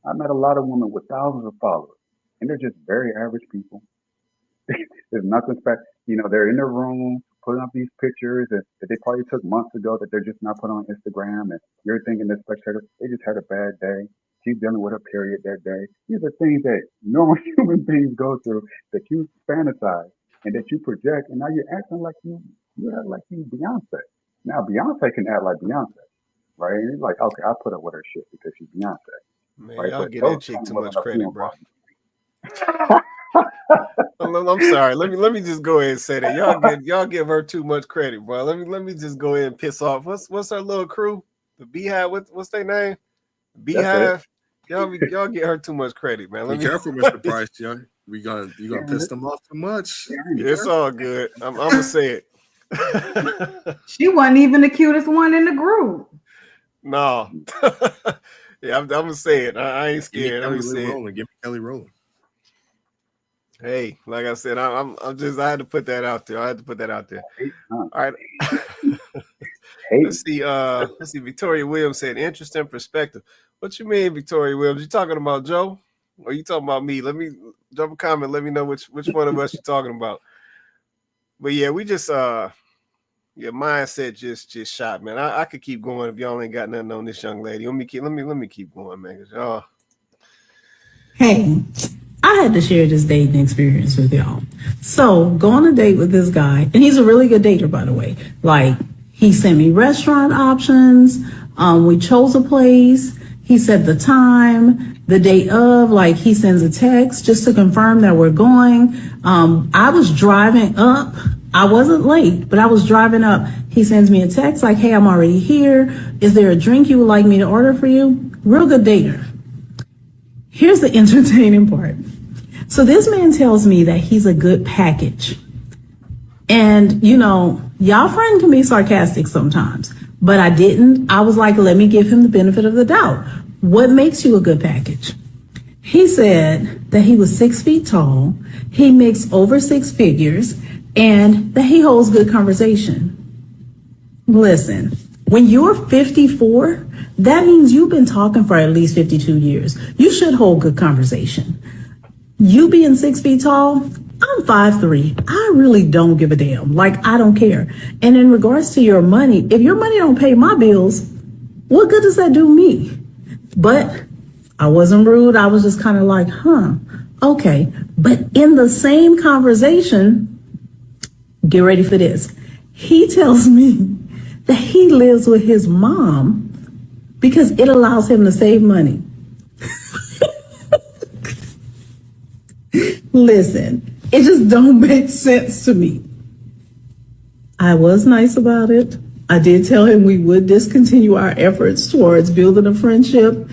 I met a lot of women with thousands of followers, and they're just very average people. There's nothing special. They're in their room putting up these pictures that they probably took months ago that they're just not put on Instagram, and you're thinking the spectator, they just had a bad day. She's dealing with her period that day. These are things that normal human beings go through that you fantasize and that you project, and now you're acting like you act like you Beyonce. Now Beyonce can act like Beyonce, right? And it's like, okay, I put up with her shit because she's Beyonce. Man, right? y'all But give that chick too much credit, bro. I'm sorry. Let me just go ahead and say that y'all give her too much credit, bro. Let me just go ahead and piss off. What's her little crew? The Beehive. What's their name? Beehive. Y'all get her too much credit, man. Be careful, Mr. Price. Young. You gonna piss them off too much. It's all good. I'm gonna say it. She wasn't even the cutest one in the group. No. Yeah, I'm gonna say it. I ain't scared. I'm gonna say it. Give me Kelly Rowland. Hey, like I said, I had to put that out there. All right. Let's see. Victoria Williams said, interesting perspective. What you mean, Victoria Williams? You talking about Joe? Or you talking about me? Let me drop a comment. Let me know which one of us you're talking about. But yeah, we just mindset just shot, man. I could keep going if y'all ain't got nothing on this young lady. Let me keep going, man. Hey, I had to share this dating experience with y'all. So go on a date with this guy, and he's a really good dater, by the way. Like, he sent me restaurant options. We chose a place. He said the time, the date of, like, he sends a text just to confirm that we're going. I was driving up. I wasn't late, but I was driving up. He sends me a text like, hey, I'm already here. Is there a drink you would like me to order for you? Real good dater. Here's the entertaining part. So this man tells me that he's a good package. And, y'all friend can be sarcastic sometimes, but I didn't. I was like, let me give him the benefit of the doubt. What makes you a good package? He said that he was 6 feet tall. He makes over 6 figures. and that he holds good conversation. Listen, when you're 54, that means you've been talking for at least 52 years. You should hold good conversation. You being 6 feet tall, I'm 5'3". I really don't give a damn. Like, I don't care. And in regards to your money, if your money don't pay my bills, what good does that do me? But I wasn't rude. I was just kind of like, okay. But in the same conversation, get ready for this. He tells me that he lives with his mom because it allows him to save money. Listen, it just don't make sense to me. I was nice about it. I did tell him we would discontinue our efforts towards building a friendship.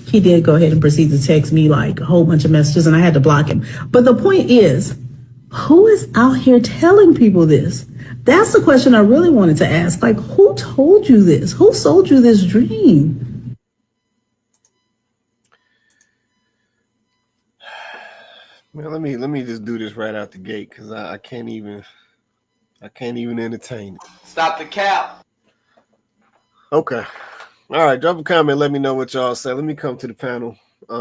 He did go ahead and proceed to text me like a whole bunch of messages, and I had to block him. But the point is, who is out here telling people this? That's the question I really wanted to ask. Like, who told you this? Who sold you this dream? Man, let me just do this right out the gate because I can't even entertain it. Stop the cap. Okay. All right, drop a comment. Let me know what y'all say. Let me come to the panel. I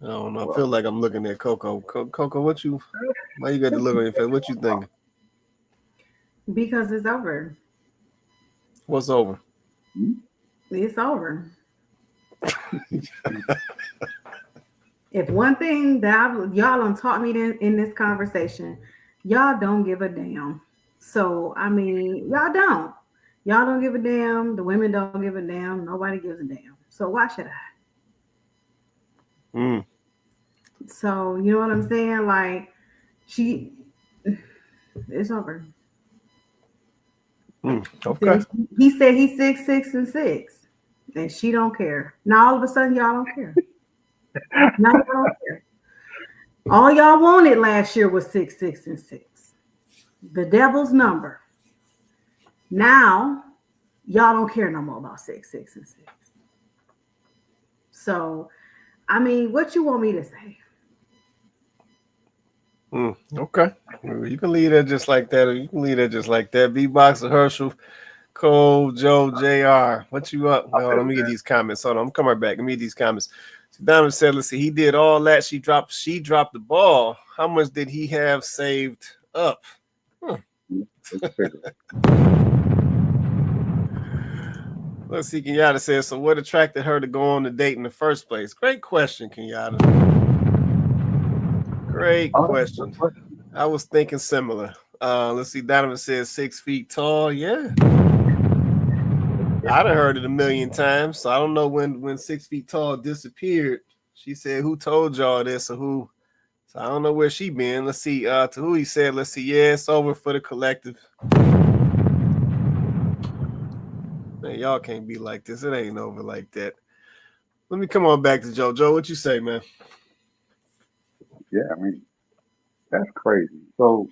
don't know. I feel like I'm looking at Coco. Coco, why you got the look on your face? What you thinking? Because it's over. What's over? It's over. If one thing that y'all done taught me in this conversation, y'all don't give a damn. So, I mean, y'all don't. Y'all don't give a damn. The women don't give a damn. Nobody gives a damn. So why should I? So, you know what I'm saying? Like, it's over. Okay. He said he's 6'6" and 6, and she don't care. Now all of a sudden y'all don't care. Now y'all don't care. All y'all wanted last year was 6'6" and 6. The devil's number. Now y'all don't care no more about 6'6" and 6. So, I mean, what you want me to say? Okay. You can leave that just like that, or you can leave that just like that. B-Boxer, Herschel, Cole, Joe, JR. What you up? Well, let me get these comments. Hold on. I'm coming right back. Let me get these comments. So Diamond said, let's see, he did all that. She dropped the ball. How much did he have saved up? Let's see, Kenyatta says, so what attracted her to go on the date in the first place? Great question, Kenyatta. Great question. I was thinking similar. Let's see, Donovan says 6 feet tall. Yeah. I done heard it a million times, so I don't know when 6 feet tall disappeared. She said, who told y'all this or who? So I don't know where she been. Let's see, to who he said, let's see, yeah, it's over for the collective. Man, y'all can't be like this. It ain't over like that. Let me come on back to Joe. Joe, what you say, man? Yeah, I mean, that's crazy. So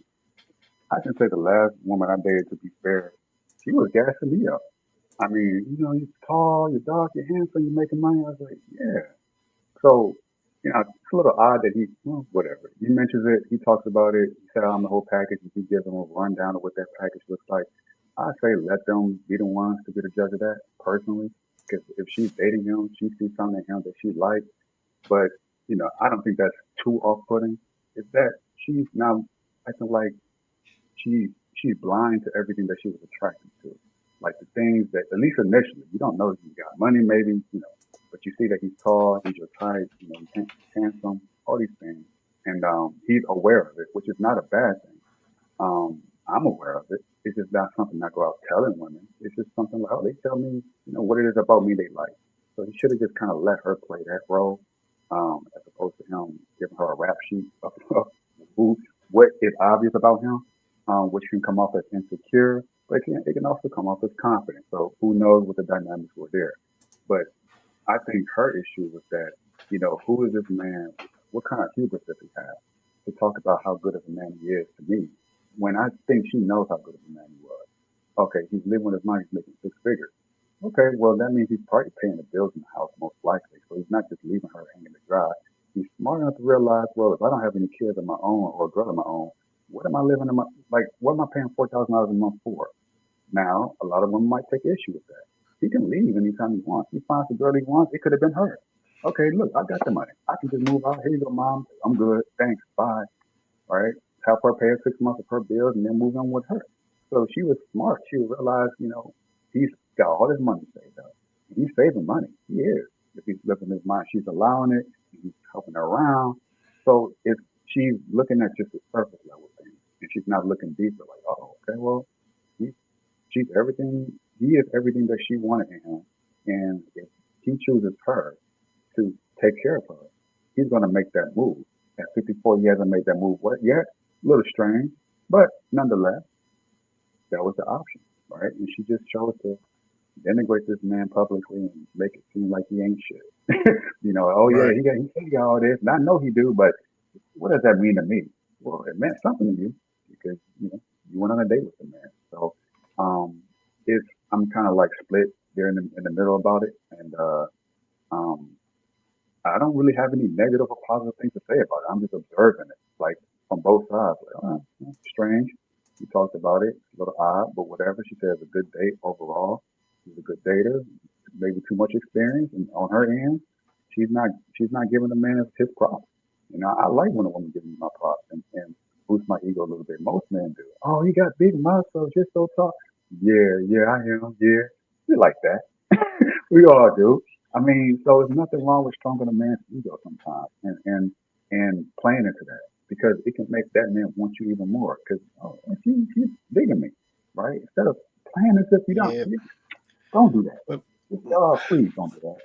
I can say the last woman I dated, to be fair, she was gassing me up. I mean, you know, you're tall, you're dark, you're handsome, you're making money. I was like, yeah. So, you know, it's a little odd that whatever. He mentions it, he talks about it, he said on the whole package, and he gives them a rundown of what that package looks like. I say let them be the ones to be the judge of that, personally. Because if she's dating him, she sees something in him that she likes. But, you know, I don't think that's too off-putting. It's that she's now acting like she's blind to everything that she was attracted to. Like the things that, at least initially, you don't know if he's got money, maybe, you know, but you see that he's tall, he's your type, you know, he's handsome, all these things. And he's aware of it, which is not a bad thing. I'm aware of it. It's just not something I go out telling women. It's just something like, oh, they tell me, you know, what it is about me they like. So he should have just kind of let her play that role, as opposed to him giving her a rap sheet of what is obvious about him, which can come off as insecure, but it can also come off as confident. So who knows what the dynamics were there. But I think her issue was that, you know, who is this man? What kind of hubris does he have to talk about how good of a man he is to me? When I think she knows how good of a man he was. Okay, he's living with his money, he's making 6 figures. Okay, well, that means he's probably paying the bills in the house, most likely. So he's not just leaving her hanging to dry. He's smart enough to realize, well, if I don't have any kids of my own or a girl of my own, what am I living in my, like, what am I paying $4,000 a month for? Now, a lot of women might take issue with that. He can leave anytime he wants. He finds the girl he wants. It could have been her. Okay, look, I got the money. I can just move out. Here you go, mom. I'm good. Thanks. Bye. All right. Help her pay 6 months of her bills and then move on with her. So she was smart. She realized, he's got all his money saved up. He's saving money. He is. If he's living his mind, she's allowing it. He's helping her around. So she's looking at just the surface level thing, and she's not looking deeper. Like, oh, okay, well, she's everything. He is everything that she wanted in him, and if he chooses her to take care of her, he's going to make that move. At 54, he hasn't made that move yet. A little strange, but nonetheless, that was the option, right? And she just chose to denigrate this man publicly and make it seem like he ain't shit. Oh yeah, Right. he got all this, and I know he do, but what does that mean to me? Well, it meant something to you because you went on a date with the man. So I'm kind of like split there in the middle about it, and I don't really have any negative or positive things to say about it. I'm just observing it, like from both sides. Like, oh, strange. We talked about it. It's a little odd, but whatever. She said it's a good date overall. She's a good dater. Maybe too much experience, and on her end, she's not giving the man his props. I like when a woman gives me my props and boosts my ego a little bit. Most men do. Oh, he got big muscles, just so tall. Yeah, I am. Yeah, we like that. We all do. I mean, so there's nothing wrong with stroking a man's ego sometimes, and playing into that because it can make that man want you even more. Because he's digging me, right? Instead of playing as if you don't, Yeah. don't do that. But, Please don't do that.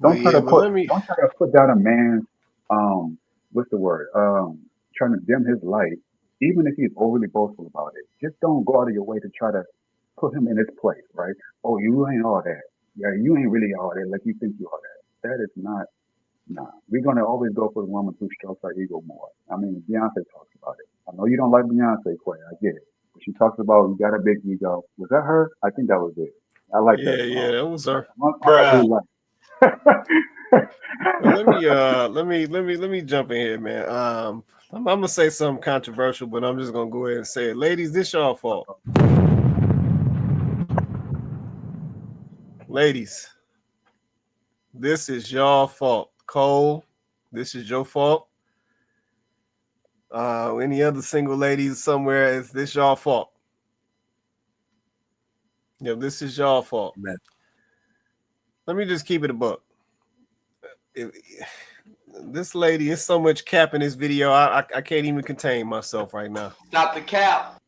but Don't try yeah, to but put let me. don't try to put down a man's what's the word? Trying to dim his light, even if he's overly boastful about it. Just don't go out of your way to try to put him in his place, right? Oh, you ain't all that. Yeah, you ain't really all that like you think you are that. That is not nah. We're gonna always go for the woman who strokes our ego more. I mean, Beyonce talks about it. I know you don't like Beyonce, Quay, I get it. But she talks about you got a big ego. Was that her? I think that was it. I like that Yeah, song. that was her. I do like Well, let me jump in here, man. I'm gonna say something controversial, but I'm just gonna go ahead and say it. Ladies, this y'all fault. Ladies, this is y'all fault. Cole, this is your fault. Any other single ladies somewhere, is this y'all fault? This is y'all fault. Man. Let me just keep it a buck. This lady, is so much cap in this video. I can't even contain myself right now. Stop the cap.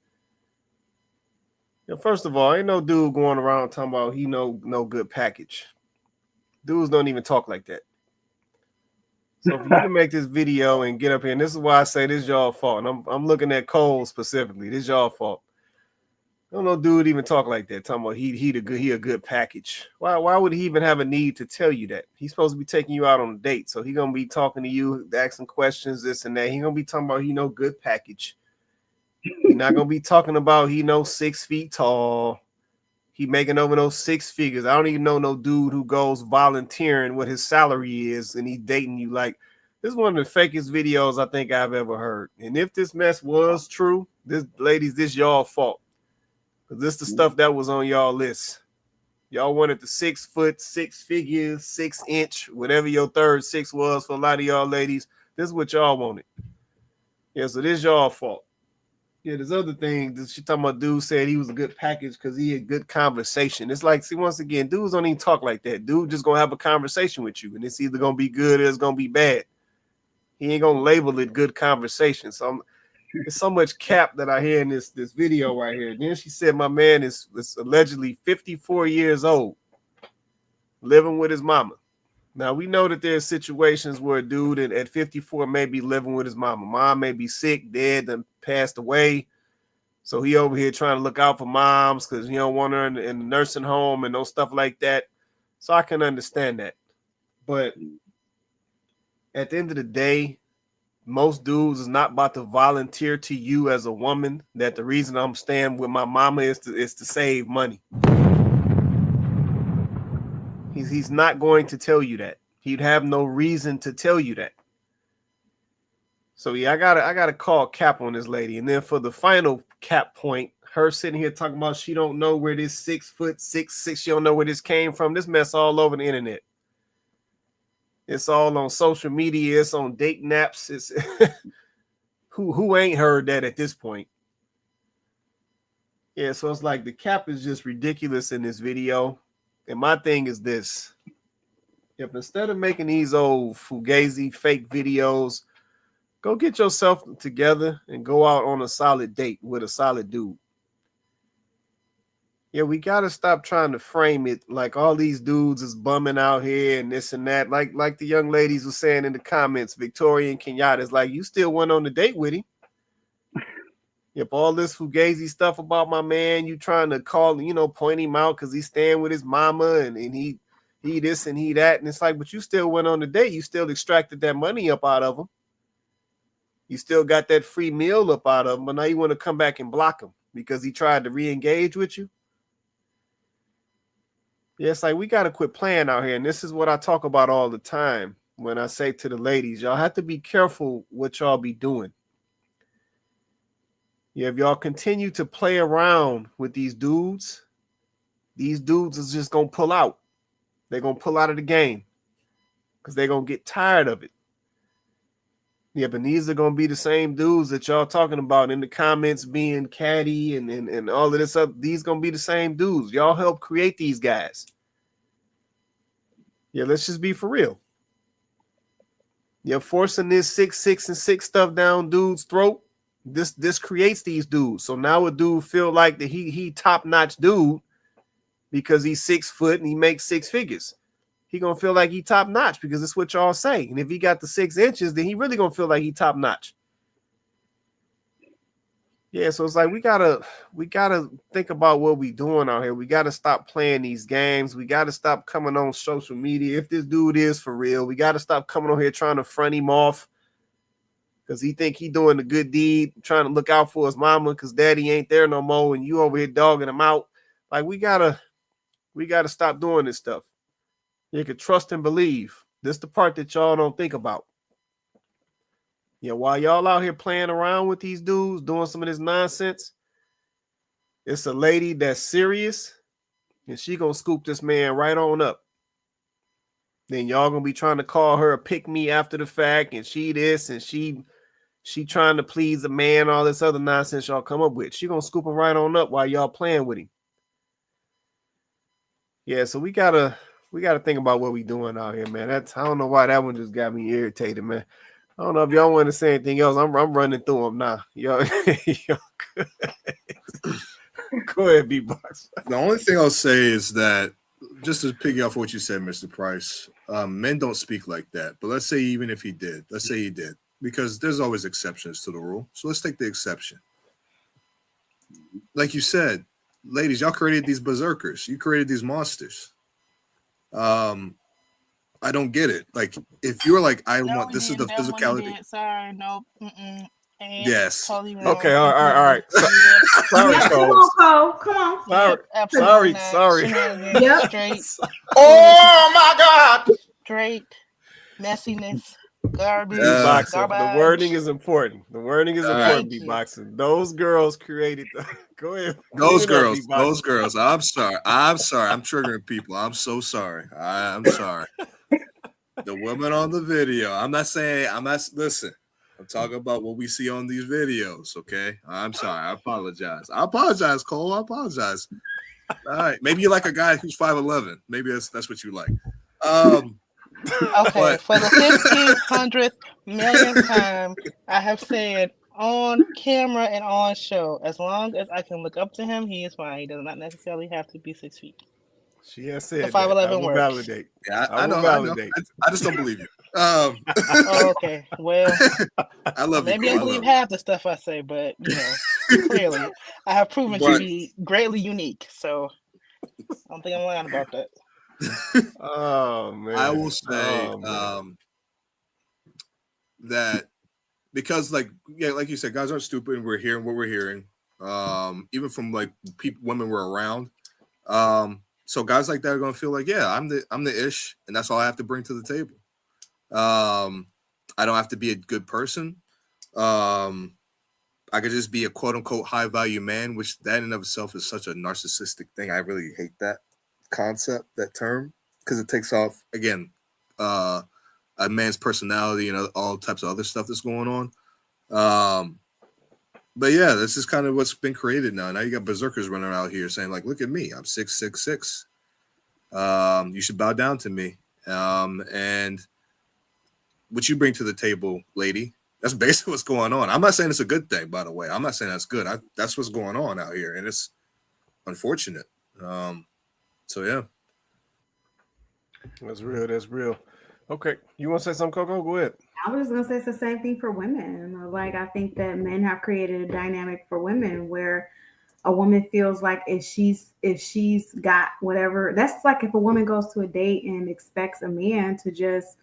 First of all, ain't no dude going around talking about he no good package. Dudes don't even talk like that. So for you to make this video and get up here, and this is why I say this is y'all fault. And I'm looking at Cole specifically. This is y'all fault. Don't no dude even talk like that. Talking about he a good package. Why would he even have a need to tell you that? He's supposed to be taking you out on a date, so he gonna be talking to you, asking questions, this and that. He gonna be talking about he no good package. He's not gonna be talking about he 6 feet tall. He making over those 6 figures. I don't even know no dude who goes volunteering what his salary is and he dating you. Like, this is one of the fakest videos I think I've ever heard. And if this mess was true, this y'all fault. Because this the stuff that was on y'all list. Y'all wanted the 6 foot, 6 figures, 6 inch, whatever your third 6 was for a lot of y'all ladies. This is what y'all wanted. Yeah, so this y'all fault. Yeah, there's other things. She talking about dude said he was a good package because he had good conversation. It's like, see, once again, dudes don't even talk like that. Dude just gonna have a conversation with you, and it's either gonna be good or it's gonna be bad. He ain't gonna label it good conversation. So there's so much cap that I hear in this video right here. And then she said my man is allegedly 54 years old, living with his mama. Now, we know that there's situations where a dude at 54 may be living with his mama. Mom may be sick, dead, then passed away. So he over here trying to look out for moms because he don't want her in the nursing home and no stuff like that. So I can understand that. But at the end of the day, most dudes is not about to volunteer to you as a woman that the reason I'm staying with my mama is to save money. He's not going to tell you that. He'd have no reason to tell you that. So yeah, I gotta call cap on this lady. And then for the final cap point, her sitting here talking about she don't know where this 6'6", she don't know where this came from. This mess all over the internet. It's all on social media. It's on dating apps. It's who ain't heard that at this point? Yeah, so it's like the cap is just ridiculous in this video. And my thing is this. If instead of making these old fugazi fake videos, go get yourself together and go out on a solid date with a solid dude. Yeah, we got to stop trying to frame it like all these dudes is bumming out here and this and that. Like the young ladies were saying in the comments, Victoria and Kenyatta, is like, you still went on the date with him. If all this fugazi stuff about my man, you trying to call, point him out because he's staying with his mama and he this and he that. And it's like, but you still went on the date. You still extracted that money up out of him. You still got that free meal up out of him. But now you want to come back and block him because he tried to re-engage with you. Yeah, it's like we got to quit playing out here. And this is what I talk about all the time when I say to the ladies, y'all have to be careful what y'all be doing. Yeah, if y'all continue to play around with these dudes is just going to pull out. They're going to pull out of the game because they're going to get tired of it. Yeah, but these are going to be the same dudes that y'all talking about in the comments being catty and all of this up. These going to be the same dudes. Y'all help create these guys. Yeah, let's just be for real. You're forcing this 6'6" and 6 stuff down dude's throat. This creates these dudes. So now a dude feel like that he top-notch dude because he's 6 foot and he makes 6 figures. He gonna feel like he top-notch because it's what y'all say. And if he got the 6 inches, then he really gonna feel like he top-notch. Yeah, so it's like we gotta think about what we doing out here. We gotta stop playing these games. We gotta stop coming on social media. If this dude is for real, we gotta stop coming on here trying to front him off because he think he doing a good deed, trying to look out for his mama because daddy ain't there no more, and you over here dogging him out. Like we gotta stop doing this stuff. You can trust and believe. This is the part that y'all don't think about. Yeah, while y'all out here playing around with these dudes, doing some of this nonsense, it's a lady that's serious, and she gonna scoop this man right on up. Then y'all gonna be trying to call her a pick-me after the fact, and she this, and she trying to please a man, all this other nonsense y'all come up with. She gonna scoop him right on up while y'all playing with him. Yeah, so we gotta think about what we doing out here, man. I don't know why that one just got me irritated, man. I don't know if y'all want to say anything else. I'm running through them now. Y'all go ahead, B-Box. The only thing I'll say is that, just to piggy off what you said, Mr. Price, men don't speak like that. But let's say even if he did, because there's always exceptions to the rule. So let's take the exception. Like you said, ladies, y'all created these berserkers. You created these monsters. I don't get it. Like, if you're like, this is the physicality. Sorry, no. Yes. Totally okay, all right. Sorry, yeah, come on, Cole. Come on. Sorry. Yep. Straight. Oh my God. Straight messiness. Garbage. The wording is important. Right. B-Boxing. Those girls created go ahead. Those girls. I'm sorry. I'm triggering people. I'm so sorry. I'm sorry. The woman on the video. Listen. I'm talking about what we see on these videos, okay? I'm sorry. I apologize. Cole. I apologize. All right. Maybe you like a guy who's 5'11". Maybe that's what you like. Okay, for the 1500th millionth time, I have said on camera and on show, as long as I can look up to him, he is fine. He does not necessarily have to be 6 feet. She has said the 5'11" works. Validate. Yeah, I know. Validate. I just don't believe you. Okay, well, I love maybe you. I believe half the stuff I say, but clearly, I have proven to be greatly unique. So I don't think I'm lying about that. Oh man! I will say that because, like you said, guys aren't stupid, and we're hearing what we're hearing. Even from like women we're around. So guys like that are gonna feel like, yeah, I'm the ish, and that's all I have to bring to the table. I don't have to be a good person. I could just be a quote unquote high value man, which that in and of itself is such a narcissistic thing. I really hate that concept, that term, because it takes off again a man's personality and all types of other stuff that's going on. But yeah, this is kind of what's been created now. Now you got berserkers running around here saying like, "Look at me, I'm 6'6". You should bow down to me." And what you bring to the table, lady, that's basically what's going on. I'm not saying it's a good thing, by the way. I'm not saying that's good. That's what's going on out here, and it's unfortunate. So yeah, That's real. That's real. Okay, you want to say something, Coco? Go ahead. I was just gonna say it's the same thing for women. Like I think that men have created a dynamic for women where a woman feels like if she's got whatever, that's like if a woman goes to a date and expects a man to just,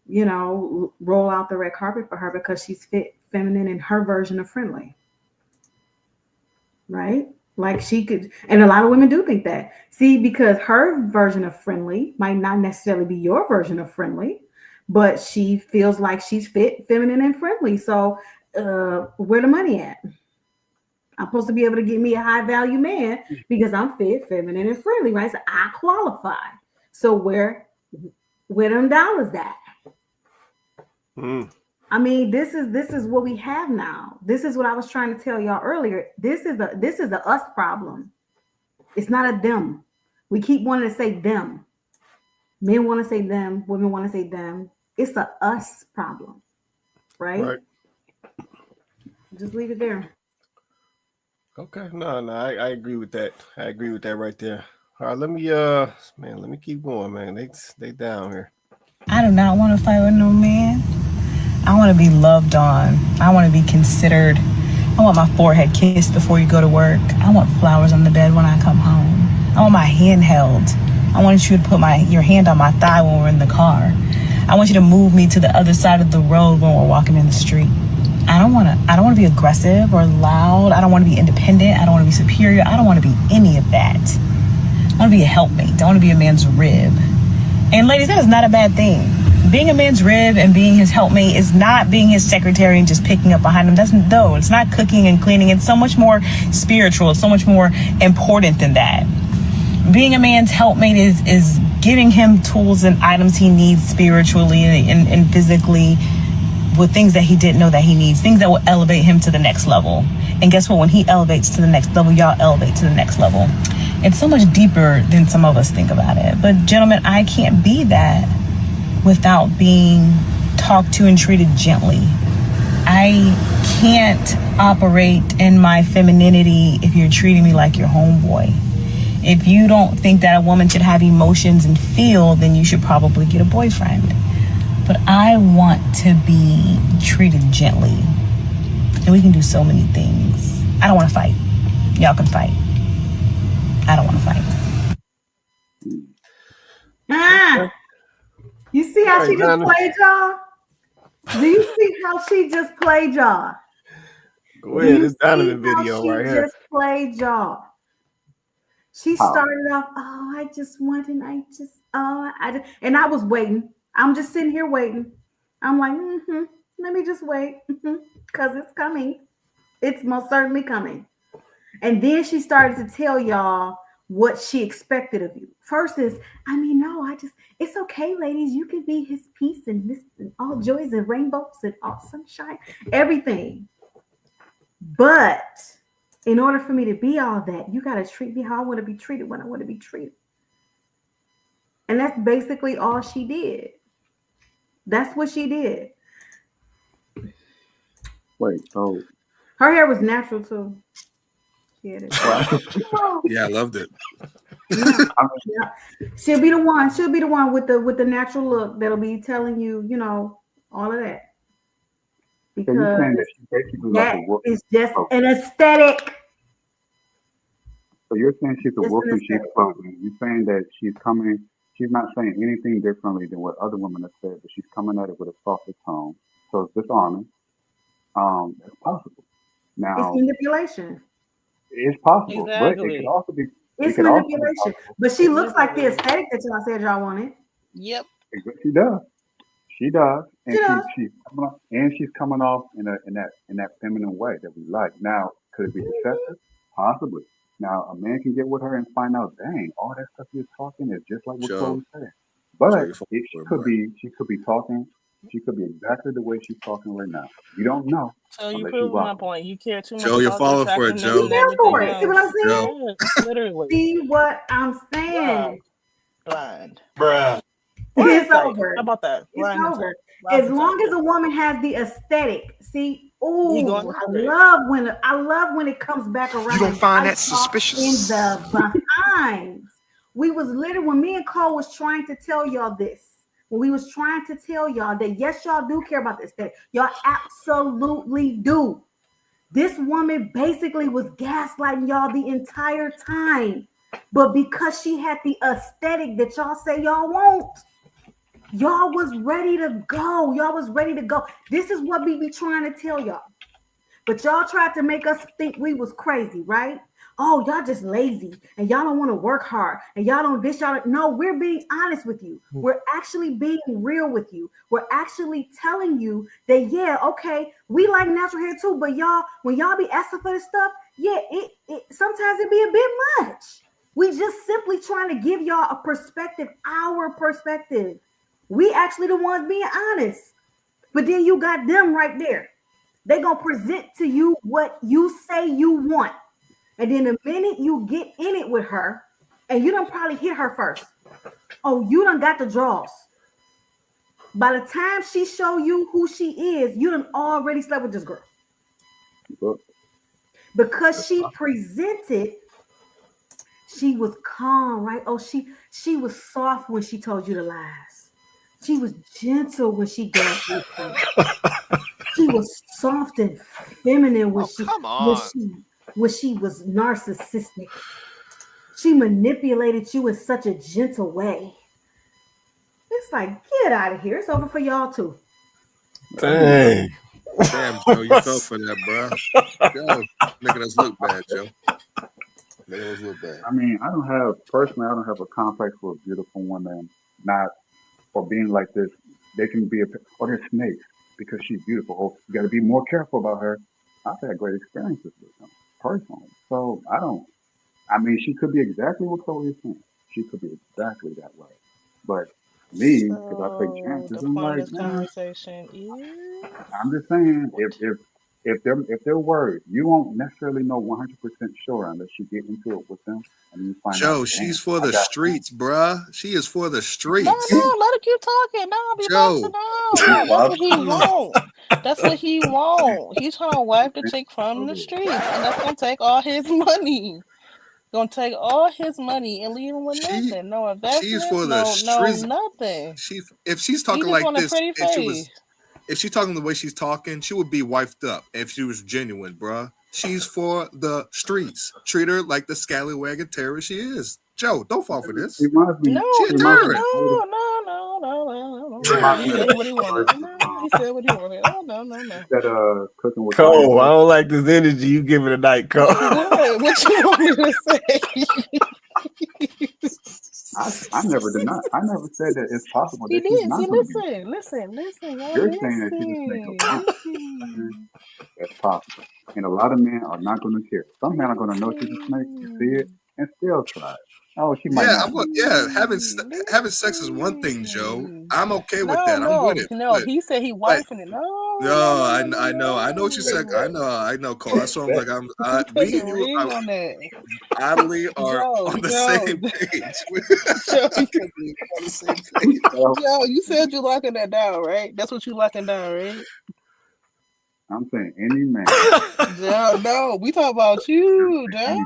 you know, roll out the red carpet for her because she's fit, feminine, and her version of friendly. Right? Like she could, and a lot of women do think that. See, because her version of friendly might not necessarily be your version of friendly, but she feels like she's fit, feminine, and friendly. So where the money at? I'm supposed to be able to get me a high value man because I'm fit, feminine, and friendly, right? So I qualify. So where them dollars at? I mean, this is what we have now. This is what I was trying to tell y'all earlier. This is the us problem. It's not a them. We keep wanting to say them. Men want to say them. Women want to say them. It's a us problem, right? Just leave it there. Okay, no, I agree with that. I agree with that right there. All right, let me keep going, man. They down here. I do not want to fight with no man. I want to be loved on. I want to be considered. I want my forehead kissed before you go to work. I want flowers on the bed when I come home. I want my hand held. I want you to put your hand on my thigh when we're in the car. I want you to move me to the other side of the road when we're walking in the street. I don't want to be aggressive or loud. I don't want to be independent. I don't want to be superior. I don't want to be any of that. I want to be a helpmate. I want to be a man's rib. And ladies, that is not a bad thing. Being a man's rib and being his helpmate is not being his secretary and just picking up behind him. It's not cooking and cleaning. It's so much more spiritual. It's so much more important than that. Being a man's helpmate is giving him tools and items he needs spiritually and physically, with things that he didn't know that he needs, things that will elevate him to the next level. And guess what? When he elevates to the next level, y'all elevate to the next level. It's so much deeper than some of us think about it. But gentlemen, I can't be that without being talked to and treated gently. I can't operate in my femininity if you're treating me like your homeboy. If you don't think that a woman should have emotions and feel, then you should probably get a boyfriend. But I want to be treated gently. And we can do so many things. I don't want to fight. Y'all can fight. I don't want to fight. You see how she just played y'all? Do you see how she just played y'all? Go ahead, it's Donovan video right here. She just played y'all. She started off, I just want, and and I was waiting. I'm just sitting here waiting. I'm like, let me just wait, because it's coming. It's most certainly coming. And then she started to tell y'all what she expected of you. First is, it's okay, ladies. You can be his peace and this and all joys and rainbows and all sunshine, everything. But in order for me to be all that, you got to treat me how I want to be treated when I want to be treated. And that's basically all she did. That's what she did. Wait, so her hair was natural too. Yeah, I loved it. Yeah. She'll be the one with the natural look that'll be telling you, all of that. Because that is just an aesthetic. So you're saying she's a wolf in sheep's clothing. You're saying that she's not saying anything differently than what other women have said, but she's coming at it with a softer tone. So it's disarming. It's possible. Now it's manipulation. It's possible, exactly. But it could also be It's could also be manipulation. possible. But she looks like the aesthetic that y'all said y'all wanted. Yep. She does. She does, and She does. she's coming off in that feminine way that we like. Now, could it be deceptive? Possibly. Now, a man can get with her and find out, dang, all that stuff you're talking is just like what Joe, Chloe said. Joe, But you're falling she for it, could boy. be talking. She could be exactly the way she's talking right now. You don't know So you unless you proving my rock. point. You care too much Joe, you're about the falling for it, attractiveness Joe. and Be there for everything it. See what I'm else. saying? Yes, literally. See what I'm Wow. saying? Blind. Bruh. Or It's insight. over. How about that? It's Blind over. insight. Blind As insight. long as a woman has the aesthetic. See, He going ooh, after it. I love when it comes back around. You don't find that bites off suspicious? in the behind. We was literally when me and Cole was trying to tell y'all this. When we was trying to tell y'all that yes, y'all do care about the aesthetic. Y'all absolutely do. This woman basically was gaslighting y'all the entire time. But because she had the aesthetic that y'all say y'all want, y'all was ready to go. Y'all was ready to go. This is what we be trying to tell y'all. But y'all tried to make us think we was crazy, right? Oh, y'all just lazy and y'all don't want to work hard and y'all don't this, y'all. No, we're being honest with you. We're actually being real with you. We're actually telling you that, yeah, okay, we like natural hair too, but y'all, when y'all be asking for this stuff, yeah, it sometimes it be a bit much. We just simply trying to give y'all a perspective, our perspective. We actually the ones being honest. But then you got them right there. They gonna present to you what you say you want. And then the minute you get in it with her, and you done probably hit her first. Oh, you done got the draws. By the time she show you who she is, you done already slept with this girl. Because she presented, she was calm, right? Oh, she was soft when she told you the lies. She was gentle when she gave you things. She was soft and feminine when she was narcissistic. She manipulated you in such a gentle way. It's like, get out of here. It's over for y'all too. Dang. Damn, Joe, you fell for that, bro. Joe, making us look bad, Joe. Making us look bad. I mean, I don't have a complex for beautiful women, not for being like this. They can be they're snakes because she's beautiful. Oh, you got to be more careful about her. I've had great experiences with them personally. So I mean, she could be exactly what Chloe is saying. She could be exactly that way. But me, because I take So chances, the I'm point of like, this nah. conversation is I'm just saying, if they're worried, you won't necessarily know 100% sure unless you get into it with them and you find out. Joe, she's for the streets, bruh. She is for the no, streets. let her keep talking. No, be boxing Joe. out. No, that's what he want. That's what he want. He's trying to wipe the chick from the streets, and that's gonna take all his money. Gonna take all his money and leave him with nothing. No She's investments. for the No streets. nothing. If she's He talking just like want a this, pretty face. if she's talking the way she's talking, she would be wifed up if she was genuine, bruh. She's for the streets. Treat her like the scallywag terrorist she is. Joe, don't fall for this. She reminds me. No, She a She reminds me. terrorist. no. She reminds He me of said the what he wanted. No, he said what he wanted. Oh, no. that cooking with Cole, I Konvos. don't like this energy you giving tonight, Cole. What you want me to say? I never denied. I never said that it's possible He that she's did. not See, going to be. listen, y'all You're saying that she's a snake up front. listen. That's possible. And a lot of men are not going to care. Some men are going to know she's a snake and see it and still try it. Oh, she might Yeah, not be. having sex is one thing, Joe. I'm okay with that. I'm with it. No. But He said he like, wifing it. no, I know what you said. I know, Cole. That's what I'm like. Me and you, on that. oddly, are on the same page. On the same page. Joe, you said you locking that down, right? That's what you locking down, right? I'm saying any man. Joe, no, we talk about you, Joe.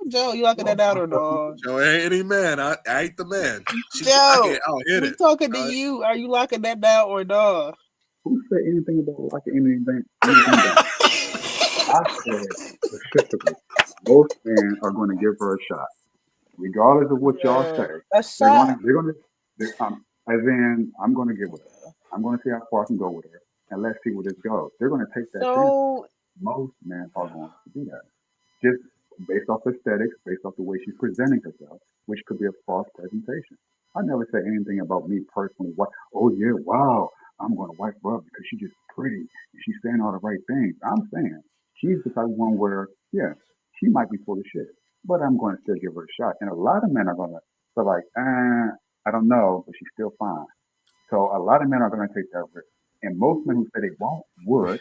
Joe, you locking that down or no? Joe ain't any man. I ain't the man. Joe, hit we it. talking to you. Are you locking that down or no? Who said anything about like anything down? I said specifically, most men are going to give her a shot, regardless of what y'all say. A shot. As in, I'm going to get with her. I'm going to see how far I can go with her, and let's see where this goes. They're going to take that chance. Most men are going to do that. Just based off aesthetics, based off the way she's presenting herself, which could be a false presentation. I never say anything about me personally. What? Oh yeah, wow, I'm going to wipe her up because she's just pretty and she's saying all the right things. I'm saying she's the type of one where, yeah, she might be full of shit, but I'm going to still give her a shot. And a lot of men are going to feel like, I don't know, but she's still fine. So a lot of men are going to take that risk. And most men who say they won't would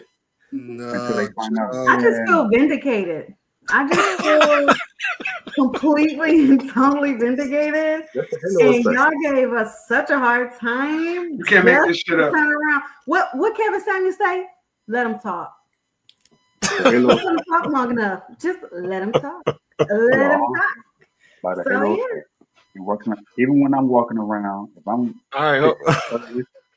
until they No, find out. I just Yeah, feel vindicated. I just feel completely and totally vindicated. that's the halo And effect. y'all gave us such a hard time. You can't make just this shit to up. turn around. What Kevin Samuels say? Let him talk. The halo Let him talk long enough. Just let him talk. Let him talk. by the So halo yeah. effect. And working, even when I'm walking around, if I'm All right.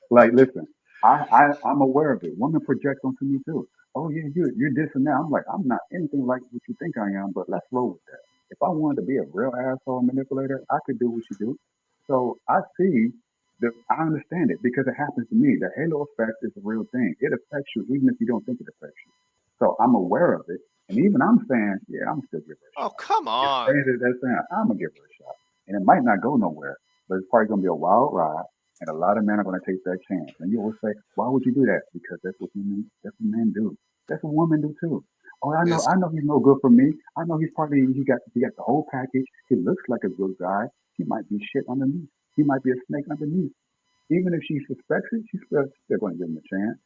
like, listen, I'm aware of it. Women project onto me too. Oh yeah, you're this and that. I'm like, I'm not anything like what you think I am, but let's roll with that. If I wanted to be a real asshole manipulator, I could do what you do. So I understand it because it happens to me. The halo effect is a real thing. It affects you even if you don't think it affects you. So I'm aware of it. And even I'm saying, yeah, I'm still give her a shot. Oh, come on. I'm gonna give her a shot. And it might not go nowhere, but it's probably gonna be a wild ride. And a lot of men are gonna take that chance. And you always say, why would you do that? Because that's what men do. That's what women do too. Oh, I know he's no good for me. I know he got the whole package. He looks like a good guy. He might be shit underneath. He might be a snake underneath. Even if she suspects it, she's still gonna give him a chance.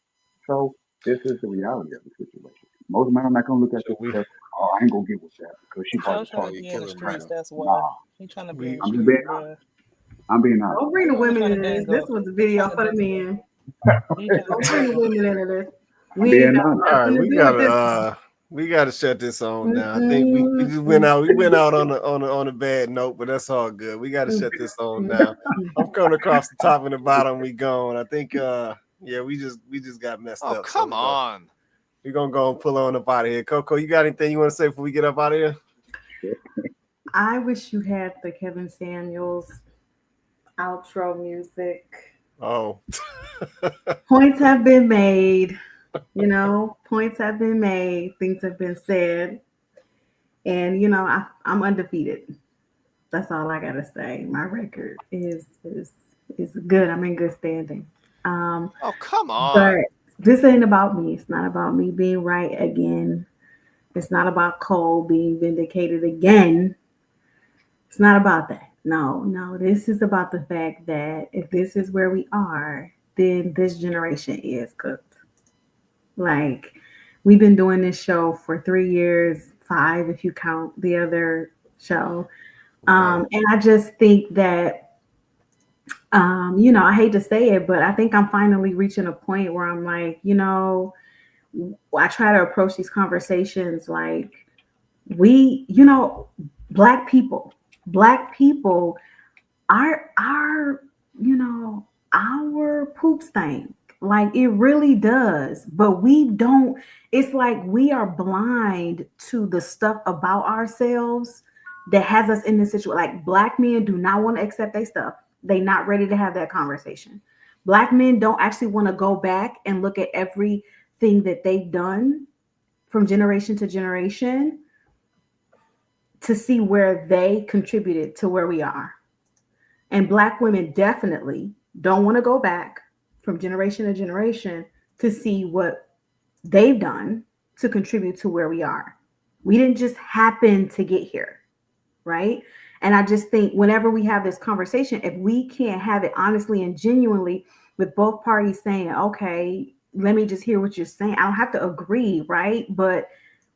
So this is the reality of the situation. Most men are not gonna look at this because, oh, I ain't gonna get with that because she Joe probably trying talking to be in the to streets. her. That's why Nah, he trying to be in the I'm just streets, being bro. honest. I'm being honest. Don't bring the He women trying to into this. bang This up. was the video He for the trying men. He trying to Don't bring the bang up. women into this. I'm We ain't being got honest. All right, nothing to we do with this. gotta shut this on now. I think we just went out. We went out on a bad note, but that's all good. We gotta shut this on now. I'm coming across the top and the bottom. We going. I think yeah, we just got messed Oh, up. come on. We're gonna go and pull on up out of here. Coco, you got anything you want to say before we get up out of here? I wish you had the Kevin Samuels outro music. Oh. Points have been made. Points have been made. Things have been said. And, I'm undefeated. That's all I got to say. My record is good. I'm in good standing. Oh, come on. But this ain't about me. It's not about me being right again. It's not about Cole being vindicated again. It's not about that. No. This is about the fact that if this is where we are, then this generation is cooked. Like, we've been doing this show for 3 years, 5 if you count the other show. And I just think that, I hate to say it, but I think I'm finally reaching a point where I'm like, I try to approach these conversations like Black people, our poop stink. Like, it really does. But we don't, it's like we are blind to the stuff about ourselves that has us in this situation. Like, Black men do not want to accept their stuff. They're not ready to have that conversation. Black men don't actually want to go back and look at everything that they've done from generation to generation to see where they contributed to where we are. And Black women definitely don't want to go back from generation to generation to see what they've done to contribute to where we are. We didn't just happen to get here, right? And I just think whenever we have this conversation, if we can't have it honestly and genuinely with both parties saying, okay, let me just hear what you're saying. I don't have to agree, right? But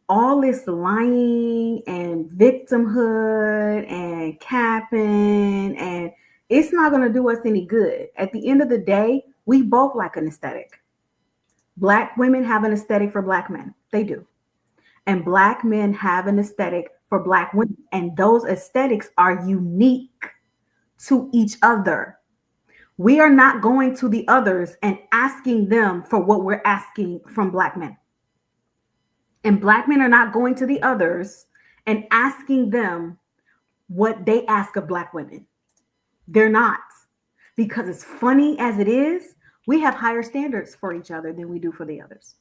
all this lying and victimhood and capping, and it's not going to do us any good. At the end of the day, we both like an aesthetic. Black women have an aesthetic for Black men. They do. And Black men have an aesthetic for Black women. And those aesthetics are unique to each other. We are not going to the others and asking them for what we're asking from Black men. And Black men are not going to the others and asking them what they ask of Black women. They're not. Because as funny as it is, we have higher standards for each other than we do for the others.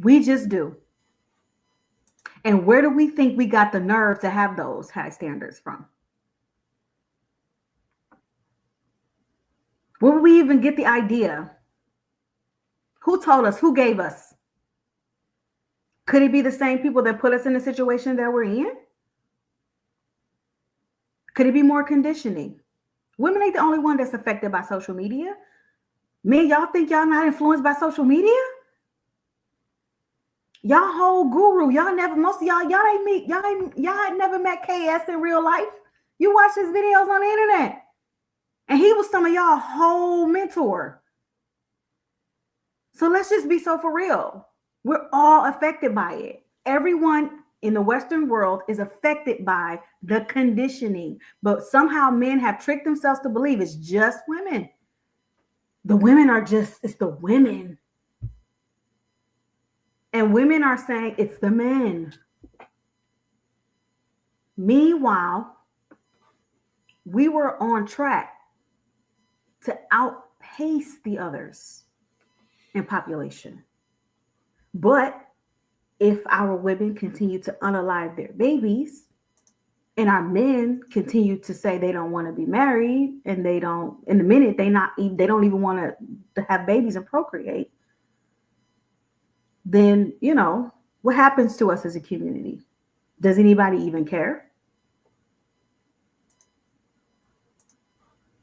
We just do. And where do we think we got the nerve to have those high standards from? Where would we even get the idea? Who told us? Who gave us? Could it be the same people that put us in the situation that we're in? Could it be more conditioning? Women ain't the only one that's affected by social media. Men, y'all think y'all not influenced by social media? Y'all whole guru. Most of y'all ain't never met KS in real life. You watch his videos on the internet. And he was some of y'all whole mentor. So let's just be so for real. We're all affected by it. Everyone in the Western world is affected by the conditioning. But somehow men have tricked themselves to believe it's just women. The women it's the women. And women are saying it's the men. Meanwhile, we were on track to outpace the others in population. But if our women continue to unalive their babies and our men continue to say they don't want to be married and they don't, in the minute they don't even want to have babies and procreate, then, what happens to us as a community? Does anybody even care?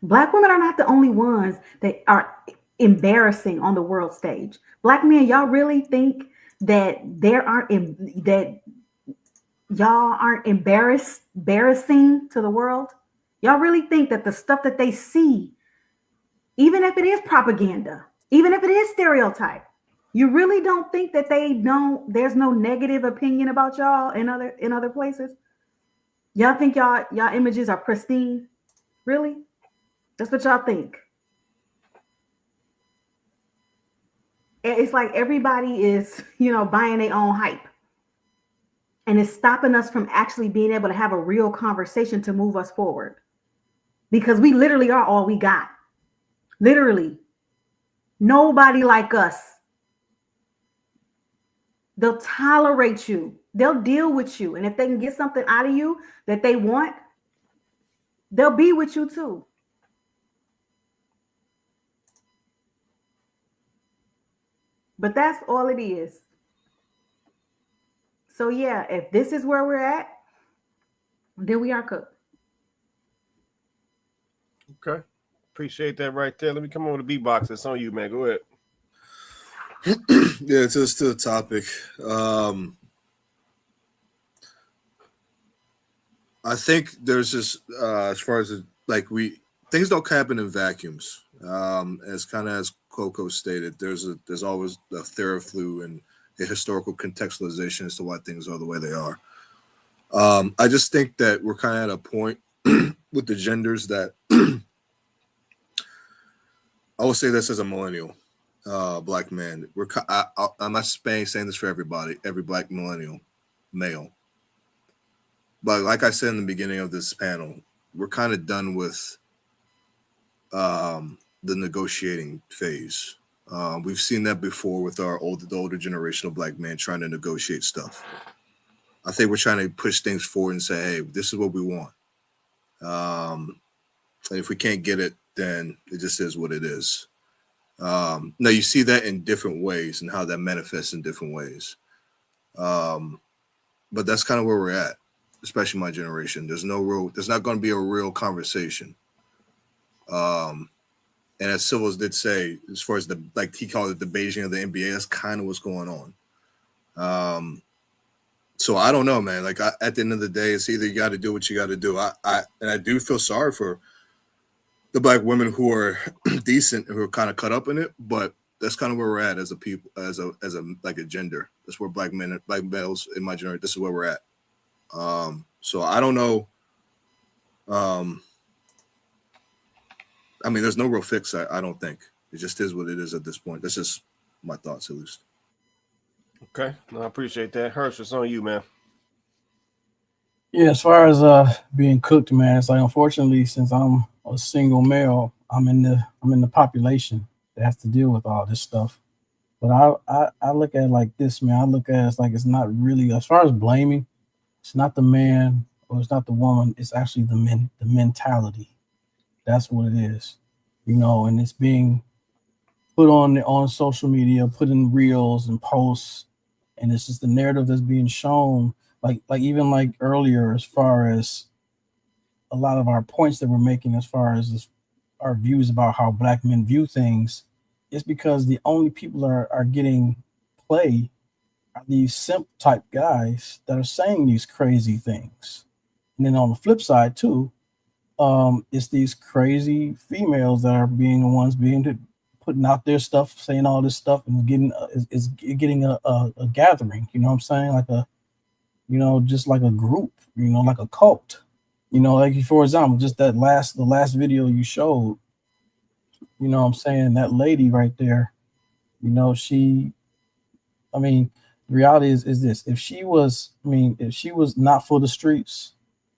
Black women are not the only ones that are embarrassing on the world stage. Black men, y'all really think that y'all aren't embarrassing to the world? Y'all really think that the stuff that they see, even if it is propaganda, even if it is stereotype, you really don't think that there's no negative opinion about y'all in other places? Y'all think y'all images are pristine? Really? That's what y'all think. It's like everybody is, buying their own hype. And it's stopping us from actually being able to have a real conversation to move us forward. Because we literally are all we got. Literally. Nobody like us. They'll tolerate you. They'll deal with you. And if they can get something out of you that they want, they'll be with you too. But that's all it is. So yeah, if this is where we're at, then we are cooked. Okay. Appreciate that right there. Let me come over to B-Box. It's on you, man. Go ahead. Yeah, just to the topic. I think there's just as far as things don't happen in vacuums. As kind of as Coco stated, there's always a theraflu and a historical contextualization as to why things are the way they are. I just think that we're kind of at a point with the genders that I will say this as a millennial black man. I'm not saying this for everybody, every black millennial male. But like I said in the beginning of this panel, we're kind of done with the negotiating phase. We've seen that before with the older generation of black men trying to negotiate stuff. I think we're trying to push things forward and say, hey, this is what we want. And if we can't get it, then it just is what it is. Now, you see that in different ways and how that manifests in different ways. But that's kind of where we're at, especially my generation. There's not going to be a real conversation. And as Silvers did say, as far as he called it the Beijing of the NBA, that's kind of what's going on. So I don't know, man. At the end of the day, it's either you got to do what you got to do. And I do feel sorry for the black women who are decent, who are kind of caught up in it, but that's kind of where we're at as a people, as a gender. That's where black males in my generation, this is where we're at. So I don't know. I mean, there's no real fix. I don't think it just is what it is at this point. That's just my thoughts, at least. Okay, no, I appreciate that. Hirsch, it's on you, man. Yeah, as far as being cooked, man, it's like unfortunately, since I'm a single male, I'm in the population that has to deal with all this stuff. But I look at it like this, man. I look at it as like it's not really as far as blaming. It's not the man or it's not the woman. It's actually the mentality. That's what it is, and it's being put on social media, put in reels and posts, and it's just the narrative that's being shown. Like even like earlier, as far as a lot of our points that we're making, as far as our views about how black men view things, it's because the only people are getting play are these simp type guys that are saying these crazy things. And then on the flip side too, it's these crazy females that are being the ones putting out their stuff, saying all this stuff, and getting is getting a gathering. You know what I'm saying? Like just like a group. Like a cult. Like for example, just the last video you showed. What I'm saying, that lady right there. She. I mean, the reality is this: if she was not for the streets,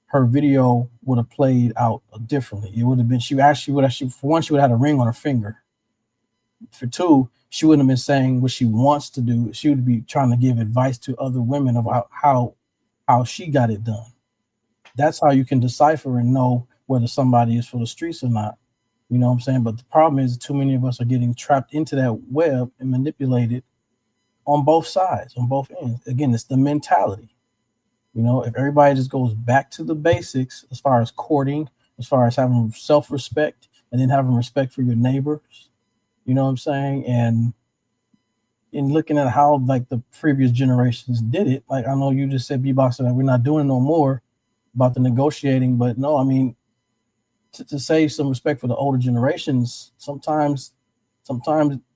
her video would have played out differently. It would have been she would actually for one, she would have had a ring on her finger. For two, she wouldn't have been saying what she wants to do. She would be trying to give advice to other women about how she got it done. That's how you can decipher and know whether somebody is for the streets or not. You know what I'm saying? But the problem is too many of us are getting trapped into that web and manipulated on both sides, on both ends. Again, it's the mentality. If everybody just goes back to the basics as far as courting, as far as having self-respect, and then having respect for your neighbors, you know what I'm saying? And in looking at how like the previous generations did it, like I know you just said, B-Box, that we're not doing no more about the negotiating, but no, I mean, to say some respect for the older generations, sometimes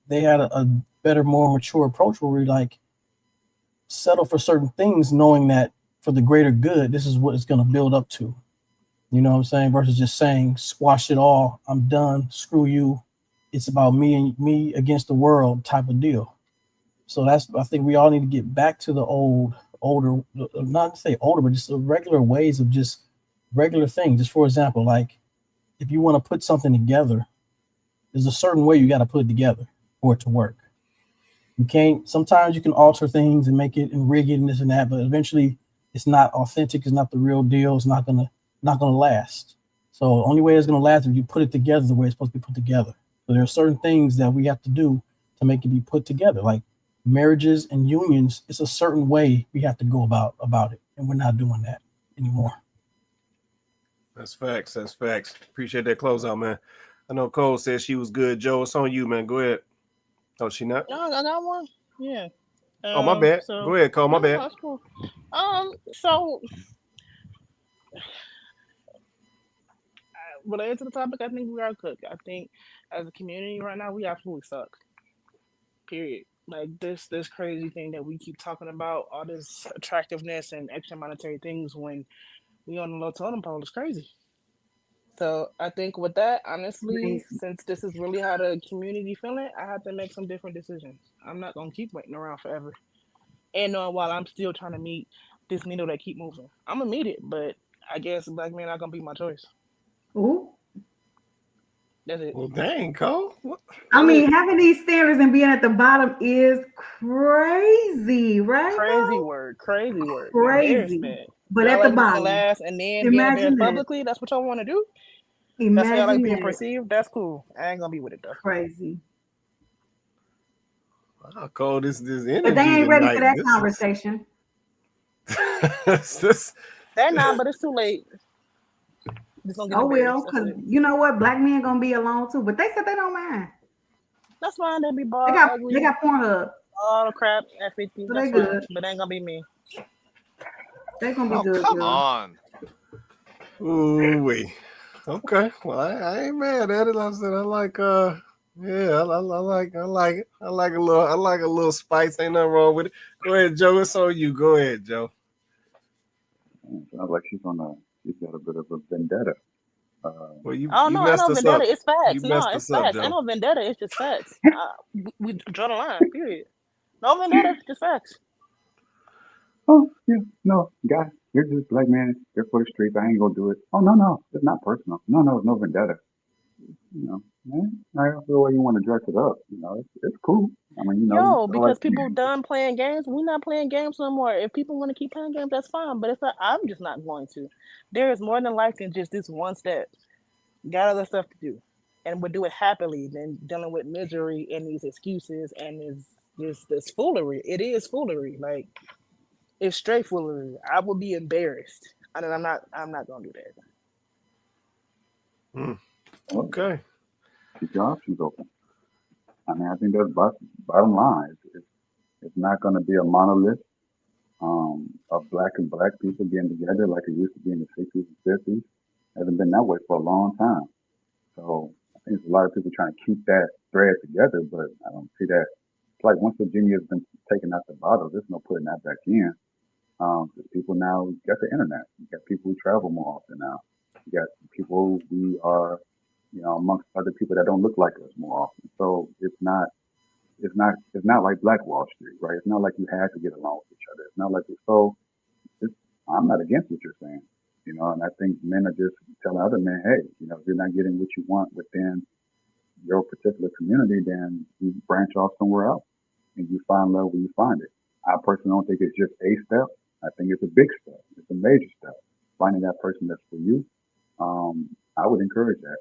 they had a better, more mature approach where we like settle for certain things, knowing that for the greater good, this is what it's going to build up to. You know what I'm saying? Versus just saying, squash it all, I'm done, screw you. It's about me against the world type of deal. So I think we all need to get back to the older, not to say older, but just the regular ways of just regular things. Just for example, like if you want to put something together, there's a certain way you got to put it together for it to work. You can't. Sometimes you can alter things and make it and rig it and this and that, but eventually it's not authentic. It's not the real deal. It's not gonna last. So the only way it's gonna last is if you put it together the way it's supposed to be put together. So there are certain things that we have to do to make it be put together, like marriages and unions. It's a certain way we have to go about it, and we're not doing that anymore. That's facts. That's facts. Appreciate that closeout, man. I know Cole said she was good. Joe, it's on you, man. Go ahead. Oh, she not? No, I got one. Yeah. Oh, my bad. So Go ahead, Cole. My bad. that's cool. So related to the topic, I think we are cooked. I think as a community right now, we absolutely suck. Period. Like this crazy thing that we keep talking about, all this attractiveness and extra monetary things when we on the low totem pole is crazy. So I think with that, honestly, Amazing. since this is really how the community feeling, I have to make some different decisions. I'm not gonna keep waiting around forever. And knowing while I'm still trying to meet this needle that keep moving. I'm gonna meet it, but I guess black men not gonna be my choice. Ooh. That's it. Well, dang, Cole. What? I mean, having these standards and being at the bottom is crazy, right? Crazy Though? word, crazy word. Crazy. Embarrassment. But Y'all at the like looking bottom, last and then being imagine embarrassed that. publicly. That's what y'all want to do. That's how y'all like Imagine being that. perceived. That's cool. I ain't gonna be with it though. Crazy. Wow, Cole, this energy But they ain't ready for tonight. that This conversation. is They're not, but it's too late. Just gonna get Oh well, embarrassed. That's because it. you know what, black men gonna be alone too. But they said they don't mind. That's fine. They be They bald, got ugly, Pornhub, all the crap at 50. so That's they fine. good. But they ain't gonna be me. They gonna be Oh, good, come girl. on. ooh wee. Okay. Well, I ain't mad at it. Like I said, I like yeah, I like it. I like a little spice. Ain't nothing wrong with it. Go ahead, Joe. It's on you. Go ahead, Joe. Sounds like she's got a bit of a vendetta. Well, Oh you no, ain't messed no us vendetta. up. It's You facts. No, messed it's us up, facts. Ain't Joe. no vendetta. It's just facts. We draw the line. Period. No vendetta. Just facts. Oh, yeah, no, guys, you're just black man. They're for the streets. I ain't gonna do it. Oh, no, it's not personal. No, it's no vendetta. I feel the way you want to dress it up. It's cool. I mean, you Yo, feel like because people done playing games, we're not playing games no more. If people want to keep playing games, that's fine. But I'm just not going to. There is more than life than just this one step. Got other stuff to do, and we'll do it happily than dealing with misery and these excuses and this foolery. It is foolery. Like, it's straight foolery. I would be embarrassed. And I'm not gonna do that. Okay. keep your options open. I mean, I think that's bottom line. It's not going to be a monolith of black and black people getting together like it used to be in the 60s and 50s. It hasn't been that way for a long time. So I think there's a lot of people trying to keep that thread together, but I don't see that. It's like once Virginia has been taken out the bottle, there's no putting that back in. Because people now got the internet. You got people who travel more often now. You got people who are, amongst other people that don't look like us more often. So it's not like Black Wall Street, right? It's not like you had to get along with each other. It's not like it's, I'm not against what you're saying, and I think men are just telling other men, hey, if you're not getting what you want within your particular community, then you branch off somewhere else and you find love where you find it. I personally don't think it's just a step. I think it's a big step. It's a major step. Finding that person that's for you. I would encourage that,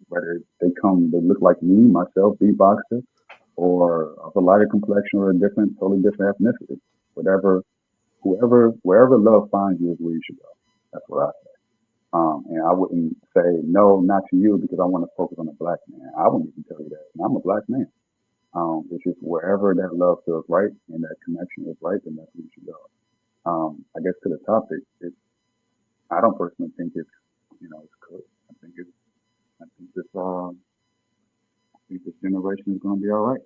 whether they look like me, myself, beatboxer, or of a lighter complexion or totally different ethnicity. Wherever love finds you is where you should go. That's what I say. And I wouldn't say no, not to you because I want to focus on a black man. I wouldn't even tell you that. And I'm a black man. It's just wherever that love feels right and that connection is right, then that's where you should go. I guess to the topic, I don't personally think it's cooked. I think this generation is going to be all right.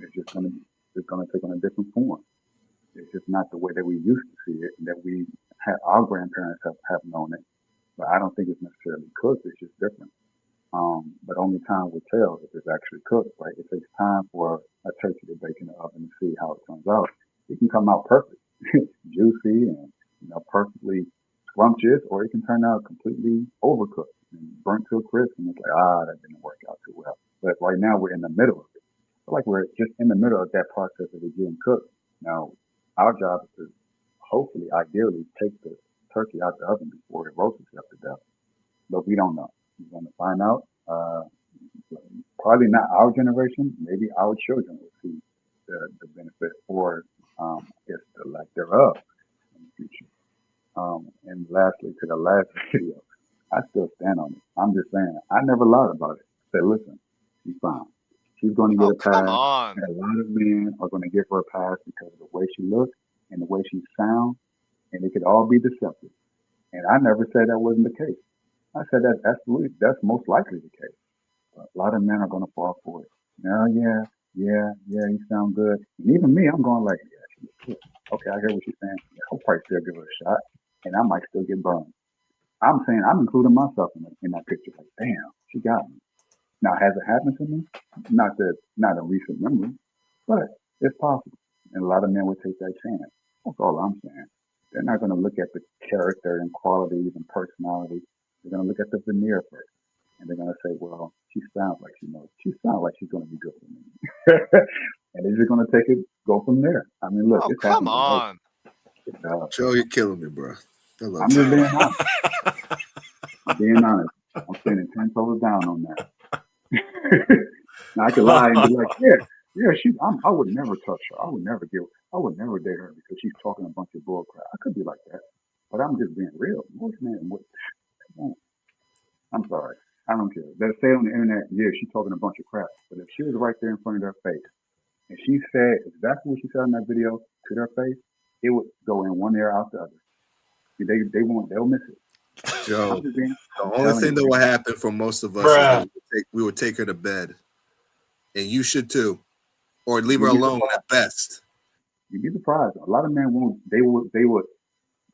It's going to take on a different form. It's just not the way that we used to see it, that we had our grandparents have known it. But I don't think it's necessarily cooked. It's just different. But only time will tell if it's actually cooked, right? It takes time for a turkey to bake in the oven to see how it turns out. It can come out perfect, juicy, and perfectly scrumptious, or it can turn out completely overcooked and burnt to a crisp, and it's like, that didn't work out too well. But right now we're in the middle of it. I feel like we're just in the middle of that process of it getting cooked. Now, our job is to hopefully, ideally, take the turkey out the oven before it roasts itself to death. But we don't know. We're going to find out. Probably not our generation. Maybe our children will see the benefit or, I guess, the lack thereof in the future. And lastly, to the last video, I still stand on it. I'm just saying, I never lied about it. I said, listen, she's fine. She's going to get a pass. Come on. And a lot of men are going to give her a pass because of the way she looks and the way she sounds, and it could all be deceptive. And I never said that wasn't the case. I said that's most likely the case. But a lot of men are going to fall for it. Yeah, you sound good. And even me, I'm going like, yeah, she looks good. Okay, I hear what she's saying. Yeah, I'll probably still give her a shot, and I might still get burned. I'm saying I'm including myself in that picture. Like, damn, she got me. Now, has it happened to me? Not a recent memory, but it's possible. And a lot of men would take that chance. That's all I'm saying. They're not going to look at the character and qualities and personality. They're going to look at the veneer first. And they're going to say, well, she sounds like she knows. She sounds like she's going to be good for me. And they're just going to go from there. I mean, look, it's come happening. on. Joe, you're killing me, bro. I'm just being honest. I'm standing 10 toes down on that. Now I could lie and be like, yeah, I would never touch her. I would never date her because she's talking a bunch of bull crap. I could be like that, but I'm just being real. I'm sorry. I don't care. They say on the internet, yeah, she's talking a bunch of crap. But if she was right there in front of their face and she said exactly what she said in that video to their face, it would go in one ear out the other. They'll miss it. Joe, the only thing that will happen for most of us is that we would take her to bed, and you should too, or leave her alone at best. You'd be surprised. A lot of men won't. They would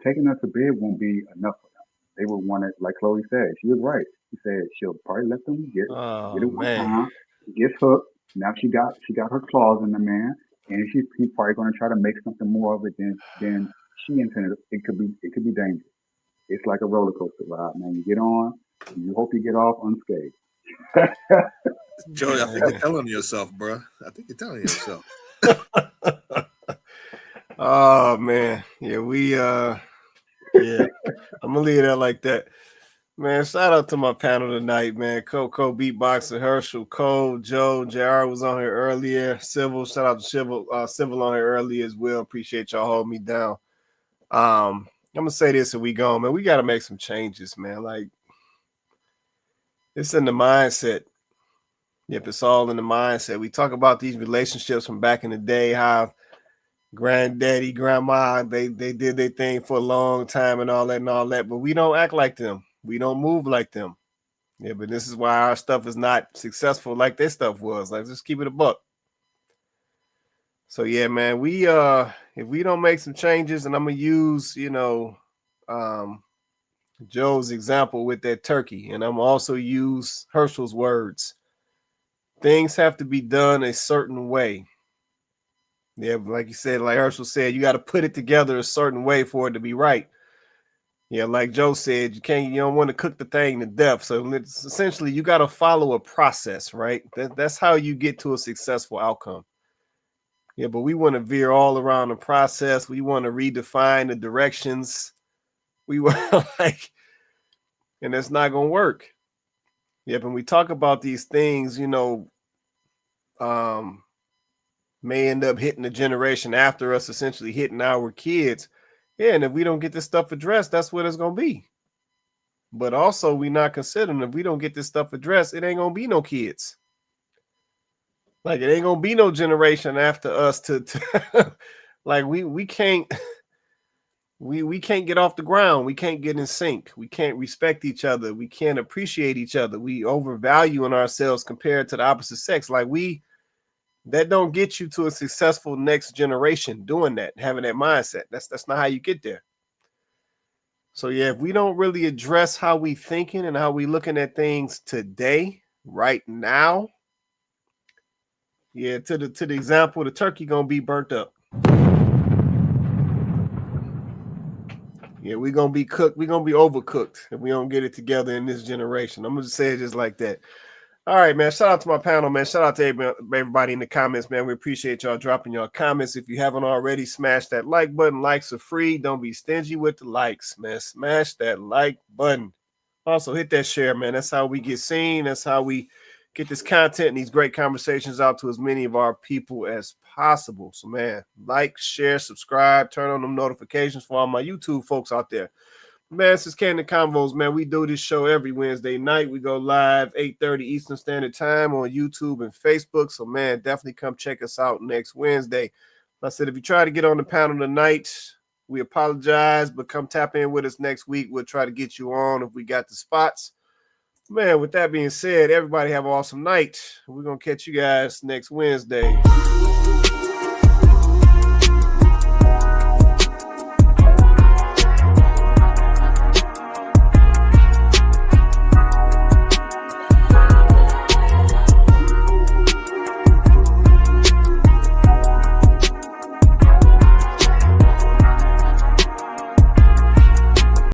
taking her to bed won't be enough for them. They would want it, like Chloe said. She was right. She said she'll probably let them get it one time. She gets hooked. Now she got her claws in the man, and she's probably going to try to make something more of it than she intended. It could be dangerous. It's like a roller coaster ride, man. You get on, and you hope you get off unscathed. Joey, I think you're telling yourself, bro. I think you're telling yourself. Oh man, yeah, yeah. I'm gonna leave that like that. Man, shout out to my panel tonight, man. Coco, Beatboxer, Herschel, Cole, Joe, JR was on here earlier. Civil, shout out to Civil on here earlier as well. Appreciate y'all holding me down. I'm gonna say this and we go, man. We gotta make some changes, man. Like, it's in the mindset. Yep, it's all in the mindset. We talk about these relationships from back in the day, how granddaddy, grandma, they did their thing for a long time and all that, but we don't act like them. We don't move like them. Yeah, but this is why our stuff is not successful like their stuff was. Like, just keep it a buck. So yeah, man, we if we don't make some changes, and I'm gonna use, Joe's example with that turkey, and I'm also use Herschel's words. Things have to be done a certain way. Yeah, like you said, like Herschel said, you got to put it together a certain way for it to be right. Yeah, like Joe said, you don't want to cook the thing to death. So it's essentially, you got to follow a process, right? That's how you get to a successful outcome. Yeah, but we want to veer all around the process. We want to redefine the directions. We want and that's not going to work. Yep, and we talk about these things, may end up hitting the generation after us, essentially hitting our kids. Yeah, and if we don't get this stuff addressed, that's what it's going to be. But also, we're not considering, if we don't get this stuff addressed, it ain't going to be no kids. Like, it ain't going to be no generation after us to like, we can't we can't get off the ground. We can't get in sync. We can't respect each other. We can't appreciate each other. We overvalue in ourselves compared to the opposite sex. Like, that don't get you to a successful next generation doing that, having that mindset. That's not how you get there. So yeah, if we don't really address how we thinking and how we looking at things today, right now, yeah, to the example, the turkey gonna be burnt up. Yeah, we're gonna be cooked. We're gonna be overcooked if we don't get it together in this generation. I'm gonna say it just like that. All right, man. Shout out to my panel, man. Shout out to everybody in the comments, man. We appreciate y'all dropping your comments. If you haven't already, smash that like button. Likes are free. Don't be stingy with the likes, man. Smash that like button. Also, hit that share, man. That's how we get seen. That's how we get this content and these great conversations out to as many of our people as possible. So, man, like, share, subscribe, turn on them notifications for all my YouTube folks out there. Man, this is Kandid Konvos, man. We do this show every Wednesday night. We go live 8:30 Eastern Standard Time on YouTube and Facebook. So, man, definitely come check us out next Wednesday. Like I said, if you try to get on the panel tonight, we apologize, but come tap in with us next week. We'll try to get you on if we got the spots. Man, with that being said, everybody have an awesome night. We're going to catch you guys next Wednesday.